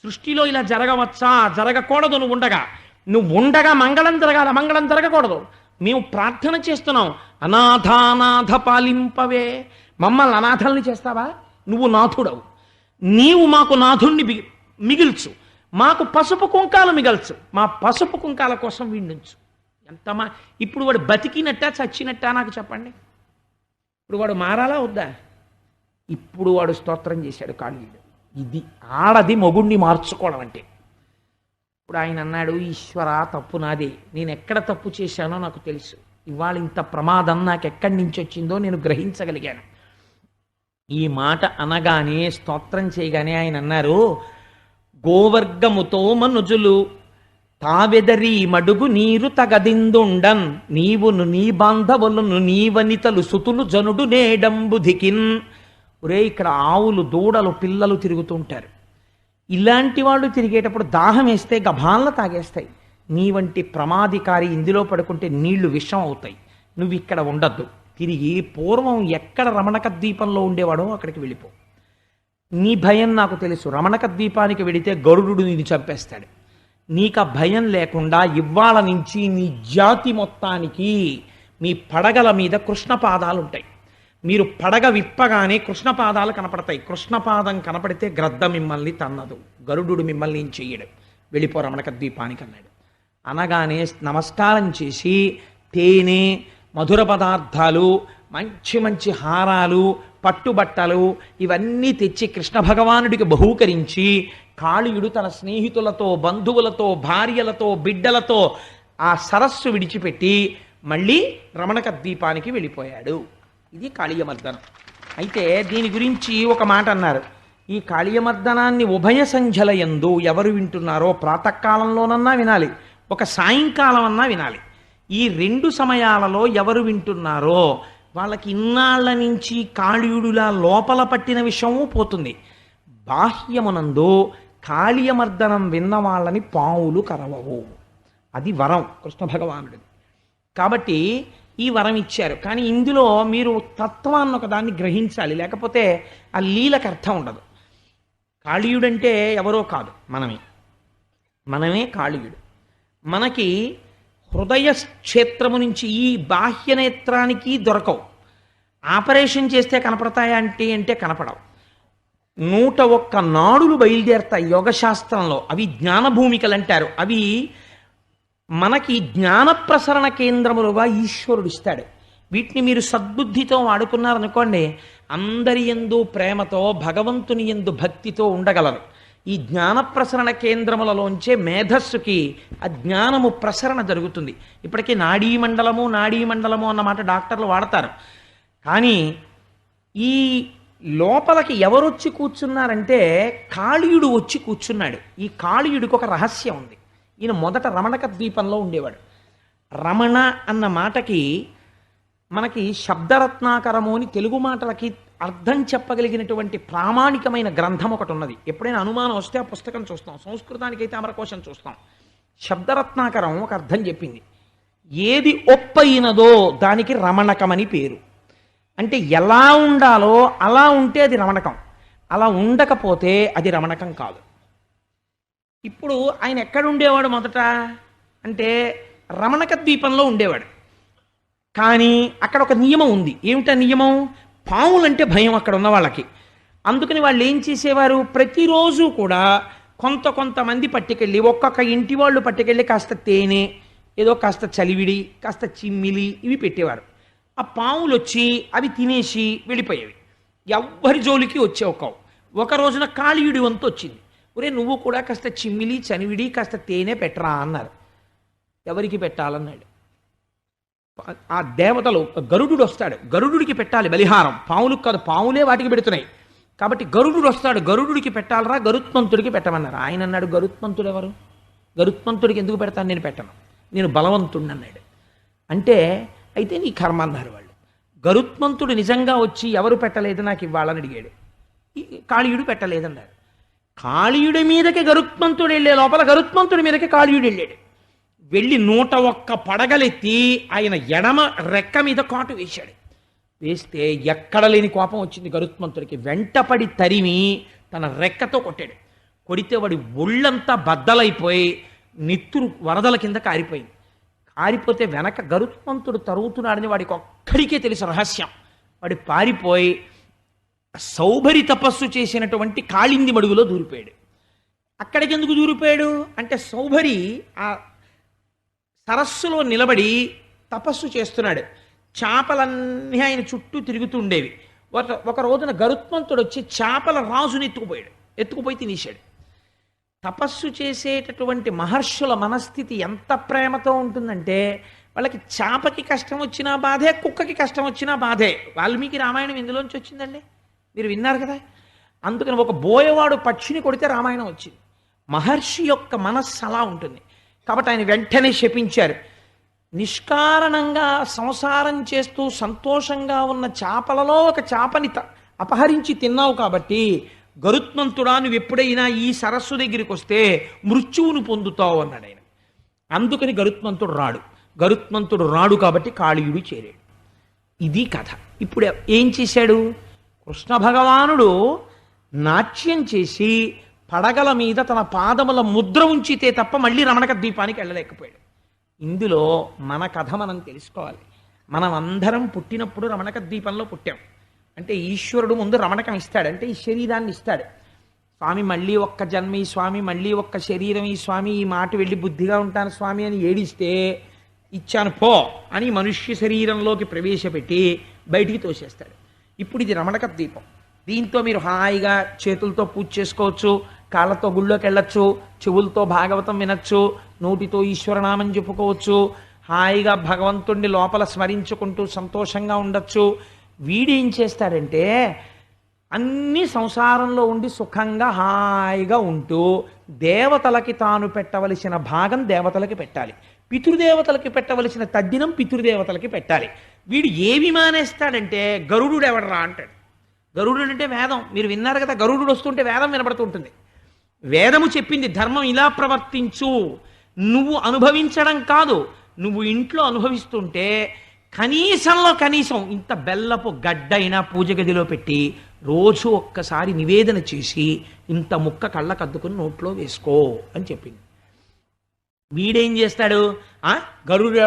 [SPEAKER 1] సృష్టిలో ఇలా జరగవచ్చా? జరగకూడదు. నువ్వు ఉండగా మంగళం జరగాలి, అమంగళం జరగకూడదు. మేము ప్రార్థన చేస్తున్నాం, అనాథానాథ పాలింపవే. మమ్మల్ని అనాథల్ని చేస్తావా? నువ్వు నాథుడవు. నీవు మాకు నాథుణ్ణి మిగిల్చు, మాకు పసుపు కుంకాలు మిగల్చు. మా పసుపు కుంకాల కోసం వీడించు. ఇప్పుడు వాడు బతికినట్టా చచ్చినట్టా నాకు చెప్పండి. ఇప్పుడు వాడు మారాలా వద్దా? ఇప్పుడు వాడు స్తోత్రం చేశాడు కాళీయుడు. ఇది ఆడది మొగుణ్ణి మార్చుకోవడం అంటే. ఇప్పుడు ఆయన అన్నాడు, ఈశ్వర తప్పు నాదే, నేను ఎక్కడ తప్పు చేశానో నాకు తెలుసు, ఇవాళ ఇంత ప్రమాదం నాకు ఎక్కడి నుంచి వచ్చిందో నేను గ్రహించగలిగాను. ఈ మాట అనగానే, స్తోత్రం చేయగానే ఆయన అన్నారు, గోవర్గముతో మనుజులు తావెదరి మడుగు నీరు తగదిందుండన్ నీవును నీ బాంధవులను నీ వనితలు సుతులు జనుడు నేడంబుధికిన్. ఒరే, ఇక్కడ ఆవులు దూడలు పిల్లలు తిరుగుతుంటారు. ఇలాంటి వాళ్ళు తిరిగేటప్పుడు దాహం వేస్తే గభాలను తాగేస్తాయి. నీ వంటి ప్రమాదికారి ఇందులో పడుకుంటే నీళ్లు విషం అవుతాయి. నువ్వు ఇక్కడ ఉండద్దు, తిరిగి పూర్వం ఎక్కడ రమణక ద్వీపంలో ఉండేవాడో అక్కడికి వెళ్ళిపో. నీ భయం నాకు తెలుసు, రమణక ద్వీపానికి వెడితే గరుడు నిన్ను చంపేస్తాడు. నీకు ఆ భయం లేకుండా ఇవాళ నుంచి నీ జాతి మొత్తానికి మీ పడగల మీద కృష్ణపాదాలు ఉంటాయి. మీరు పడగ విప్పగానే కృష్ణపాదాలు కనపడతాయి. కృష్ణపాదం కనపడితే గ్రద్ద మిమ్మల్ని తన్నదు, గరుడు మిమ్మల్ని ఏం చెయ్యడు, వెళ్ళిపో రమణక ద్వీపానికి అన్నాడు. అనగానే నమస్కారం చేసి తేనె, మధుర పదార్థాలు, మంచి మంచి హారాలు, పట్టుబట్టలు ఇవన్నీ తెచ్చి కృష్ణ భగవానుడికి బహూకరించి కాళీయుడు తన స్నేహితులతో, బంధువులతో, భార్యలతో, బిడ్డలతో ఆ సరస్సు విడిచిపెట్టి మళ్ళీ రమణక ద్వీపానికి వెళ్ళిపోయాడు. ఇది కాళీయమర్దనం. అయితే దీని గురించి ఒక మాట అన్నారు, ఈ కాళీయమర్దనాన్ని ఉభయ సంధ్యల యందు ఎవరు వింటున్నారో ప్రాతకాలంలోనన్నా వినాలి, ఒక సాయంకాలం అన్నా వినాలి. ఈ రెండు సమయాలలో ఎవరు వింటున్నారో వాళ్ళకి ఇన్నాళ్ల నుంచి కాళీయుడులా లోపల పట్టిన విషయము పోతుంది. బాహ్యమునందు కాళీయమర్దనం విన్న వాళ్ళని పావులు కరవవు. అది వరం కృష్ణ భగవానుడిది. కాబట్టి ఈ వరం ఇచ్చారు. కానీ ఇందులో మీరు తత్వాన్ని ఒకదాన్ని గ్రహించాలి, లేకపోతే ఆ లీలకు అర్థం ఉండదు. కాళీయుడంటే ఎవరో కాదు, మనమే కాళీయుడు. మనకి హృదయ క్షేత్రము నుంచి ఈ బాహ్య నేత్రానికి దొరకవు. ఆపరేషన్ చేస్తే కనపడతాయా అంటే కనపడవు. 101 నాడులు బయలుదేరుతాయి యోగశాస్త్రంలో, అవి జ్ఞానభూమికలు అంటారు. అవి మనకి జ్ఞాన ప్రసరణ కేంద్రములుగా ఈశ్వరుడు ఇస్తాడు. వీటిని మీరు సద్బుద్ధితో వాడుకున్నారనుకోండి, అందరి యందు ప్రేమతో, భగవంతుని యందు భక్తితో ఉండగలరు. ఈ జ్ఞాన ప్రసరణ కేంద్రములలోంచే మేధస్సుకి ఆ జ్ఞానము ప్రసరణ జరుగుతుంది. ఇప్పటికీ నాడీమండలము అన్న మాట డాక్టర్లు వాడతారు. కానీ ఈ లోపలికి ఎవరొచ్చి కూర్చున్నారంటే కాళీయుడు వచ్చి కూర్చున్నాడు. ఈ కాళీయుడికి ఒక రహస్యం ఉంది. ఈయన మొదట రమణక ద్వీపంలో ఉండేవాడు. రమణ అన్న మాటకి మనకి శబ్దరత్నాకరము అని తెలుగు మాటలకి అర్థం చెప్పగలిగినటువంటి ప్రామాణికమైన గ్రంథం ఒకటి ఉన్నది. ఎప్పుడైనా అనుమానం వస్తే ఆ పుస్తకం చూస్తాం. సంస్కృతానికైతే అమరకోశం చూస్తాం. శబ్దరత్నాకరం ఒక అర్థం చెప్పింది. ఏది ఒప్పయినదో దానికి రమణకమని పేరు. అంటే ఎలా ఉండాలో అలా ఉంటే అది రమణకం, అలా ఉండకపోతే అది రమణకం కాదు. ఇప్పుడు ఆయన ఎక్కడ ఉండేవాడు మొదట అంటే రమణక ద్వీపంలో ఉండేవాడు. కానీ అక్కడ ఒక నియమం ఉంది. ఏమిటా నియమం? పాములంటే భయం అక్కడ ఉన్న వాళ్ళకి. అందుకని వాళ్ళు ఏం చేసేవారు, ప్రతిరోజు కూడా కొంతమంది పట్టుకెళ్ళి, ఒక్కొక్క ఇంటి వాళ్ళు పట్టుకెళ్ళి కాస్త తేనె, ఏదో కాస్త చలివిడి, కాస్త చిమ్మిలి ఇవి పెట్టేవారు. ఆ పాములు వచ్చి అవి తినేసి వెళ్ళిపోయేవి. ఎవ్వరి జోలికి వచ్చేవి కావు. ఒక రోజున కాళీయుడి వంతు వచ్చింది. ఒరే, నువ్వు కూడా కాస్త చిమ్మిలి, చనివిడి, కాస్త తేనె పెట్టరా అన్నారు. ఎవరికి పెట్టాలన్నాడు. ఆ దేవతలు, గరుడు వస్తాడు, గరుడికి పెట్టాలి బలిహారం, పాములకు కాదు, పాములే వాటికి పెడుతున్నాయి. కాబట్టి గరుడు వస్తాడు, గరుడికి పెట్టాలరా, గరుత్మంతుడికి పెట్టమన్నారు. ఆయన అన్నాడు, గరుత్మంతుడు ఎవరు? గరుత్మంతుడికి ఎందుకు పెడతాను, నేను పెట్టను, నేను బలవంతుడిని అన్నాడు. అంటే అయితే నీ కర్మ అన్నారు వాళ్ళు. గరుత్మంతుడు నిజంగా వచ్చి ఎవరు పెట్టలేదు నాకు ఇవ్వాలని అడిగాడు. కాళీయుడు పెట్టలేదన్నారు. కాళీయుడి మీదకి గరుత్మంతుడు వెళ్ళే లోపల గరుత్మంతుడి మీదకి కాళీయుడు వెళ్ళాడు. వెళ్ళి 101 పడగలెత్తి ఆయన ఎడమ రెక్క మీద కాటు వేశాడు. వేస్తే ఎక్కడ లేని కోపం వచ్చింది గరుత్మంతుడికి. వెంటపడి తరిమి తన రెక్కతో కొట్టాడు. కొడితే వాడి ఒళ్ళంతా బద్దలైపోయి నిత్తురు వరదల కింద కారిపోయింది. కారిపోతే వెనక గరుత్మంతుడు తరుగుతున్నాడని వాడికి ఒక్కడికే తెలుసు రహస్యం. వాడి పారిపోయి సౌభరి తపస్సు చేసినటువంటి కాళింది మడుగులో దూరిపోయాడు. అక్కడికి ఎందుకు దూరిపోయాడు అంటే, సౌభరి ఆ సరస్సులో నిలబడి తపస్సు చేస్తున్నాడు. చేపలన్నీ ఆయన చుట్టూ తిరుగుతుండేవి. ఒక రోజున గరుత్మంతుడు వచ్చి చేపల రాజుని ఎత్తుకుపోయి తినేశాడు. తపస్సు చేసేటటువంటి మహర్షుల మనస్థితి ఎంత ప్రేమతో ఉంటుందంటే, వాళ్ళకి చేపకి కష్టం వచ్చినా బాధే, కుక్కకి కష్టం వచ్చినా బాధే. వాల్మీకి రామాయణం ఎందులోంచి వచ్చిందండి? మీరు విన్నారు కదా. అందుకని ఒక బోయవాడు పక్షిని కొడితే రామాయణం వచ్చింది. మహర్షి యొక్క మనస్సు అలా ఉంటుంది. కాబట్టి ఆయన వెంటనే శపించారు. నిష్కారణంగా సంసారం చేస్తూ సంతోషంగా ఉన్న చేపలలో ఒక చేపని అపహరించి తిన్నావు కాబట్టి, గరుత్మంతుడా నువ్వు ఎప్పుడైనా ఈ సరస్సు దగ్గరికి వస్తే మృత్యువును పొందుతావు అన్నాడు ఆయన. అందుకని గరుత్మంతుడు రాడు కాబట్టి కాళీయుడు చేరాడు. ఇది కథ. ఇప్పుడు ఏం చేశాడు? కృష్ణ భగవానుడు నాట్యం చేసి పడగల మీద తన పాదముల ముద్ర ఉంచితే తప్ప మళ్ళీ రమణక ద్వీపానికి వెళ్ళలేకపోయాడు. ఇందులో మన కథ మనం తెలుసుకోవాలి. మనం అందరం పుట్టినప్పుడు రమణక ద్వీపంలో పుట్టాం. అంటే ఈశ్వరుడు ముందు రమణకం ఇస్తాడు, అంటే ఈ శరీరాన్ని ఇస్తాడు. స్వామి మళ్ళీ ఒక్క జన్మ ఈ స్వామి, మళ్ళీ ఒక్క శరీరం ఈ స్వామి, ఈ మాట వెళ్ళి బుద్ధిగా ఉంటాను స్వామి అని ఏడిస్తే, ఇచ్చాను పో అని మనుష్య శరీరంలోకి ప్రవేశపెట్టి బయటికి తోసేస్తాడు. ఇప్పుడు ఇది రమణక ద్వీపం. దీంతో మీరు హాయిగా చేతులతో పూజ చేసుకోవచ్చు, కాళ్ళతో గుళ్ళోకి వెళ్ళచ్చు, చెవులతో భాగవతం వినొచ్చు, నోటితో ఈశ్వరనామం చెప్పుకోవచ్చు, హాయిగా భగవంతుణ్ణి లోపల స్మరించుకుంటూ సంతోషంగా ఉండొచ్చు. వీడేం చేస్తాడంటే, అన్ని సంసారంలో ఉండి సుఖంగా హాయిగా ఉంటూ దేవతలకి తాను పెట్టవలసిన భాగం దేవతలకి పెట్టాలి, పితృదేవతలకి పెట్టవలసిన తద్దినం పితృదేవతలకి పెట్టాలి. వీడు ఏమి మానేస్తాడంటే, గరుడు ఎవడరా అంటాడు. గరుడు అంటే వేదం. మీరు విన్నారు కదా, గరుడు వస్తుంటే వేదం వినబడుతుంటుంది. వేదము చెప్పింది ధర్మం ఇలా ప్రవర్తించు, నువ్వు అనుభవించడం కాదు. నువ్వు ఇంట్లో అనుభవిస్తుంటే కనీసంలో కనీసం ఇంత బెల్లపు గడ్డైనా పూజ గదిలో పెట్టి రోజు ఒక్కసారి నివేదన చేసి ఇంత ముక్క కళ్ళకద్దుకుని నోట్లో వేసుకో అని చెప్పింది. వీడేం చేస్తాడు? గరుడు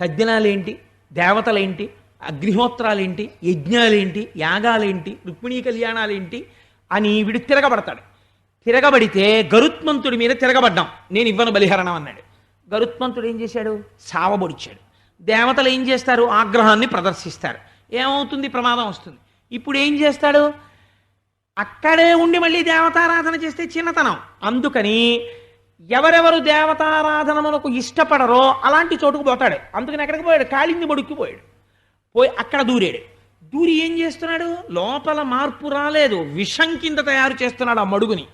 [SPEAKER 1] తద్దినాలేంటి, దేవతలేంటి, అగ్నిహోత్రాలేంటి, యజ్ఞాలేంటి, యాగాలేంటి, రుక్మిణీ కళ్యాణాలేంటి అని వీడు తిరగబడతాడు. తిరగబడితే గరుత్మంతుడి మీద తిరగబడ్డాం, నేను ఇవ్వను బలిహరణం అన్నాడు. గరుత్మంతుడు ఏం చేశాడు? సావబొడిచాడు. దేవతలు ఏం చేస్తారు? ఆగ్రహాన్ని ప్రదర్శిస్తారు. ఏమవుతుంది? ప్రమాదం వస్తుంది. ఇప్పుడు ఏం చేస్తాడు? అక్కడే ఉండి మళ్ళీ దేవతారాధన చేస్తే చిన్నతనం. అందుకని ఎవరెవరు దేవతారాధనములకు ఇష్టపడరో అలాంటి చోటుకు పోతాడు. అందుకని ఎక్కడికి పోయాడు? కాళింది బొడుక్కి పోయాడు. పోయి అక్కడ దూరాడు. దూరి ఏం చేస్తున్నాడు? లోపల మార్పు రాలేదు, విషం కింద తయారు చేస్తున్నాడు ఆ మడుగుని.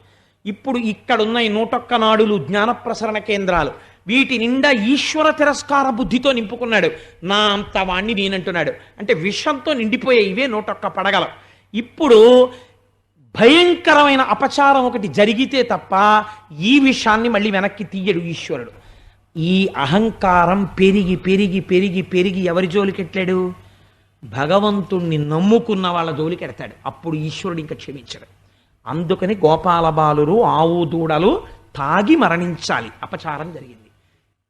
[SPEAKER 1] ఇప్పుడు ఇక్కడున్న ఈ 101 నాడులు జ్ఞాన ప్రసరణ కేంద్రాలు, వీటి నిండా ఈశ్వర తిరస్కార బుద్ధితో నింపుకున్నాడు. నా అంత వాణ్ణి నేనంటున్నాడు. అంటే విషంతో నిండిపోయే ఇవే 101 పడగలు. ఇప్పుడు భయంకరమైన అపచారం ఒకటి జరిగితే తప్ప ఈ విషయాన్ని మళ్ళీ వెనక్కి తీయడు ఈశ్వరుడు. ఈ అహంకారం పెరిగి పెరిగి పెరిగి పెరిగి ఎవరి జోలికెట్టాడు? భగవంతుణ్ణి నమ్ముకున్న వాళ్ళ జోలికెడతాడు. అప్పుడు ఈశ్వరుడు ఇంకా క్షమించడు. అందుకని గోపాల బాలురు ఆవు దూడలు తాగి మరణించాలి, అపచారం జరిగింది.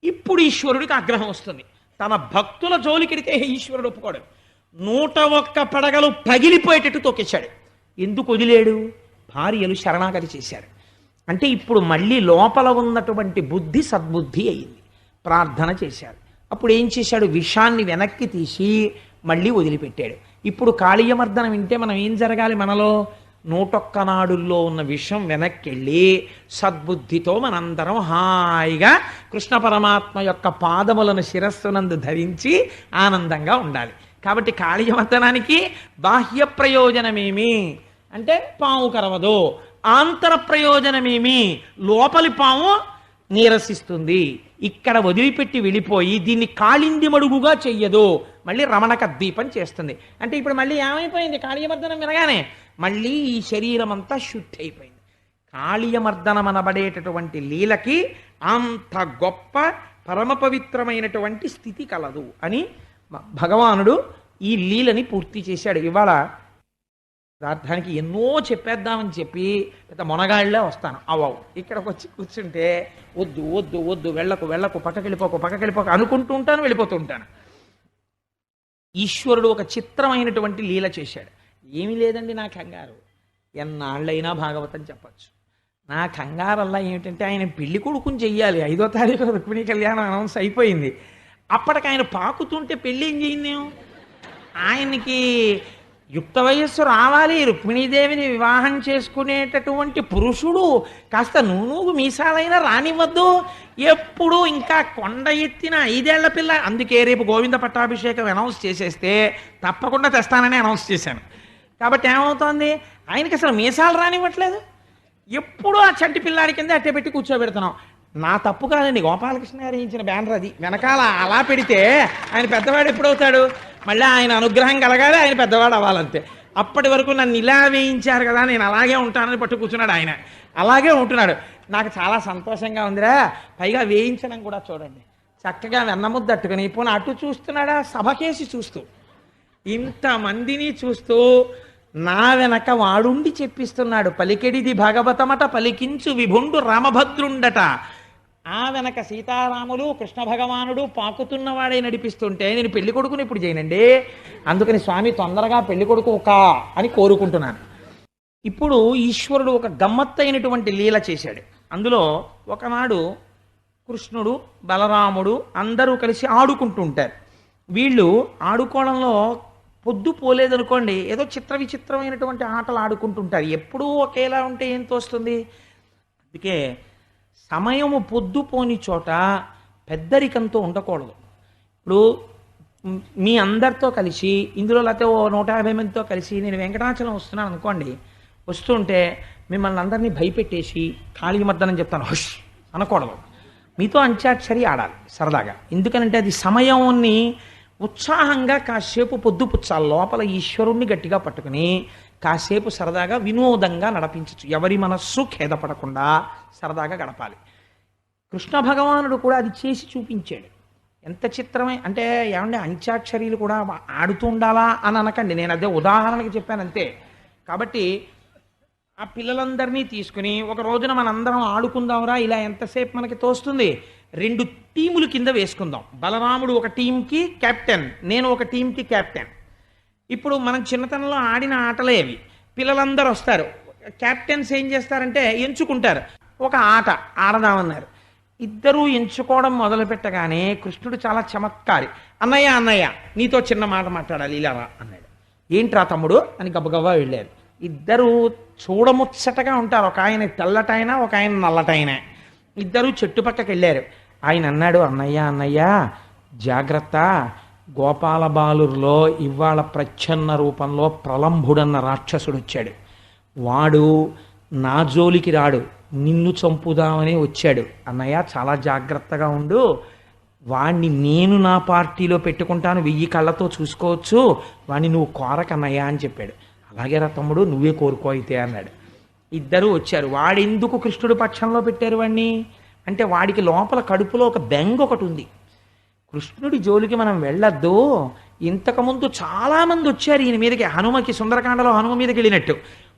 [SPEAKER 1] ఇప్పుడు ఈశ్వరుడికి ఆగ్రహం వస్తుంది. తన భక్తుల జోలికెడితే ఈశ్వరుడు ఒప్పుకోడు. 101 పడగలు పగిలిపోయేటట్టు తొక్కేశాడు. ఎందుకు వదిలేడు? భార్యలు శరణాగతి చేశారు. అంటే ఇప్పుడు మళ్ళీ లోపల ఉన్నటువంటి బుద్ధి సద్బుద్ధి అయింది. ప్రార్థన చేశారు. అప్పుడు ఏం చేశాడు? విషాన్ని వెనక్కి తీసి మళ్ళీ వదిలిపెట్టాడు. ఇప్పుడు కాళీయమర్దనం వింటే మనం ఏం జరగాలి? మనలో 101 నాడుల్లో ఉన్న విషం వెనక్కి వెళ్ళి సద్బుద్ధితో మనందరం హాయిగా కృష్ణ పరమాత్మ యొక్క పాదములను శిరస్సునందు ధరించి ఆనందంగా ఉండాలి. కాబట్టి కాళీయమర్దనానికి బాహ్య ప్రయోజనమేమి అంటే పాము కరవదు, ఆంతర ప్రయోజనమేమి లోపలి పాము నీరసిస్తుంది. ఇక్కడ వదిలిపెట్టి వెళ్ళిపోయి దీన్ని కాళింది మడుగుగా చెయ్యదు, మళ్ళీ రమణక ద్వీపం చేస్తుంది. అంటే ఇప్పుడు మళ్ళీ ఏమైపోయింది? కాళీయమర్దనం వినగానే మళ్ళీ ఈ శరీరం అంతా శుద్ధి అయిపోయింది. కాళీయమర్దనం అనబడేటటువంటి లీలకి అంత గొప్ప పరమ పవిత్రమైనటువంటి స్థితి కలదు అని భగవానుడు ఈ లీలని పూర్తి చేశాడు. ఇవాళ ప్రార్థనకి ఎన్నో చెప్పేద్దామని చెప్పి పెద్ద మొనగాళ్ళే వస్తాను. అవ్వవు ఇక్కడికి వచ్చి కూర్చుంటే వద్దు వద్దు వద్దు, వెళ్ళకు పక్కకెళ్ళిపోకు అనుకుంటూ ఉంటాను, వెళ్ళిపోతూ ఉంటాను. ఈశ్వరుడు ఒక చిత్రమైనటువంటి లీల చేశాడు. ఏమీ లేదండి నా కంగారు, ఎన్నాళ్ళైనా భాగవతం చెప్పచ్చు. నా కంగారల్లా ఏమిటంటే ఆయన పెళ్లి కొడుకుని చెయ్యాలి. 5వ తారీఖు రుక్మిణీ కళ్యాణం అనౌన్స్ అయిపోయింది. అప్పటికి ఆయన పాకుతుంటే పెళ్ళి ఏం చేయింది ఆయనకి యుక్త వయస్సు రావాలి, రుక్మిణీదేవిని వివాహం చేసుకునేటటువంటి పురుషుడు కాస్త నూనూగు మీసాలైనా రానివ్వద్దు, ఎప్పుడు ఇంకా కొండ ఎత్తిన 5 ఏళ్ల పిల్ల. అందుకే రేపు గోవింద పట్టాభిషేకం అనౌన్స్ చేసేస్తే తప్పకుండా తెస్తానని అనౌన్స్ చేశాను. కాబట్టి ఏమవుతోంది, ఆయనకి అసలు మీసాలు రానివ్వట్లేదు, ఎప్పుడూ ఆ చంటి పిల్లాడి కింద అట్టే పెట్టి కూర్చోబెడుతున్నాం. నా తప్పు కాదండి, గోపాలకృష్ణ గారు ఇచ్చిన బ్యానర్ అది. వెనకాల అలా పెడితే ఆయన పెద్దవాడు ఎప్పుడవుతాడు, మళ్ళీ ఆయన అనుగ్రహం కలగాలి, ఆయన పెద్దవాడు అవ్వాలంతే. అప్పటి వరకు నన్ను ఇలా వేయించారు కదా, నేను అలాగే ఉంటానని పట్టు కూర్చున్నాడు ఆయన. అలాగే ఉంటున్నాడు. నాకు చాలా సంతోషంగా ఉందిరా. పైగా వేయించడం కూడా చూడండి, చక్కగా వెన్నముద్ద అట్టుకుని పోనీ అటు చూస్తున్నాడా, సభకేసి చూస్తూ, ఇంతమందిని చూస్తూ నా వెనక వాడుండి చెప్పిస్తున్నాడు. పలికెడిది భాగవతమట పలికించు విభుండు రామభద్రుండట. ఆ వెనక సీతారాములు కృష్ణ భగవానుడు పాకుతున్నవాడే నడిపిస్తుంటే నేను పెళ్లి కొడుకుని ఇప్పుడు చేయనండి. అందుకని స్వామి తొందరగా పెళ్లి కొడుకు అని కోరుకుంటున్నాను. ఇప్పుడు ఈశ్వరుడు ఒక గమ్మత్తైనటువంటి లీల చేశాడు. అందులో ఒకనాడు కృష్ణుడు బలరాముడు అందరూ కలిసి ఆడుకుంటూ ఉంటారు. వీళ్ళు ఆడుకోవడంలో పొద్దు పోలేదనుకోండి, ఏదో చిత్ర విచిత్రమైనటువంటి ఆటలు ఆడుకుంటుంటారు. ఎప్పుడూ ఒకేలా ఉంటే ఏం తోస్తుంది. అందుకే సమయము పొద్దు పోని చోట పెద్దరికంతో ఉండకూడదు. ఇప్పుడు మీ అందరితో కలిసి ఇందులో లేకపోతే 150 మందితో కలిసి నేను వెంకటాచలం వస్తున్నాను అనుకోండి, వస్తుంటే మిమ్మల్ని అందరినీ భయపెట్టేసి కాళీమర్దనం చెప్తాను హుష్ అనకూడదు. మీతో అంత్యాక్షరి ఆడాలి సరదాగా. ఎందుకనంటే అది సమయాన్ని ఉత్సాహంగా కాసేపు పొద్దుపుచ్చాలి. లోపల ఈశ్వరుణ్ణి గట్టిగా పట్టుకుని కాసేపు సరదాగా వినోదంగా నడిపించచ్చు. ఎవరి మనస్సు ఖేదపడకుండా సరదాగా గడపాలి. కృష్ణ భగవానుడు కూడా అది చేసి చూపించాడు. ఎంత చిత్రమే అంటే, ఏమంటే అంత్యాక్షరీలు కూడా ఆడుతూ ఉండాలా అని అనకండి, నేను అదే ఉదాహరణకి చెప్పాను అంతే. కాబట్టి ఆ పిల్లలందరినీ తీసుకుని ఒక రోజున మనందరం ఆడుకుందాంరా, ఇలా ఎంతసేపు మనకి తోస్తుంది, 2 టీములు కింద వేసుకుందాం. బలరాముడు ఒక టీంకి కెప్టెన్, నేను ఒక టీంకి కెప్టెన్. ఇప్పుడు మనం చిన్నతనంలో ఆడిన ఆటలే అవి. పిల్లలందరూ వస్తారు, కెప్టెన్స్ ఏం చేస్తారంటే ఎంచుకుంటారు, ఒక ఆట ఆడదామన్నారు. ఇద్దరూ ఎంచుకోవడం మొదలు పెట్టగానే కృష్ణుడు చాలా చమత్కారి. అన్నయ్య అన్నయ్య నీతో చిన్న మాట మాట్లాడాలి, ఇలా రా అన్నాడు. ఏంట్రా తమ్ముడు అని గబగబా వెళ్ళారు. ఇద్దరు చూడముచ్చటగా ఉంటారు, ఒక ఆయన తెల్లటైనా ఒక ఆయన నల్లటైనా. ఇద్దరు చెట్టు పక్కకి వెళ్ళారు. ఆయన అన్నాడు, అన్నయ్య అన్నయ్య జాగ్రత్త, గోపాల బాలుర్లో ఇవాళ ప్రచ్ఛన్న రూపంలో ప్రలంభుడన్న రాక్షసుడు వచ్చాడు. వాడు నా జోలికి రాడు, నిన్ను చంపుదామని వచ్చాడు. అన్నయ్య చాలా జాగ్రత్తగా ఉండు, వాణ్ణి నేను నా పార్టీలో పెట్టుకుంటాను, 1000 కళ్ళతో చూసుకోవచ్చు, వాణ్ణి నువ్వు కోరకన్నయ్య అని చెప్పాడు. అలాగే రా తమ్ముడు నువ్వే కోరుకో అయితే అన్నాడు. ఇద్దరు వచ్చారు. వాడెందుకు కృష్ణుడి పక్షంలో పెట్టారు వాణ్ణి అంటే, వాడికి లోపల కడుపులో ఒక బెంగ ఒకటి ఉంది. కృష్ణుడి జోలికి మనం వెళ్ళొద్దు, ఇంతకుముందు చాలామంది వచ్చారు ఈయన మీదకి, హనుమకి సుందరకాండలో హనుమ మీదకి వెళ్ళినట్టు.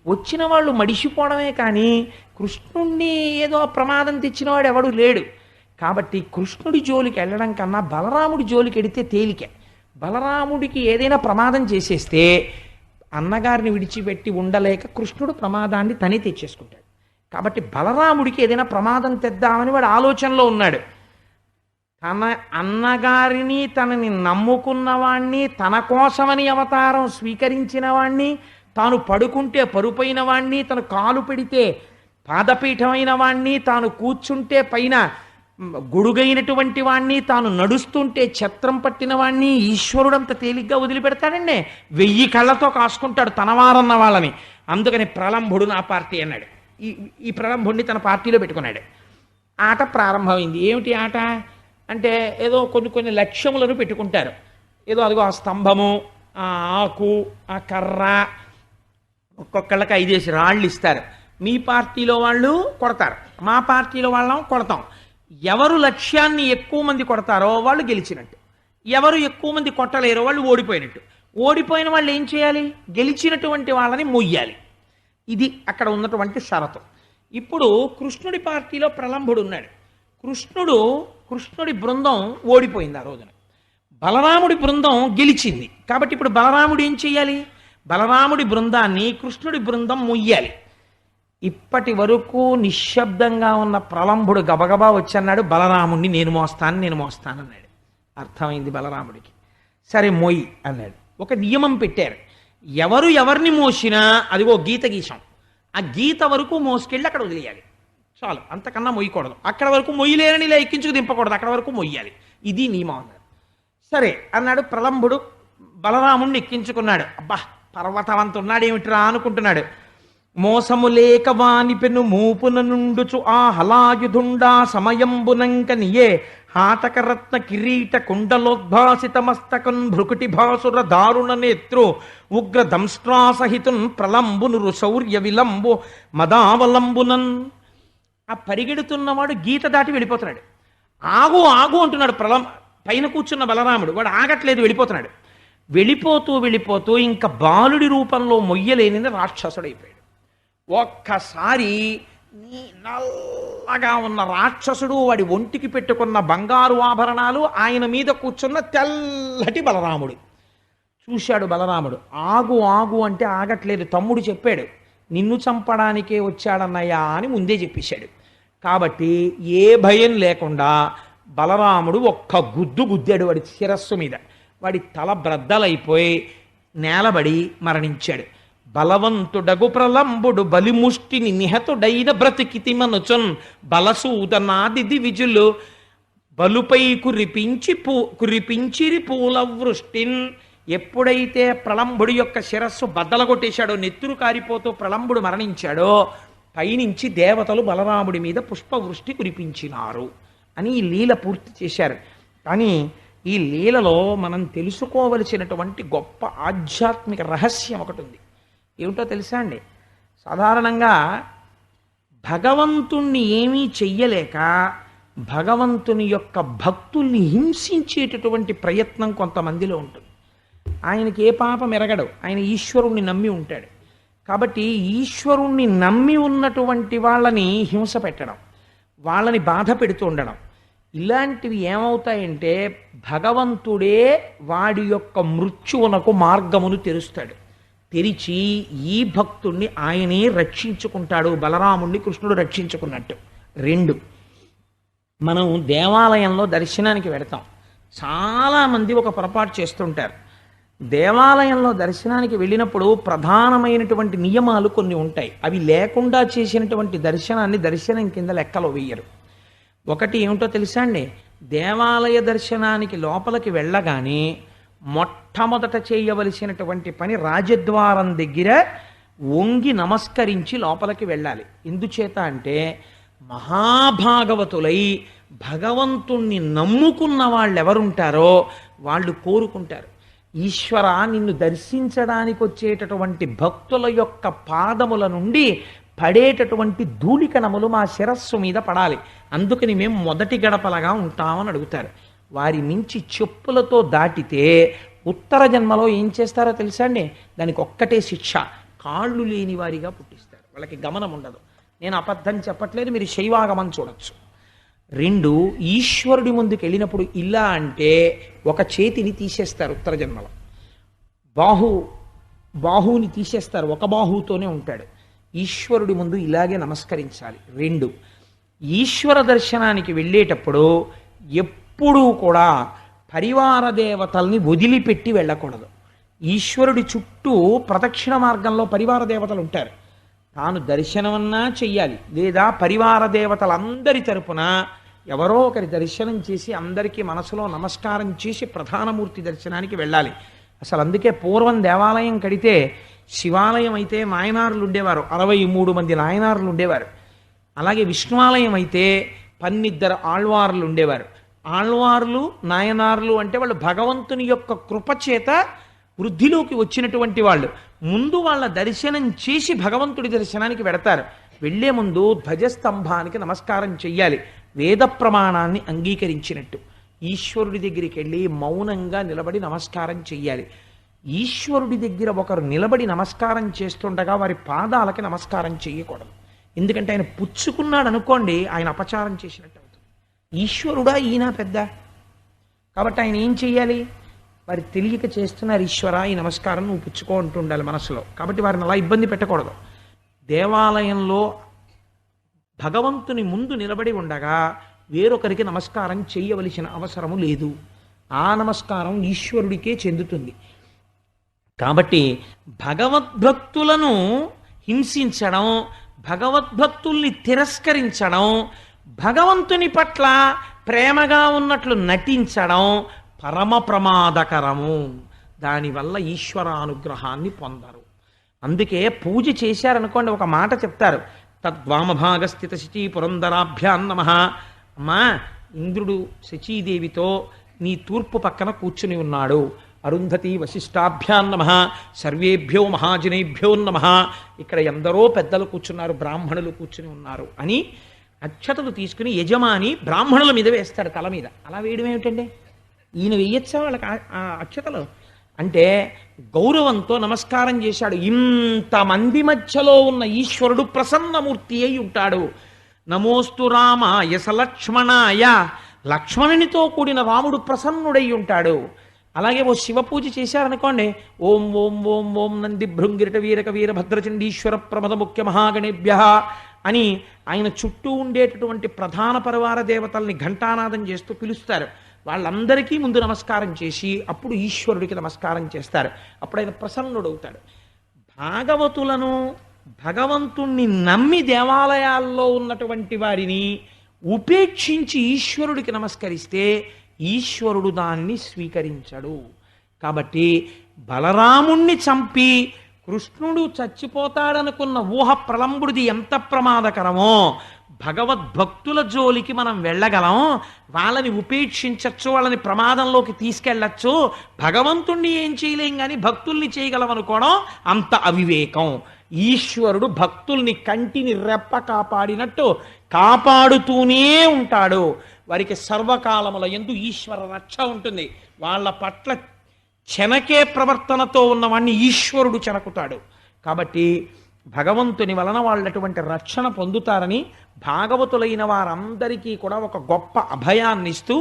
[SPEAKER 1] వచ్చిన వాళ్ళు మడిసిపోవడమే కానీ కృష్ణుణ్ణి ఏదో ప్రమాదం తెచ్చినవాడు ఎవడు లేడు. కాబట్టి కృష్ణుడి జోలికి వెళ్ళడం కన్నా బలరాముడి జోలికి వెడితే తేలికే. బలరాముడికి ఏదైనా ప్రమాదం చేసేస్తే అన్నగారిని విడిచిపెట్టి ఉండలేక కృష్ణుడు ప్రమాదాన్ని తనే తెచ్చేసుకుంటాడు. కాబట్టి బలరాముడికి ఏదైనా ప్రమాదం తెద్దామని వాడు ఆలోచనలో ఉన్నాడు. తన అన్నగారిని తనని నమ్ముకున్నవాణ్ణి, తన కోసమని అవతారం స్వీకరించిన వాణ్ణి, తాను పడుకుంటే పరుపైన వాణ్ణి, తను కాలు పెడితే పాదపీఠమైన వాణ్ణి, తాను కూర్చుంటే పైన గొడుగైనటువంటి వాణ్ణి, తాను నడుస్తుంటే ఛత్రం పట్టిన వాణ్ణి ఈశ్వరుడంత తేలిగ్గా వదిలిపెడతాడండి. 1000 కళ్ళతో కాసుకుంటాడు తన వారన్న వాళ్ళని. అందుకని ప్రలంభుడు నా పార్టీ అన్నాడు. ఈ ప్రలంభుడిని తన పార్టీలో పెట్టుకున్నాడు. ఆట ప్రారంభమైంది. ఏమిటి ఆట అంటే, ఏదో కొన్ని లక్ష్యములను పెట్టుకుంటారు. ఏదో అదిగో ఆ స్తంభము, ఆ ఆకు, ఆ కర్ర, ఒక్కొక్కళ్ళకి 5 రాళ్ళు ఇస్తారు. మీ పార్టీలో వాళ్ళు కొడతారు, మా పార్టీలో వాళ్ళం కొడతాం. ఎవరు లక్ష్యాన్ని ఎక్కువ మంది కొడతారో వాళ్ళు గెలిచినట్టు, ఎవరు ఎక్కువ మంది కొట్టలేరో వాళ్ళు ఓడిపోయినట్టు. ఓడిపోయిన వాళ్ళు ఏం చేయాలి, గెలిచినటువంటి వాళ్ళని మొయ్యాలి. ఇది అక్కడ ఉన్నటువంటి షరతు. ఇప్పుడు కృష్ణుడి పార్టీలో ప్రలంభుడు ఉన్నాడు. కృష్ణుడి బృందం ఓడిపోయింది ఆ రోజున. బలరాముడి బృందం గెలిచింది. కాబట్టి ఇప్పుడు బలరాముడు ఏం చేయాలి, బలరాముడి బృందాన్ని కృష్ణుడి బృందం మొయ్యాలి. ఇప్పటి వరకు నిశ్శబ్దంగా ఉన్న ప్రలంభుడు గబగబా వచ్చన్నాడు, బలరాముడిని నేను మోస్తానన్నాడు. అర్థమైంది బలరాముడికి. సరే మొయ్ అన్నాడు. ఒక నియమం పెట్టారు, ఎవరు ఎవరిని మోసినా అదిగో గీత గీసాం, ఆ గీత వరకు మోసుకెళ్ళి అక్కడ వదిలేయాలి, చాలు, అంతకన్నా మొయ్యకూడదు. అక్కడ వరకు మొయ్యలేనని ఇలా ఎక్కించుకు దింపకూడదు, అక్కడ వరకు మొయ్యాలి, ఇది నియమం అన్నాడు. సరే అన్నాడు. ప్రలంబుడు బలరాముడిని ఎక్కించుకున్నాడు. అబ్బా పర్వతవంత ఉన్నాడేమిట్రా అనుకుంటున్నాడు. మోసము లేక వాని పెను మూపున నుండుచు ఆ హలాయుధుండా సమయంబునంక నియే హాతకరత్న కిరీట కుండలోద్భాసిత మస్తకన్ భృకుటి భాసుర దారుణ నేత్రు ఉగ్ర దంష్ట్రాసహితున్ ప్రలంబును శౌర్య విలంబు మదావలంబునన్. ఆ పరిగెడుతున్నవాడు గీత దాటి వెళ్ళిపోతున్నాడు. ఆగు ఆగు అంటున్నాడు పైన కూర్చున్న బలరాముడు. వాడు ఆగట్లేదు, వెళ్ళిపోతున్నాడు. వెళ్ళిపోతూ ఇంకా బాలుడి రూపంలో మొయ్యలేని రాక్షసుడైపోయాడు. ఒక్కసారి నల్లగా ఉన్న రాక్షసుడు, వాడి ఒంటికి పెట్టుకున్న బంగారు ఆభరణాలు, ఆయన మీద కూర్చున్న తెల్లటి బలరాముడు చూశాడు. బలరాముడు ఆగు ఆగు అంటే ఆగట్లేదు. తమ్ముడు చెప్పాడు, నిన్ను చంపడానికే వచ్చాడన్నయ్యా అని ముందే చెప్పేశాడు. కాబట్టి ఏ భయం లేకుండా బలరాముడు ఒక్క గుద్దు గుద్దాడు వాడి శిరస్సు మీద. వాడి తల బ్రద్దలైపోయి నేలబడి మరణించాడు. బలవంతుడగు ప్రలంబుడు బలిముష్టిని నిహతుడైన బ్రతికితి మనుచున్ బలసూదనాది విజులు బలుపై కురిపించిరి పూల వృష్టిన్. ఎప్పుడైతే ప్రలంబుడి యొక్క శిరస్సు బద్దలగొట్టేశాడో, నెత్తురు కారిపోతూ ప్రలంబుడు మరణించాడో, పైనుంచి దేవతలు బలరాముడి మీద పుష్పవృష్టి కురిపించినారు అని ఈ లీల పూర్తి చేశారు. కానీ ఈ లీలలో మనం తెలుసుకోవలసినటువంటి గొప్ప ఆధ్యాత్మిక రహస్యం ఒకటి ఉంది. ఏమిటో తెలుసా అండి? సాధారణంగా భగవంతుణ్ణి ఏమీ చెయ్యలేక భగవంతుని యొక్క భక్తుల్ని హింసించేటటువంటి ప్రయత్నం కొంతమందిలో ఉంటుంది. ఆయనకి ఏ పాపం ఎరగడు, ఆయన ఈశ్వరుణ్ణి నమ్మి ఉంటాడు. కాబట్టి ఈశ్వరుణ్ణి నమ్మి ఉన్నటువంటి వాళ్ళని హింస పెట్టడం, వాళ్ళని బాధ పెడుతూ ఉండడం, ఇలాంటివి ఏమవుతాయంటే భగవంతుడే వాడి యొక్క మృత్యువునకు మార్గమును తెరుస్తాడు. తెరిచి ఈ భక్తుణ్ణి ఆయనే రక్షించుకుంటాడు. బలరాముణ్ణి కృష్ణుడు రక్షించుకున్నట్టు. 2, మనం దేవాలయంలో దర్శనానికి వెడతాం. చాలామంది ఒక పొరపాటు చేస్తుంటారు. దేవాలయంలో దర్శనానికి వెళ్ళినప్పుడు ప్రధానమైనటువంటి నియమాలు కొన్ని ఉంటాయి. అవి లేకుండా చేసినటువంటి దర్శనాన్ని దర్శనం కింద లెక్కలో వేయరు. ఒకటి ఏమిటో తెలుసా అండి? దేవాలయ దర్శనానికి లోపలికి వెళ్ళగానే మొట్టమొదట చేయవలసినటువంటి పని రాజద్వారం దగ్గర వంగి నమస్కరించి లోపలికి వెళ్ళాలి. ఎందుచేత అంటే మహాభాగవతులై భగవంతుణ్ణి నమ్ముకున్న వాళ్ళు ఎవరుంటారో వాళ్ళు కోరుకుంటారు, ఈశ్వర నిన్ను దర్శించడానికి వచ్చేటటువంటి భక్తుల యొక్క పాదముల నుండి పడేటటువంటి ధూళికణములు మా శిరస్సు మీద పడాలి, అందుకని మేము మొదటి గడపలగా ఉంటామని అడుగుతారు. వారి మించి చెప్పులతో దాటితే ఉత్తర జన్మలో ఏం చేస్తారో తెలుసా అండి? దానికి ఒక్కటే శిక్ష, కాళ్ళు లేని వారిగా పుట్టిస్తారు. వాళ్ళకి గమనం ఉండదు. నేను అబద్ధం చెప్పట్లేదు, మీరు శైవాగమం చూడొచ్చు. 2, ఈశ్వరుడి ముందుకు వెళ్ళినప్పుడు ఇలా అంటే ఒక చేతిని తీసేస్తారు ఉత్తర జన్మలో, బాహువుని తీసేస్తారు, ఒక బాహువుతోనే ఉంటాడు. ఈశ్వరుడి ముందు ఇలాగే నమస్కరించాలి. 2, ఈశ్వర దర్శనానికి వెళ్ళేటప్పుడు ఎప్పుడూ కూడా పరివార దేవతల్ని వదిలిపెట్టి వెళ్ళకూడదు. ఈశ్వరుడి చుట్టూ ప్రదక్షిణ మార్గంలో పరివార దేవతలు ఉంటారు. తాను దర్శనమన్నా చెయ్యాలి, లేదా పరివార దేవతలందరి తరపున ఎవరో ఒకరి దర్శనం చేసి అందరికీ మనసులో నమస్కారం చేసి ప్రధానమూర్తి దర్శనానికి వెళ్ళాలి. అసలు అందుకే పూర్వం దేవాలయం కడితే శివాలయం అయితే నాయనారులు ఉండేవారు, 63 మంది నాయనారులు ఉండేవారు. అలాగే విష్ణువాలయం అయితే 12 ఆళ్వార్లు ఉండేవారు. ఆళ్వార్లు నాయనార్లు అంటే వాళ్ళు భగవంతుని యొక్క కృపచేత వృద్ధిలోకి వచ్చినటువంటి వాళ్ళు. ముందు వాళ్ళ దర్శనం చేసి భగవంతుడి దర్శనానికి వెడతారు. వెళ్లే ముందు ధ్వజస్తంభానికి నమస్కారం చెయ్యాలి, వేద ప్రమాణాన్ని అంగీకరించినట్టు. ఈశ్వరుడి దగ్గరికి వెళ్ళి మౌనంగా నిలబడి నమస్కారం చెయ్యాలి. ఈశ్వరుడి దగ్గర ఒకరు నిలబడి నమస్కారం చేస్తుండగా వారి పాదాలకి నమస్కారం చెయ్యకూడదు. ఎందుకంటే ఆయన పుచ్చుకున్నాడు అనుకోండి, ఆయన అపచారం చేసినట్టు అవుతుంది. ఈశ్వరుడా ఈయన పెద్ద, కాబట్టి ఆయన ఏం చెయ్యాలి? వారి తెలియక చేస్తున్నారు, ఈశ్వర ఈ నమస్కారం నువ్వు పుచ్చుకో అంటూ ఉండాలి మనసులో. కాబట్టి వారిని అలా ఇబ్బంది పెట్టకూడదు. దేవాలయంలో భగవంతుని ముందు నిలబడి ఉండగా వేరొకరికి నమస్కారం చేయవలసిన అవసరము లేదు. ఆ నమస్కారం ఈశ్వరుడికే చెందుతుంది. కాబట్టి భగవద్భక్తులను హింసించడం, భగవద్భక్తుల్ని తిరస్కరించడం, భగవంతుని పట్ల ప్రేమగా ఉన్నట్లు నటించడం పరమ ప్రమాదకరము. దానివల్ల ఈశ్వరానుగ్రహాన్ని పొందరు. అందుకే పూజ చేశారనుకోండి, ఒక మాట చెప్తారు, తద్వామభాగ స్థిత శచీ పురంధరాభ్యాం నమః. అమ్మా, ఇంద్రుడు శచీదేవితో నీ తూర్పు పక్కన కూర్చుని ఉన్నాడు. అరుంధతి వశిష్టాభ్యాం నమః, సర్వేభ్యో మహాజనేభ్యో నమః. ఇక్కడ ఎందరో పెద్దలు కూర్చున్నారు, బ్రాహ్మణులు కూర్చుని ఉన్నారు అని అక్షతలు తీసుకుని యజమాని బ్రాహ్మణుల మీద వేస్తాడు, తల మీద. అలా వేయడం ఏమిటండి? ఈయన వెయ్యొచ్చా వాళ్ళకి ఆ అక్షతలు? అంటే గౌరవంతో నమస్కారం చేశాడు. ఇంతమంది మధ్యలో ఉన్న ఈశ్వరుడు ప్రసన్నమూర్తి అయి ఉంటాడు. నమోస్తు రామాయ సలక్ష్మణాయ, లక్ష్మణునితో కూడిన రాముడు ప్రసన్నుడై ఉంటాడు. అలాగే ఓ శివ పూజ చేశారనుకోండి, ఓం ఓం ఓం ఓం నంది భృంగిరిట వీరక వీరభద్రచండీశ్వర ప్రమద ముఖ్య మహాగణేభ్య అని ఆయన చుట్టూ ఉండేటటువంటి ప్రధాన పరివార దేవతల్ని ఘంటానాదం చేస్తూ పిలుస్తారు. వాళ్ళందరికీ ముందు నమస్కారం చేసి అప్పుడు ఈశ్వరుడికి నమస్కారం చేస్తారు. అప్పుడు ఆయన ప్రసన్నుడవుతాడు. భాగవతులను, భగవంతుణ్ణి నమ్మి దేవాలయాల్లో ఉన్నటువంటి వారిని ఉపేక్షించి ఈశ్వరుడికి నమస్కరిస్తే ఈశ్వరుడు దాన్ని స్వీకరించడు. కాబట్టి బలరాముణ్ణి చంపి కృష్ణుడు చచ్చిపోతాడనుకున్న ఊహ ప్రలంబుడిది ఎంత ప్రమాదకరమో, భగవద్భక్తుల జోలికి మనం వెళ్ళగలం, వాళ్ళని ఉపేక్షించచ్చు, వాళ్ళని ప్రమాదంలోకి తీసుకెళ్ళచ్చు. భగవంతుణ్ణి ఏం చేయలేం కానీ భక్తుల్ని చేయగలం అనుకోవడం అంత అవివేకం. ఈశ్వరుడు భక్తుల్ని కంటిని రెప్ప కాపాడినట్టు కాపాడుతూనే ఉంటాడు. వారికి సర్వకాలముల యందు ఈశ్వర రక్ష ఉంటుంది. వాళ్ళ పట్ల చెనకే ప్రవర్తనతో ఉన్నవాణ్ణి ఈశ్వరుడు చెనకుతాడు. కాబట్టి భగవంతుని వలన వాళ్ళటువంటి రక్షణ పొందుతారని భాగవతులైన వారందరికీ కూడా ఒక గొప్ప అభయాన్ని ఇస్తూ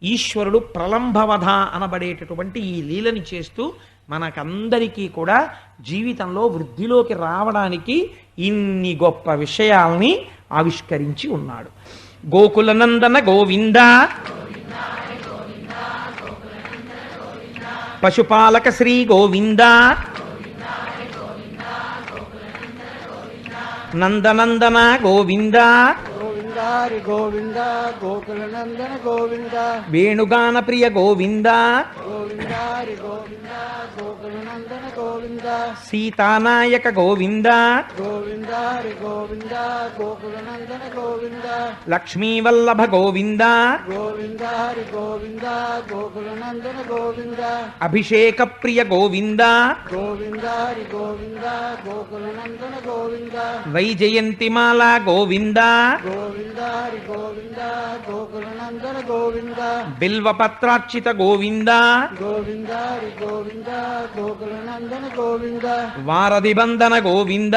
[SPEAKER 1] ఈశ్వరుడు ప్రలంభవధ అనబడేటటువంటి ఈ లీలని చేస్తూ మనకందరికీ కూడా జీవితంలో వృద్ధిలోకి రావడానికి ఇన్ని గొప్ప విషయాల్ని ఆవిష్కరించి ఉన్నాడు. గోకులనందన గోవింద, పశుపాలక శ్రీ గోవింద, నందనందన గోవింద,
[SPEAKER 2] గోవింద హరి గోవింద, గోకులనందన గోవింద,
[SPEAKER 1] వేణుగాన ప్రియ గోవింద,
[SPEAKER 2] గోవింద హరి గోవింద, గోకులనందన గోవింద,
[SPEAKER 1] సీతానాయక గోవింద,
[SPEAKER 2] గోవింద హరి గోవింద, గోకులనందన గోవింద,
[SPEAKER 1] లక్ష్మీవల్లభ గోవింద,
[SPEAKER 2] గోవింద హరి గోవింద, గోకులనందన గోవింద,
[SPEAKER 1] అభిషేక ప్రియ గోవింద,
[SPEAKER 2] గోవింద హరి గోవింద, గోకులనందన గోవింద,
[SPEAKER 1] వైజయంతిమాల గోవింద,
[SPEAKER 2] గోవింద హరి గోవింద, గోకులనందన గోవింద,
[SPEAKER 1] బిల్వపత్రార్చిత గోవింద,
[SPEAKER 2] గోవింద హరి గోవింద, గోకులనందన గోవింద,
[SPEAKER 1] వారధి బంధన గోవింద,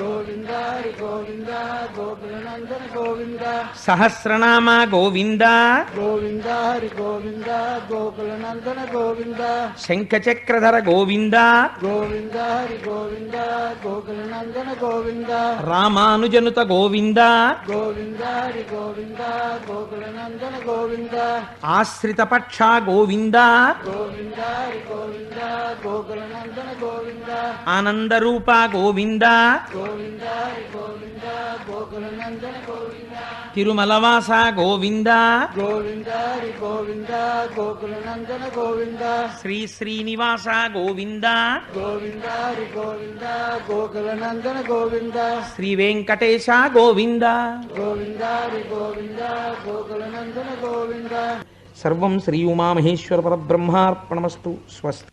[SPEAKER 2] గోవింద హరి గోవింద, గోకులనందన గోవింద,
[SPEAKER 1] సహస్రనామ గోవింద,
[SPEAKER 2] గోవింద హరి గోవింద, గోకులనందన గోవింద,
[SPEAKER 1] శంఖచక్రధర గోవింద,
[SPEAKER 2] గోవింద హరి గోవింద, గోకులనందన గోవింద,
[SPEAKER 1] రామానుజనుత గోవింద,
[SPEAKER 2] గోవింద హరి గోవింద, గోకులనందన గోవింద,
[SPEAKER 1] ఆశ్రిత పక్ష గోవింద,
[SPEAKER 2] గోవింద హరి గోవింద, గోకులనందన గోవింద,
[SPEAKER 1] ఆనందరూప గోవింద,
[SPEAKER 2] గోవింద హరి గోవింద, గోకులనందన గోవింద,
[SPEAKER 1] తిరుమలవాస గోవింద,
[SPEAKER 2] గోవింద హరి గోవింద, గోకులనందన గోవింద,
[SPEAKER 1] శ్రీ శ్రీనివాస గోవింద,
[SPEAKER 2] గోవింద హరి గోవింద, గోకులనందన గోవింద,
[SPEAKER 1] శ్రీ వెంకటేశ గోవింద.
[SPEAKER 2] గోవింద హరి గోవింద, గోకులనందన గోవింద.
[SPEAKER 1] సర్వం శ్రీ ఉమామహేశ్వర పరబ్రహ్మార్పణమస్తు. స్వస్తి.